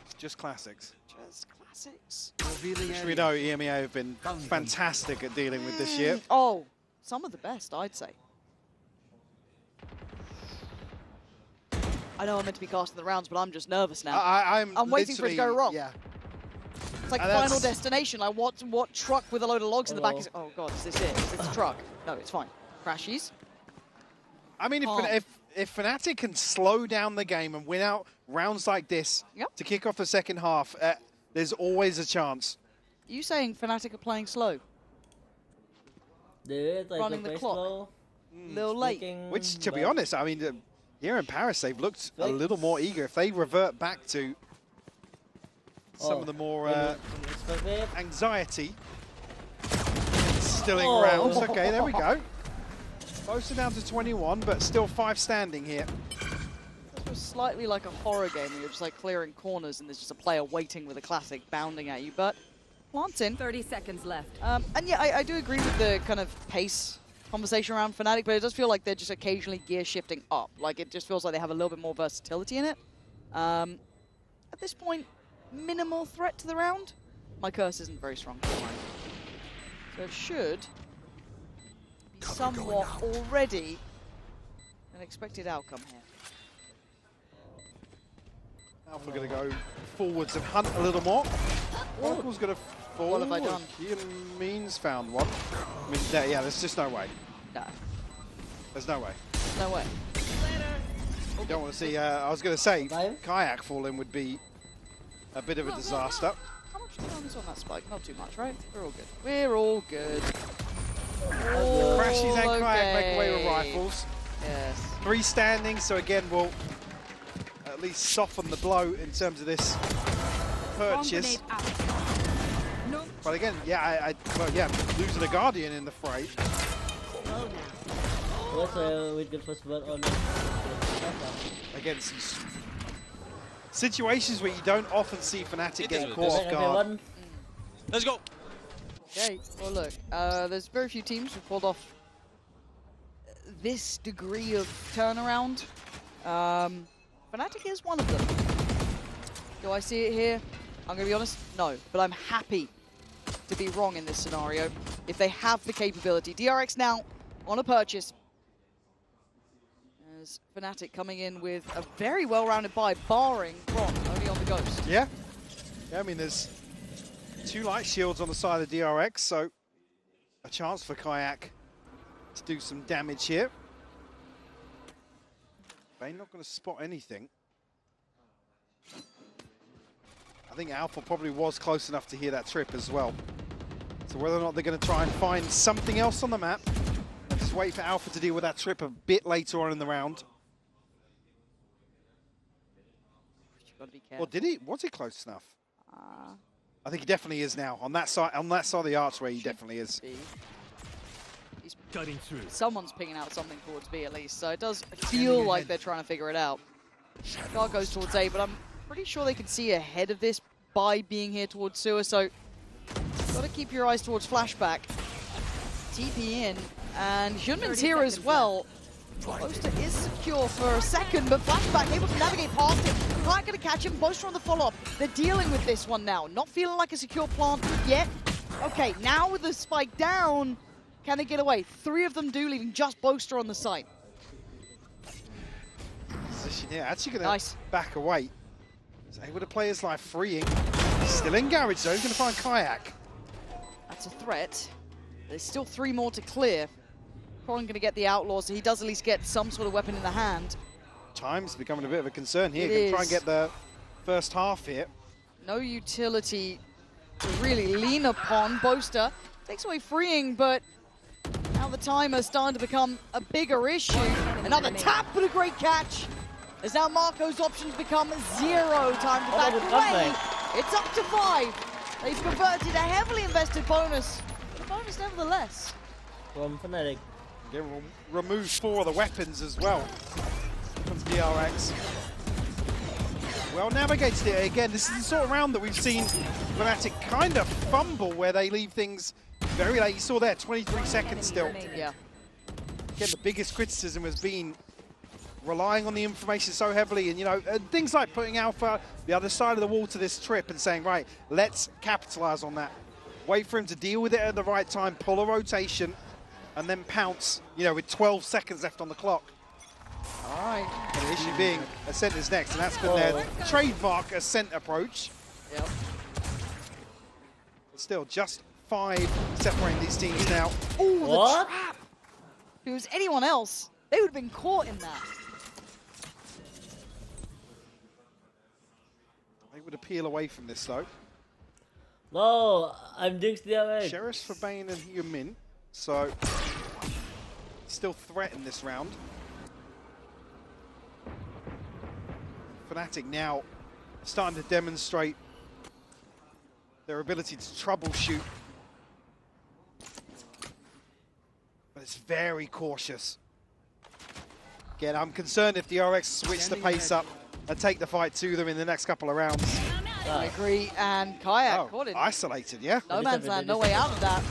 It's just classics. Just classics. Which we know EMEA have been fantastic at dealing with this year. Oh, some of the best, I'd say. I know I'm meant to be casting the rounds, but I'm just nervous now. I'm waiting for it to go wrong. Yeah. It's like Final Destination. Like what truck with a load of logs in the back is... Oh, God, is this it? Is this a truck? No, it's fine. Crashies. I mean, if Fnatic can slow down the game and win out rounds like this to kick off the second half, there's always a chance. Are you saying Fnatic are playing slow? Running the clock. A little late. Which, to be honest, I mean, here in Paris, they've looked a little more eager. If they revert back to some of the more anxiety instilling rounds. Okay, there we go. Closer down to 21, but still 5 standing here. It was slightly like a horror game where you're just like clearing corners and there's just a player waiting with a classic bounding at you, but plants in. 30 seconds left. And yeah, I do agree with the kind of pace conversation around Fnatic, but it does feel like they're just occasionally gear shifting up. Like it just feels like they have a little bit more versatility in it. At this point, minimal threat to the round. My curse isn't very strong. So it should be somewhat already an expected outcome here. Alpha going to go forwards and hunt a little more. Michael's going to fall. What have I done? Means found one. I mean, yeah, there's just no way. No. There's no way. No way. You don't want to see, I was going to say, Kayak falling would be a bit of a disaster. How much time is on that spike? Not too much, right? We're all good. We're all good. Crashies and Kayak make away with rifles. Yes. 3 standing, so again, we'll at least soften the blow in terms of this purchase. But again, yeah, well, yeah, losing a Guardian in the fray. With the first one on again, some situations where you don't often see Fnatic get caught off guard. Let's go. Okay, well look, there's very few teams who've pulled off this degree of turnaround. Fnatic is one of them. Do I see it here? I'm going to be honest, no. But I'm happy to be wrong in this scenario if they have the capability. DRX now on a purchase. As Fnatic coming in with a very well-rounded buy, barring Ron, only on the Ghost. Yeah. Yeah, I mean, there's 2 light shields on the side of DRX, so a chance for Kayak to do some damage here. They're not going to spot anything. I think Alpha probably was close enough to hear that trip as well. So whether or not they're going to try and find something else on the map, and just wait for Alpha to deal with that trip a bit later on in the round. Gotta be careful. Or did he? Was he close enough? I think he definitely is now. On that side of the archway, he definitely is. He's cutting through. Someone's picking out something towards B at least, so it does feel like they're trying to figure it out. Guard goes towards A, but I'm pretty sure they can see ahead of this by being here towards sewer, so gotta keep your eyes towards flashback. TP in, and Hyunmin's here as well. Boaster is secure for a second, but flashback able to navigate past him. Not gonna catch him. Boaster on the follow-up. They're dealing with this one now. Not feeling like a secure plant yet. Okay, now with the spike down, can they get away? 3 of them do, leaving just Boaster on the site. Position here, actually gonna back away. He's able to play his life freeing. Still in garage though, he's gonna find Kayak. That's a threat. There's still 3 more to clear. Probably going to get the Outlaw, so he does at least get some sort of weapon in the hand. Time's becoming a bit of a concern here. Going to try and get the first half here. No utility to really lean upon. Boaster takes away freeing, but now the timer's starting to become a bigger issue. Another tap, but a great catch. As now Marco's options become 0. Time to back away. It's up to 5. They've converted a heavily invested bonus. But a bonus nevertheless. From Fnatic. They remove 4 of the weapons as well from DRX. Well navigated it again. This is the sort of round that we've seen Fnatic kind of fumble, where they leave things very late. You saw there, 23 seconds still. Yeah. Again, the biggest criticism has been relying on the information so heavily, and you know, things like putting Alpha the other side of the wall to this trip and saying, right, let's capitalize on that. Wait for him to deal with it at the right time, pull a rotation, and then pounce, you know, with 12 seconds left on the clock. All right. And the issue being Ascent is next, and that's been their trademark Ascent approach. Yep. But still, just 5 separating these teams now. Oh, the trap! If it was anyone else, they would have been caught in that. They would appeal away from this, though. No, I'm Jinx DRX. Sheriffs for Bane and Hyunmin. So, still threatened this round. Fnatic now starting to demonstrate their ability to troubleshoot. But it's very cautious. Again, I'm concerned if DRX switch the pace up and take the fight to them in the next couple of rounds. I agree, and Kayak caught it. Isolated, yeah. No man's land, no way out of that.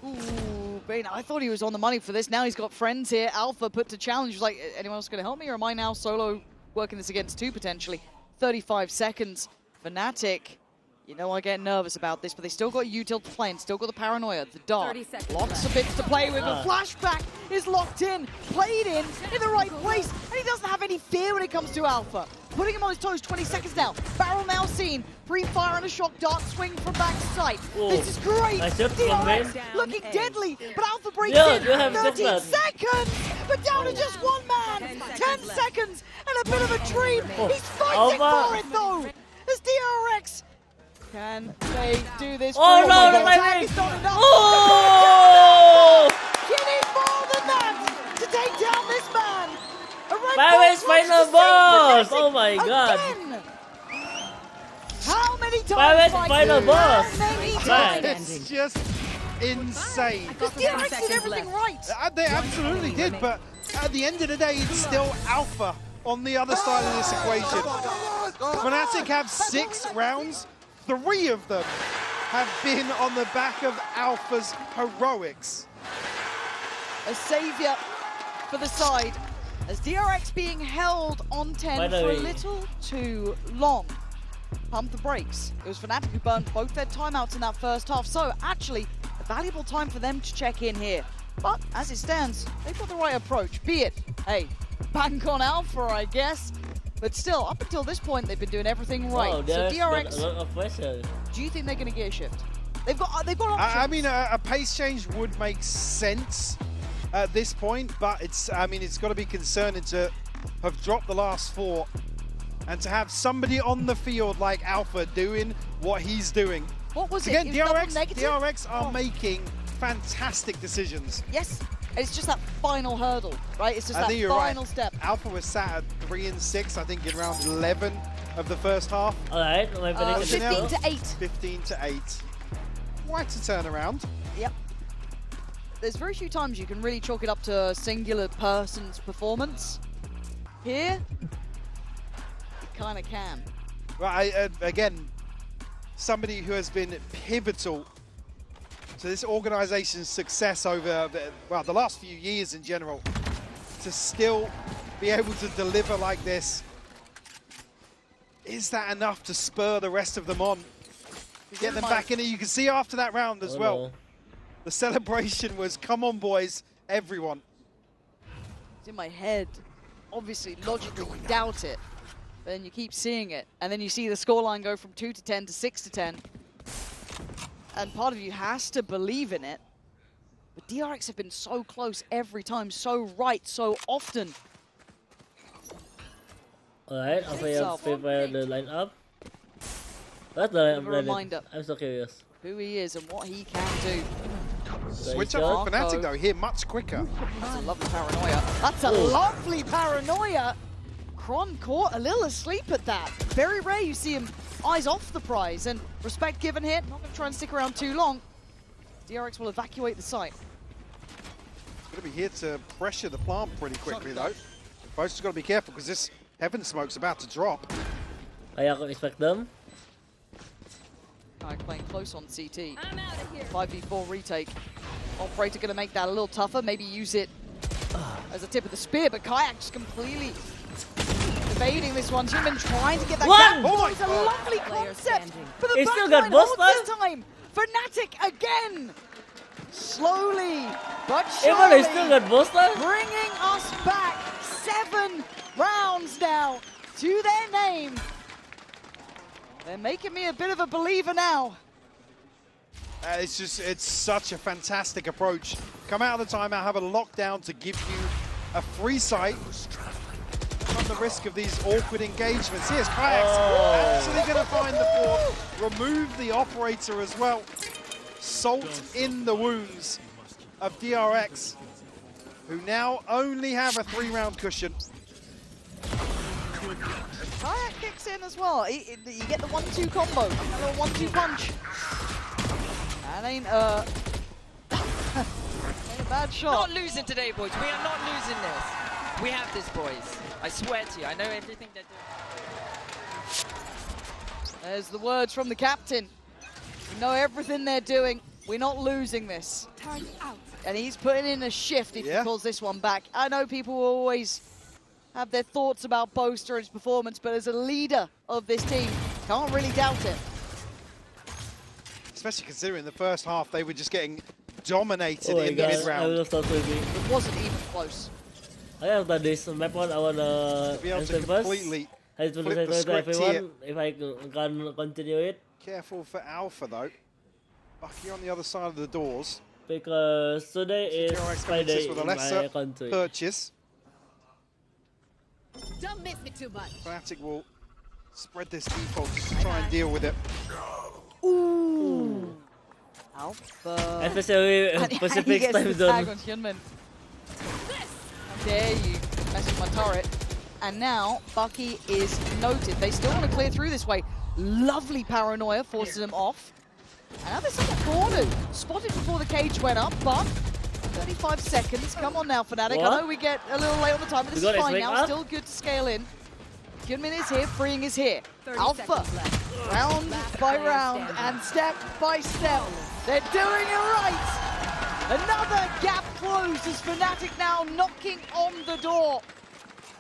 Ooh, Bane, I thought he was on the money for this. Now he's got friends here. Alpha put to challenge. He's like, anyone else going to help me, or am I now solo working this against 2 potentially? 35 seconds. Fnatic, you know I get nervous about this, but they still got util to play and still got the paranoia, the dark. Lots of bits to play with. The flashback is locked in, played in the right place, and he doesn't have any fear when it comes to Alpha. Putting him on his toes, 20 seconds now. Barrel now seen. Free fire and a shock dart swing from back sight. This is great. DRX looking deadly, but Alpha breaks in. 13 seconds, but down to just 1 man. 10 seconds and a bit of a dream. He's fighting for it though. As DRX, can they do this? Oh no, the lightning! Oh! You need more than that to take down this man. Paris final boss! Oh my god! How many times? Paris final boss! It's just insane. Because DRX did everything right. They absolutely did, but at the end of the day, it's still Alpha on the other side of this equation. Fnatic have 6 rounds. 3 of them have been on the back of Alpha's heroics. A savior for the side. As DRX being held on 10 for a little too long. Pump the brakes. It was Fnatic who burned both their timeouts in that first half, so actually a valuable time for them to check in here. But as it stands, they've got the right approach, be it, hey, bank on Alpha, I guess. But still, up until this point, they've been doing everything right. Oh, so DRX, do you think they're going to get a shift? They've got options. I mean, a pace change would make sense at this point, but it's got to be concerning to have dropped the last 4 and to have somebody on the field like Alpha doing what he's doing. What was again, it? DRX are making fantastic decisions. Yes, and it's just that final hurdle, right? It's just that final step. Alpha was sat at 3 and 6, I think, in round 11 of the first half. Alright, 15 to 8. 15 to 8. Quite a turnaround. Yep. There's very few times you can really chalk it up to a singular person's performance. Here, you kind of can. Right, again, somebody who has been pivotal to this organization's success over, the last few years in general, to still be able to deliver like this. Is that enough to spur the rest of them on? Get them back in it. You can see after that round as well. The celebration was, come on boys, everyone. It's in my head. Obviously, logically, you doubt it. Then you keep seeing it. And then you see the scoreline go from 2 to 10 to 6 to 10. And part of you has to believe in it. But DRX have been so close every time, so right, so often. Alright, I'll prepare the lineup. That's the reminder. I'm so curious. Who he is and what he can do. Switch up for Fnatic though, here much quicker. That's a lovely paranoia. That's a lovely paranoia. Kron caught a little asleep at that. Very rare you see him eyes off the prize, and respect given here. Not going to try and stick around too long. DRX will evacuate the site. Going to be here to pressure the plant pretty quickly though. Both just got to be careful because this heaven smoke's about to drop. I can expect them. Kayak playing close on CT. 5v4 retake. Operator going to make that a little tougher. Maybe use it as a tip of the spear, but Kayak just completely evading this one. Human trying to get that gap. Oh, it's a lovely concept for the backline this time. Fnatic again. Slowly, but surely bringing us back 7 rounds now to their name. They're making me a bit of a believer now. It's such a fantastic approach. Come out of the timeout, have a lockdown to give you a free sight. Run the risk of these awkward engagements. Here's Kayak's actually going to find the port, remove the operator as well. Salt in the wounds of DRX, who now only have a 3-round cushion. Kayak kicks in as well. You get the 1-2 combo, a little 1-2 punch. That ain't a bad shot. Not losing today, boys. We are not losing this. We have this, boys. I swear to you. I know everything they're doing. There's the words from the captain. We know everything they're doing. We're not losing this. Turn out. And he's putting in a shift if he pulls this one back. I know people will always have their thoughts about Boaster and his performance, but as a leader of this team, can't really doubt it. Especially considering the first half they were just getting dominated in the mid-round. It wasn't even close. I have done this map on our be able to completely flip the script here. If I can continue it. Careful for Alpha though. Bucky on the other side of the doors. Because today is Friday with a in lesser my country. purchase. Don't miss me too much. Fnatic will spread this default to try and deal with it. Ooh. Alpha. Especially Pacific time zone. How dare you mess with my turret. And now Bucky is noted. They still want to clear through this way. Lovely paranoia forces him off. And now there's a corner. Spotted before the cage went up, but 35 seconds. Come on now, Fnatic. I know we get a little late on the time, but this is fine now. Still good to scale in. Goodman is here, freeing is here. Alpha, round by round and step by step. They're doing it right. Another gap closed as Fnatic now knocking on the door.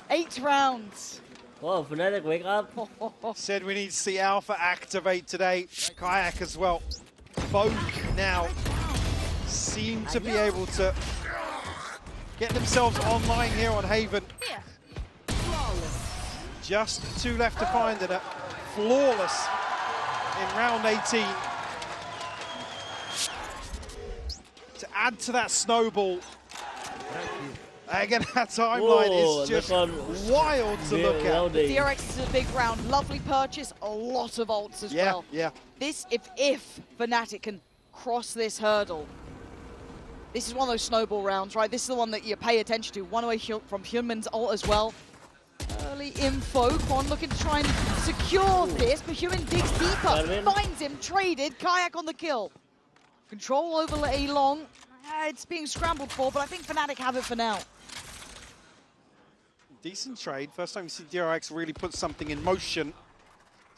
8 rounds. Whoa, Fnatic, wake up. Said we need to see Alpha activate today. Kayak as well. Both now seem to be able to get themselves online here on Haven. Just 2 left to find and a flawless in round 18. To add to that snowball. Again, that timeline is just wild to look at. DRX is a big round. Lovely purchase. A lot of ults as well. Yeah. This, if Fnatic can cross this hurdle, this is one of those snowball rounds, right? This is the one that you pay attention to. One away from Hyunmin's ult as well. early info. Quan looking to try and secure this, but Human digs deeper, finds him, traded, Kayak on the kill. Control over A long. It's being scrambled for, but I think Fnatic have it for now. Decent trade. First time we see DRX really put something in motion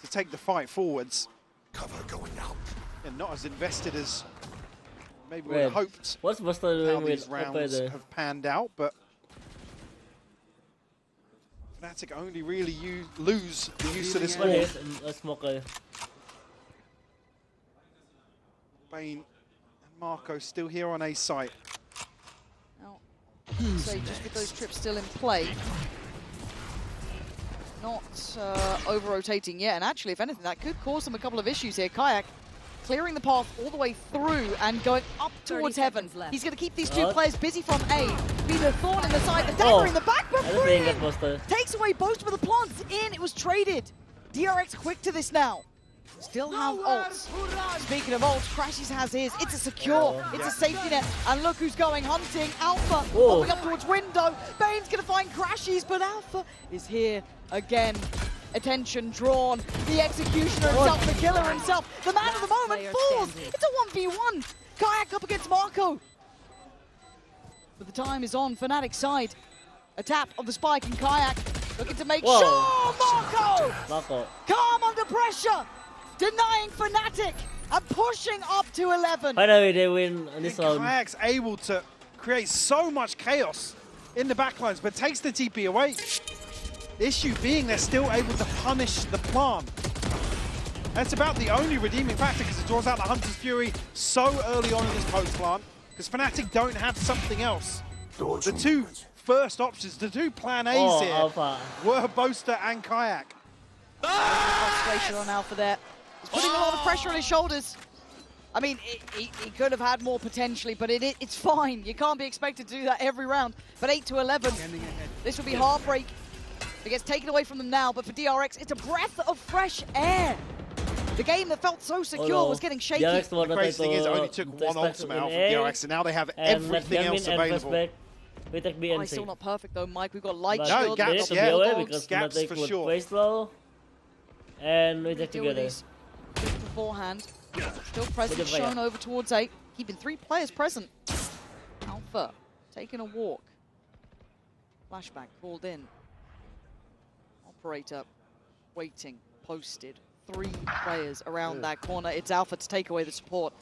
to take the fight forwards. Cover going out. And not as invested as maybe we hoped. What's Buster doing how these with rounds have panned out, but Fnatic only really lose the use of this wall. Bane and Marco still here on A site. Now, say just with those trips still in play, not over-rotating yet, and actually, if anything, that could cause them a couple of issues here. Kayak clearing the path all the way through and going up towards heaven. He's going to keep these two players busy from A. Be the thorn in the side, the dagger in the back, but brilliant! Takes away both of the plants in. It was traded. DRX quick to this now. Still have ults. Speaking of ults, Crashes has his. It's a secure, it's a safety net. And look who's going hunting. Alpha popping up towards window. Bane's going to find Crashes, but Alpha is here again. Attention drawn. The executioner himself, the killer himself. The man of the moment falls. It's a 1v1. Kayak up against Marco. But the time is on Fnatic's side. A tap of the spike and Kayak looking to make sure Marco calm under pressure. Denying Fnatic and pushing up to 11. Finally, they win this round. Kayak's able to create so much chaos in the backlines, but takes the TP away. The issue being they're still able to punish the plant. That's about the only redeeming factor because it draws out the Hunter's Fury so early on in this post plant because Fnatic don't have something else. The two first options, the two plan A's here were Boaster and Kayak. Frustration on Alpha there. He's putting a lot of pressure on his shoulders. I mean, he could have had more potentially, but it's fine. You can't be expected to do that every round. But 8 to 11, this will be heartbreak. It gets taken away from them now, but for DRX, it's a breath of fresh air. The game that felt so secure was getting shaky. The crazy thing is, it only took one ultimate out from DRX, and now they have everything else available. He's still not perfect though, Mike. We've got light shield. No, gaps, gaps for sure. Slow, and we take together. Beforehand, still present, shown over towards 8, keeping 3 players present. Alpha taking a walk. Flashback called in. Operator waiting, posted. 3 players around that corner. It's Alpha to take away the support.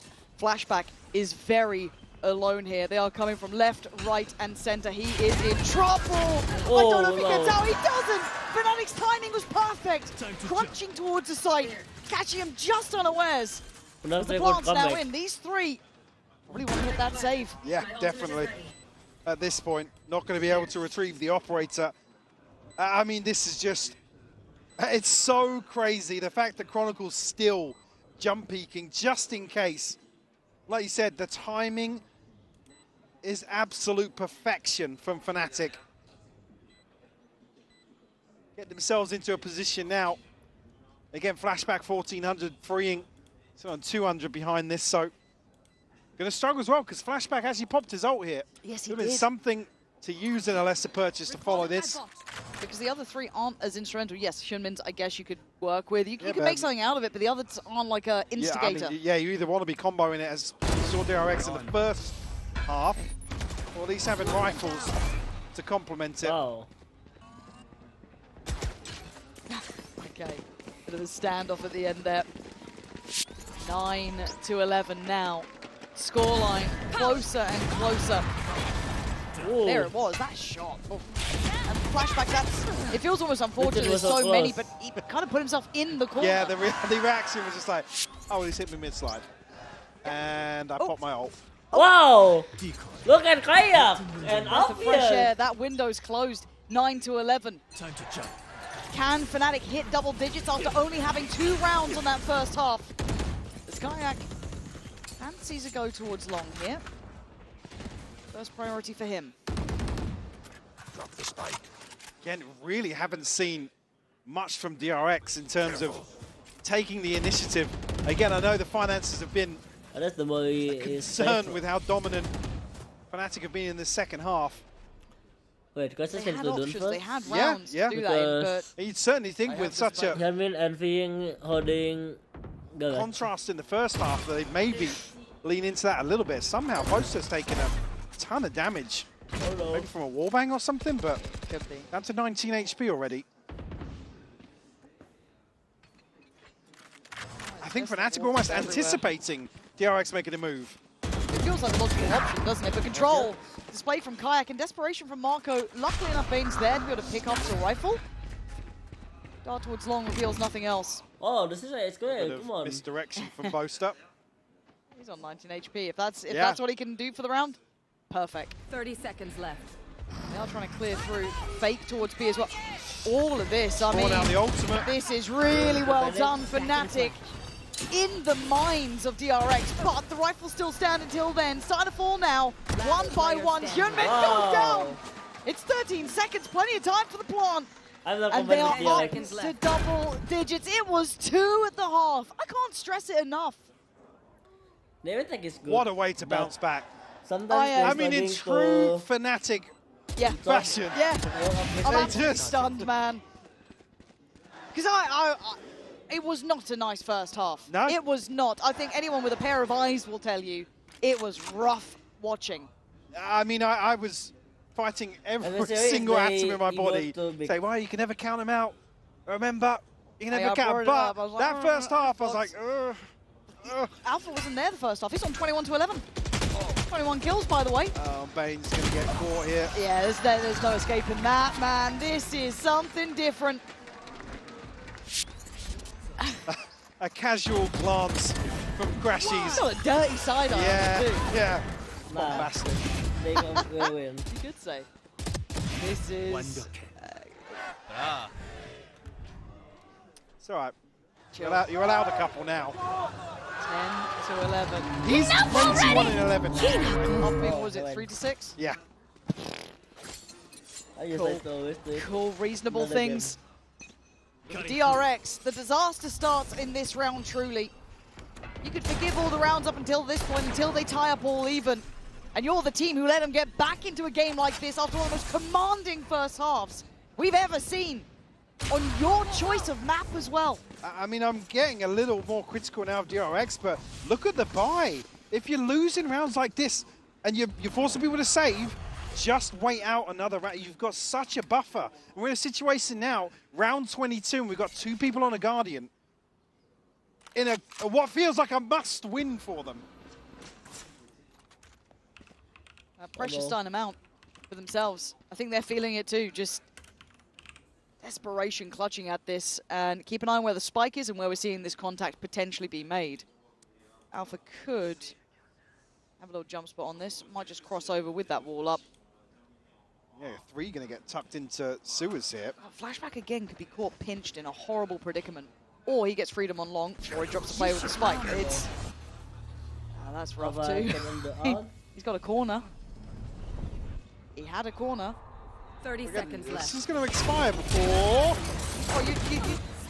Flashback is very alone here. They are coming from left, right, and center. He is in trouble. I don't know if he gets out. He doesn't. Fnatic's timing was perfect. Crunching towards the site, catching him just unawares. The plant's now in. These 3 probably want to hit that save. Yeah, definitely. At this point, not going to be able to retrieve the operator. I mean, this is just... It's so crazy. The fact that Chronicle's still jump peeking just in case. Like you said, the timing is absolute perfection from Fnatic. Get themselves into a position now. Again, Flashback 1400 freeing. So on 200 behind this, so going to struggle as well because Flashback actually popped his ult here. Yes, he did. Something to use in a lesser purchase to follow this. Because the other 3 aren't as instrumental. Yes, Shunmin's, I guess you could work with. You can make something out of it, but the others aren't like an instigator. Yeah, you either want to be comboing it as you saw DRX in the first half, or at least having rifles to complement it. Wow. Okay, bit of a standoff at the end there. 9 to 11 now. Scoreline closer and closer. Ooh. There it was, that shot. Oh. And Flashback, it feels almost unfortunate there's so many, but he kind of put himself in the corner. Yeah, the reaction was just like, oh, well, he's hit me mid-slide. And I popped my ult. Wow! Look at Kayak! And up fresh air, that window's closed. 9 to 11. Time to jump. Can Fnatic hit double digits after only having 2 rounds on that first half? As Kayak fancies a go towards long here. First priority for him. Drop the spike. Again, really haven't seen much from DRX in terms of taking the initiative. Again, I know the finances have been concerned with how dominant Fnatic have been in the second half. Wait, they had options, they had Yeah, rounds yeah. to do that in, but You'd certainly think with such a Helmin and Fing holding contrast in the first half that they maybe lean into that a little bit. Somehow Boaster's taken a ton of damage. Maybe from a wallbang or something, but could be. Down to 19 HP already. I think Fnatic were almost anticipating DRX making a move. It feels like a logical option, doesn't it? But control displayed from Kayak and desperation from Marco. Luckily enough, Bane's there to be able to pick up the rifle. Dart towards long reveals nothing else. Oh, this is it's good. Come on. Misdirection from Boaster. He's on 19 HP. If that's what he can do for the round, perfect. 30 seconds left. Now trying to clear through. Fake towards B as well. All of this, I mean, the ultimate. This is really well done. Fnatic in the minds of DRX, but the rifle still stand until then. Starting to fall now, one by one. Hyunmin goes down. It's 13 seconds, plenty of time for the plant. And they are up to double digits. It was 2 at the half. I can't stress it enough. What a way to bounce back. Sometimes I mean, in true Fnatic fashion. Yeah, I'm absolutely stunned, man. Because it was not a nice first half. No. It was not. I think anyone with a pair of eyes will tell you it was rough watching. I mean, I was fighting every single atom in my body. Say, well, you can never count them out. Remember, you can never count them. But that first half, I was like, Alpha wasn't there the first half. He's on 21 to 11. 21 kills, by the way. Oh, Bane's going to get caught here. Yeah, there's no escaping that, man. This is something different. A casual glance from Crashies. Got a dirty side eye. Yeah. Bombastic. You could say. This is... It's all right. You're allowed a couple now. 10 to 11. He's 21 and 11. What was it, 3 to 6? Yeah. Cool, reasonable things. DRX, the disaster starts in this round, truly. You could forgive all the rounds up until this point, until they tie up all even. And you're the team who let them get back into a game like this after one of the most commanding first halves we've ever seen. On your choice of map as well. I mean, I'm getting a little more critical now of DRX, but look at the buy. If you're losing rounds like this and you're forcing people to save, just wait out another round. You've got such a buffer. We're in a situation now, round 22, and we've got 2 people on a Guardian. In what feels like a must-win for them. Pressure's starting to mount for themselves. I think they're feeling it too, just desperation clutching at this. And keep an eye on where the spike is and where we're seeing this contact potentially be made. Alpha could have a little jump spot on this. Might just cross over with that wall up. Yeah, 3 going to get tucked into sewers here. Flashback again could be caught pinched in a horrible predicament. Or he gets freedom on long, or he drops the play with the spike. It's... Oh, that's rough too. He's got a corner. He had a corner. 30 seconds left. This is going to expire before... Oh,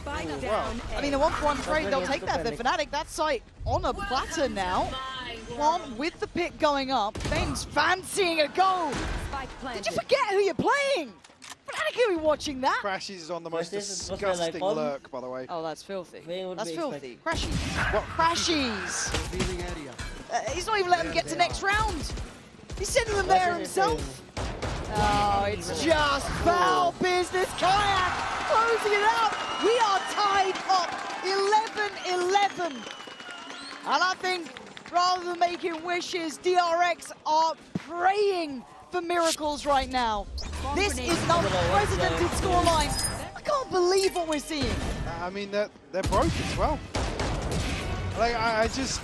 Spike down. I mean, a 1-for-1 trade, they'll take that. They're Fnatic. That site on a platter now. Plant with the pick going up. Bane's fancying a goal. Did you forget who you're playing? Fnatic, are we watching that? Crashies is on the most disgusting lurk, by the way. Oh, that's filthy. That's filthy. Crashies. What? Crashies. He's not even letting them get to next round. He's sending them there himself. Oh, it's just foul business. Kayak closing it out. We are tied up 11-11. And I think rather than making wishes, DRX are praying for miracles right now. This is an unprecedented scoreline. I can't believe what we're seeing. I mean, they're broke as well. Like, I just...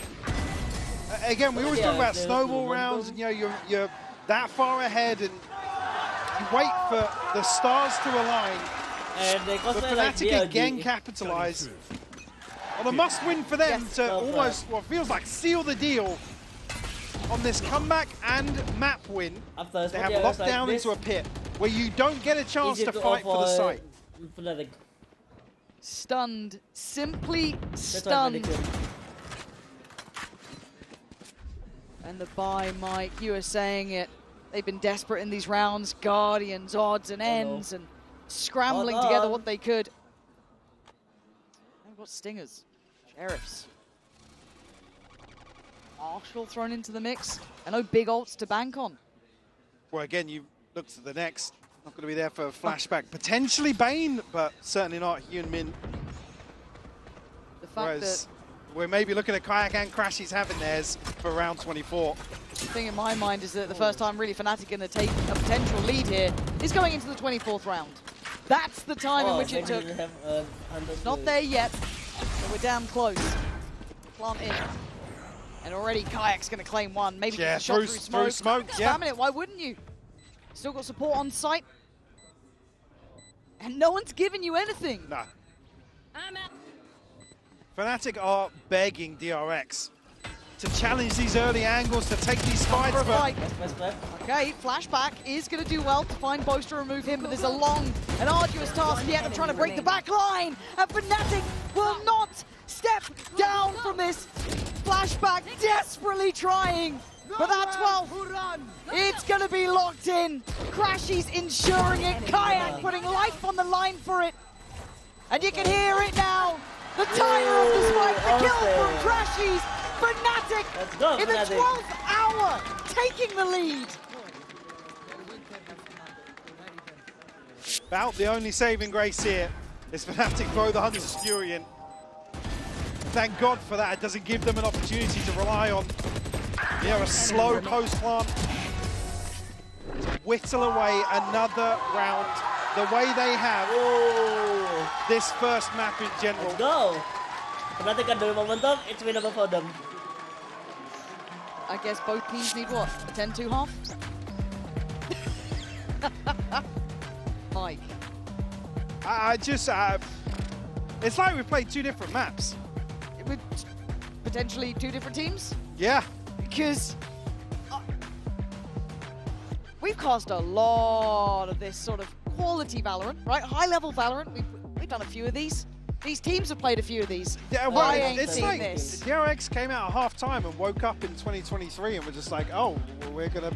Again, we always talk about snowball rounds, and you know, you're that far ahead, and you wait for the stars to align. But Fnatic again capitalize on a must-win for them to almost what feels like seal the deal on this comeback and map win. They have locked down into a pit where you don't get a chance to fight for the site. Stunned, simply stunned. And the buy, Mike, you were saying it. They've been desperate in these rounds. Guardians, odds and ends, and scrambling together what they could. And got Stingers, Sheriffs. Marshall thrown into the mix. And no big ults to bank on. Well, again, you look to the next. Not going to be there for a flashback. Potentially Bane, but certainly not Hyun Min. The fact that we're maybe looking at Kayak and Crashies having theirs for round 24. The thing in my mind is that the first time really Fnatic going to take a potential lead here is going into the 24th round. That's the time in which it took. Not there yet, but we're damn close. Plant in. And already Kayak's going to claim one. Maybe just a shot through smoke. Spamming it, why wouldn't you? Still got support on site. And no one's giving you anything. No. Fnatic are begging DRX to challenge these early angles, to take these fights. Okay, flashback is going to do well to find Boast to remove him, but there's a long and arduous task yet of trying to break the back line. And Fnatic will not step down from this. Flashback desperately trying, but that 12, it's going to be locked in. Crashies ensuring it. Kayak putting life on the line for it. And you can hear it now. The tire of the spike, the kill from Crashies. Fnatic in the 12th hour, taking the lead. About the only saving grace here is Fnatic throw the Hunter's Fury in. Thank God for that. It doesn't give them an opportunity to rely on a slow post plant to whittle away another round the way they have this first map in general. Let's go. Fnatic can do momentum. It's winnable for them. I guess both teams need what? A 10-2 half? Mike. It's like we played two different maps. With potentially two different teams? Yeah. Because we've cast a lot of this sort of quality Valorant, right? High-level Valorant. We've done a few of these. These teams have played a few of these. Yeah, well, I ain't it's seen like this. DRX came out at half-time and woke up in 2023 and we're just like, oh, well, we're gonna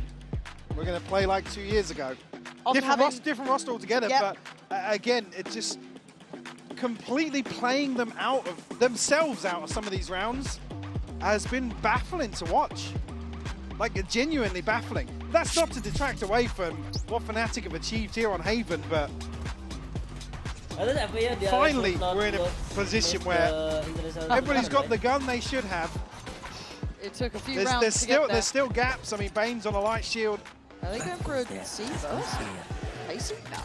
play like 2 years ago. Different roster altogether, but again, it's just completely playing them themselves out of some of these rounds has been baffling to watch. Like, genuinely baffling. That's not to detract away from what Fnatic have achieved here on Haven, but finally we're in a position where everybody's got the gun they should have. It took a few rounds to get there. There's still gaps. I mean, Bane's on a light shield. Are they going for a C first? Pacing? No.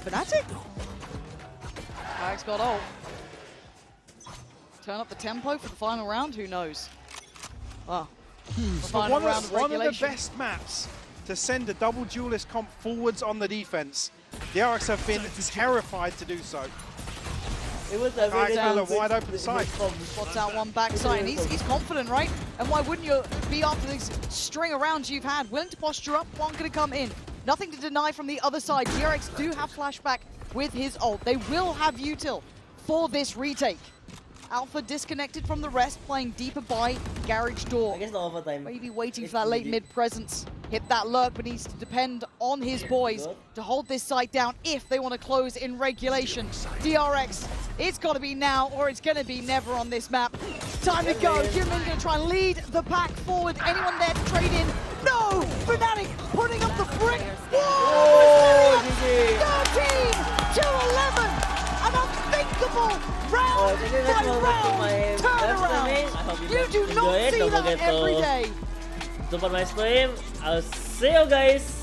Fnatic? Kayak's got ult. Turn up the tempo for the final round? Who knows? Wow. One of the best maps to send a double duelist comp forwards on the defense. The DRX have been terrified to do so. It was a really a wide open side. Spots out one backside. He's confident, right? And why wouldn't you be after this string of rounds you've had? Willing to posture up, one going to come in. Nothing to deny from the other side. DRX do have flashback with his ult. They will have util for this retake. Alpha disconnected from the rest, playing deeper by garage door. I guess the overtime. Maybe waiting for that late mid presence. Hit that lurk, but needs to depend on his boys to hold this site down if they want to close in regulation. DRX, it's got to be now or it's going to be never on this map. Time to go. Jimin going to try and lead the pack forward. Anyone there to trade in? No! Fnatic putting up the brick. Whoa! 13-11. An unthinkable round by round turnaround. You do not see that every day. Support my stream. I'll see you guys.